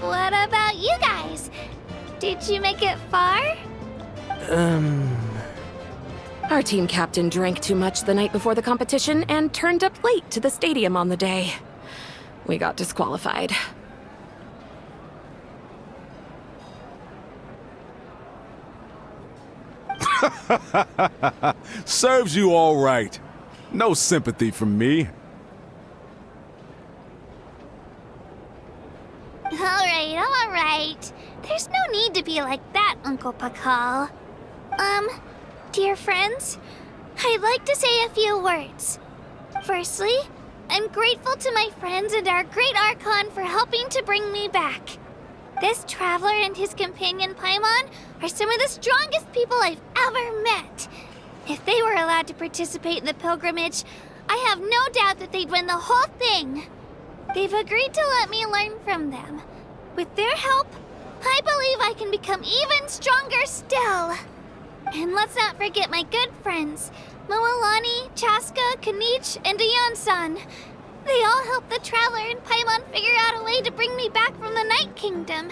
what about you guys? Did you make it far? Our team captain drank too much the night before the competition and turned up late to the stadium on the day. We got disqualified. Serves you all right. No sympathy from me. All right. There's no need to be like that, Uncle Pakal. Dear friends, I'd like to say a few words. Firstly, I'm grateful to my friends and our great Archon for helping to bring me back. This traveler and his companion Paimon are some of the strongest people I've ever met. If they were allowed to participate in the pilgrimage, I have no doubt that they'd win the whole thing. They've agreed to let me learn from them. With their help, I believe I can become even stronger still. And let's not forget my good friends, Moalani, Chaska, Kanich, and Ayan-san. They all helped the Traveler and Paimon figure out a way to bring me back from the Night Kingdom.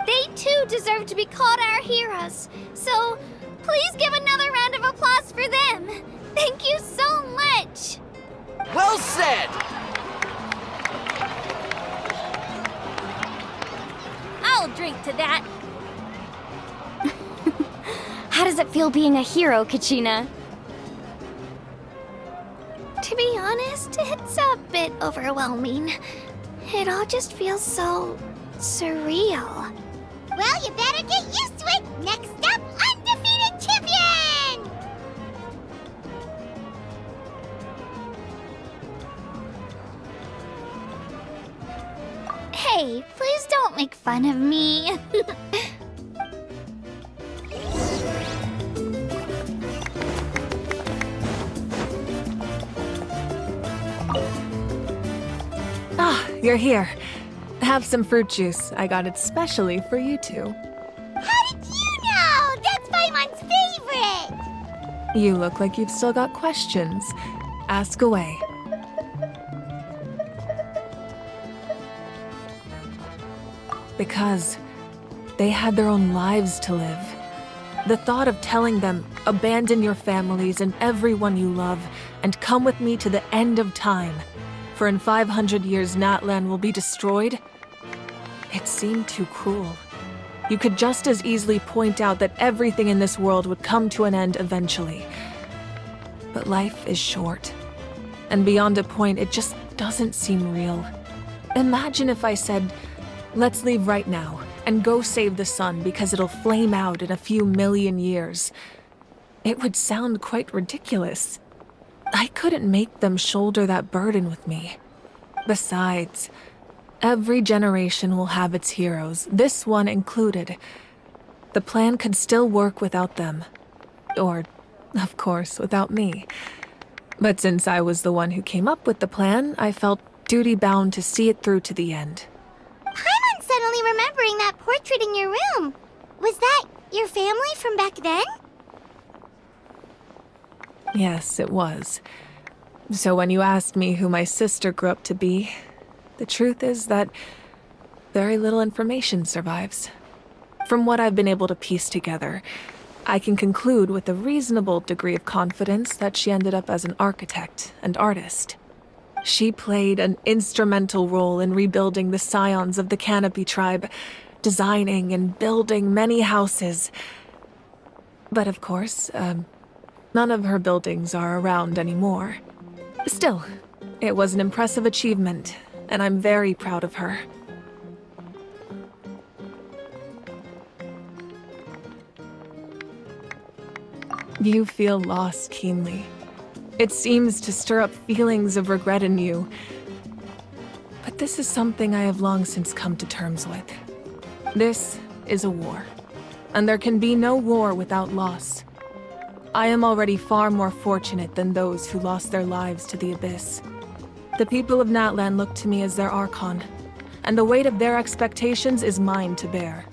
They too deserve to be called our heroes, so please give another round of applause for them. Thank you so much. Well said! I'll drink to that. How does it feel being a hero, Kachina? To be honest, it's a bit overwhelming. It all just feels so surreal. Well, you better get used to it. Next up, undefeated champion! Hey, please Don't make fun of me. Ah, you're here. Have some fruit juice. I got it specially for you two. How did you know? That's Paimon's favorite! You look like you've still got questions. Ask away. Because they had their own lives to live. The thought of telling them, abandon your families and everyone you love, and come with me to the end of time, for in 500 years Natlan will be destroyed, it seemed too cruel. You could just as easily point out that everything in this world would come to an end eventually. But life is short, and beyond a point, it just doesn't seem real. Imagine if I said, let's leave right now and go save the sun because it'll flame out in a few million years. It would sound quite ridiculous. I couldn't make them shoulder that burden with me. Besides, every generation will have its heroes, this one included. The plan could still work without them. Or, of course, without me. But since I was the one who came up with the plan, I felt duty-bound to see it through to the end. Paimon's suddenly remembering that portrait in your room. Was that your family from back then? Yes, it was. So when you asked me who my sister grew up to be, the truth is that very little information survives. From what I've been able to piece together, I can conclude with a reasonable degree of confidence that she ended up as an architect and artist. She played an instrumental role in rebuilding the scions of the Canopy tribe, designing and building many houses. But of course, none of her buildings are around anymore. Still, it was an impressive achievement, and I'm very proud of her. You feel loss keenly. It seems to stir up feelings of regret in you. But this is something I have long since come to terms with. This is a war, and there can be no war without loss. I am already far more fortunate than those who lost their lives to the Abyss. The people of Natlan look to me as their Archon, and the weight of their expectations is mine to bear.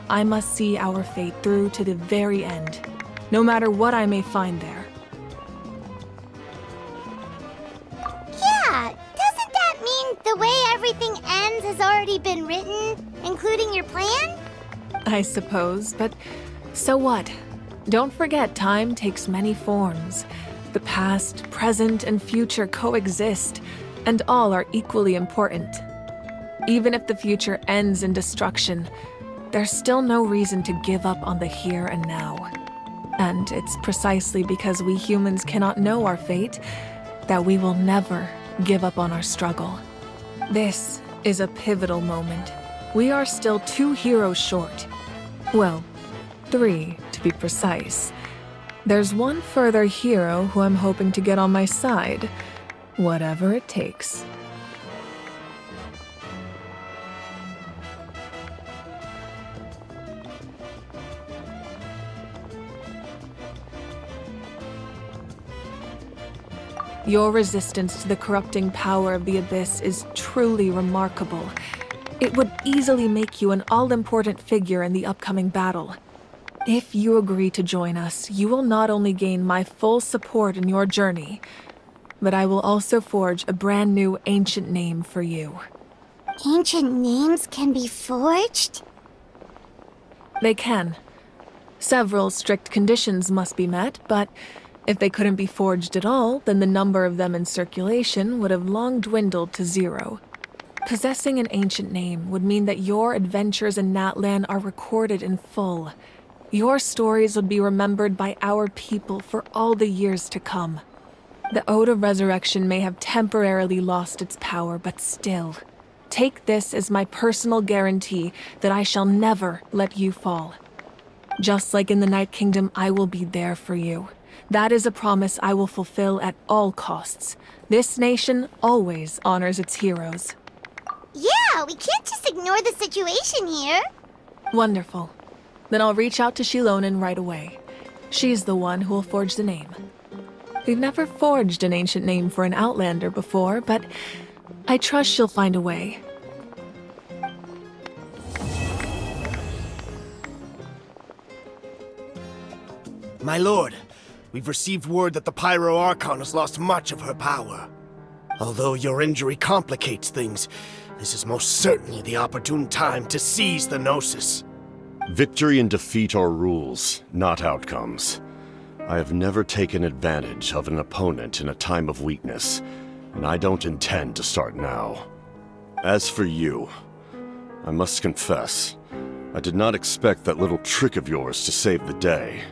I must see our fate through to the very end, no matter what I may find there. Yeah, doesn't that mean the way everything ends has already been written, including your plan? I suppose, but so what? Don't forget, time takes many forms. The past, present, and future coexist, and all are equally important. Even if the future ends in destruction, there's still no reason to give up on the here and now. And it's precisely because we humans cannot know our fate that we will never give up on our struggle. This is a pivotal moment. We are still 2 heroes short. Well, 3 to be precise. There's one further hero who I'm hoping to get on my side, whatever it takes. Your resistance to the corrupting power of the Abyss is truly remarkable. It would easily make you an all-important figure in the upcoming battle. If you agree to join us, you will not only gain my full support in your journey, but I will also forge a brand new ancient name for you. Ancient names can be forged? They can. Several strict conditions must be met, but if they couldn't be forged at all, then the number of them in circulation would have long dwindled to 0. Possessing an ancient name would mean that your adventures in Natlan are recorded in full. Your stories would be remembered by our people for all the years to come. The Ode of Resurrection may have temporarily lost its power, but still, take this as my personal guarantee that I shall never let you fall. Just like in the Night Kingdom, I will be there for you. That is a promise I will fulfill at all costs. This nation always honors its heroes. Yeah, Yeah, we can't just ignore the situation here. Wonderful. Then I'll reach out to Shilonen right away. She's the one who will forge the name. We've never forged an ancient name for an Outlander before, but I trust she'll find a way. My lord, we've received word that the Pyro Archon has lost much of her power. Although your injury complicates things, this is most certainly the opportune time to seize the Gnosis. Victory and defeat are rules, not outcomes. I have never taken advantage of an opponent in a time of weakness, and I don't intend to start now. As for you, I must confess, I did not expect that little trick of yours to save the day.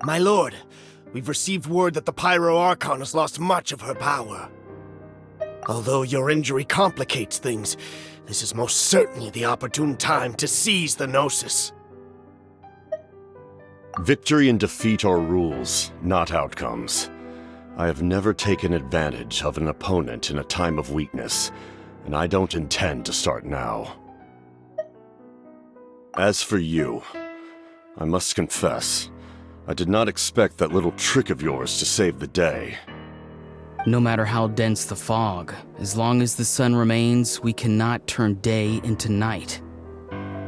My lord, we've received word that the Pyro Archon has lost much of her power. Although your injury complicates things, this is most certainly the opportune time to seize the Gnosis. Victory and defeat are rules, not outcomes. I have never taken advantage of an opponent in a time of weakness, and I don't intend to start now. As for you, I must confess, I did not expect that little trick of yours to save the day. No matter how dense the fog, as long as the sun remains, we cannot turn day into night.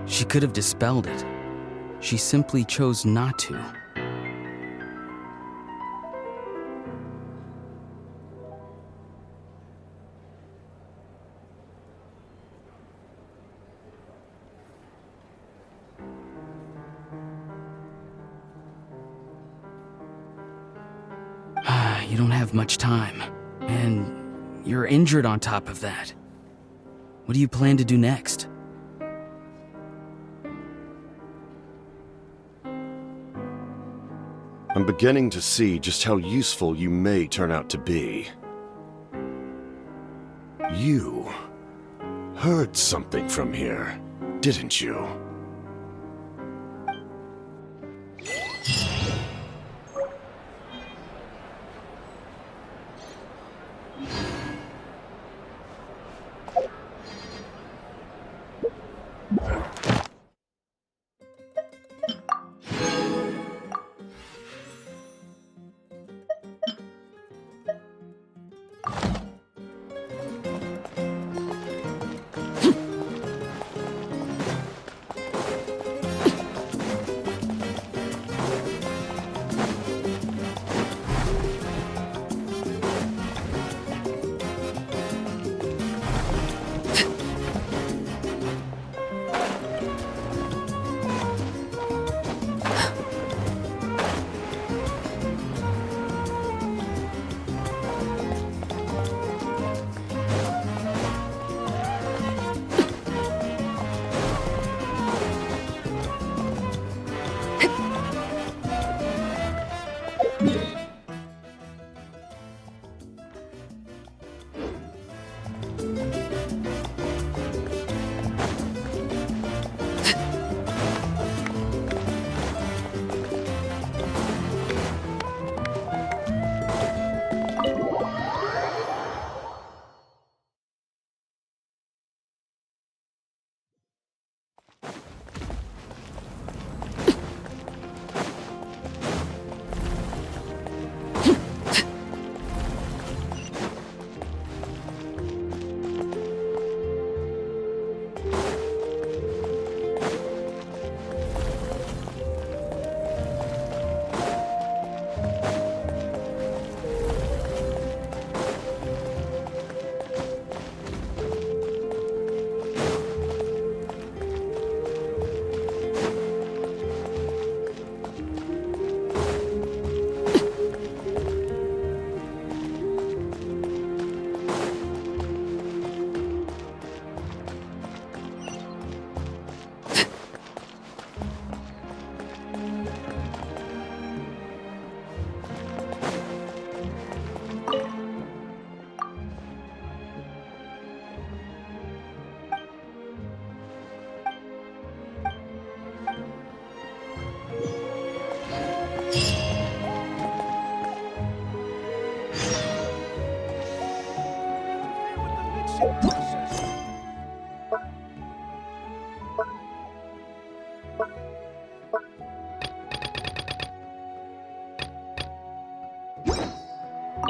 She could have dispelled it. She simply chose not to. You don't have much time, and you're injured on top of that. What do you plan to do next? I'm beginning to see just how useful you may turn out to be. You heard something from here, didn't you?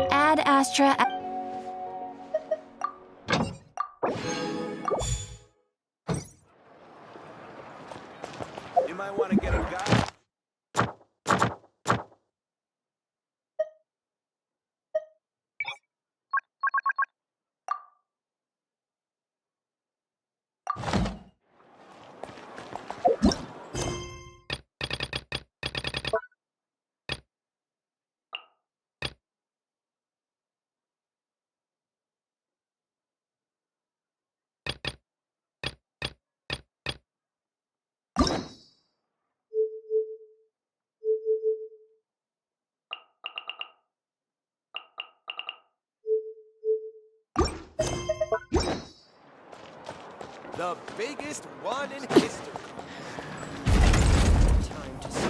Ad Astra. You might want to get a guide. The biggest one in history. Time to see.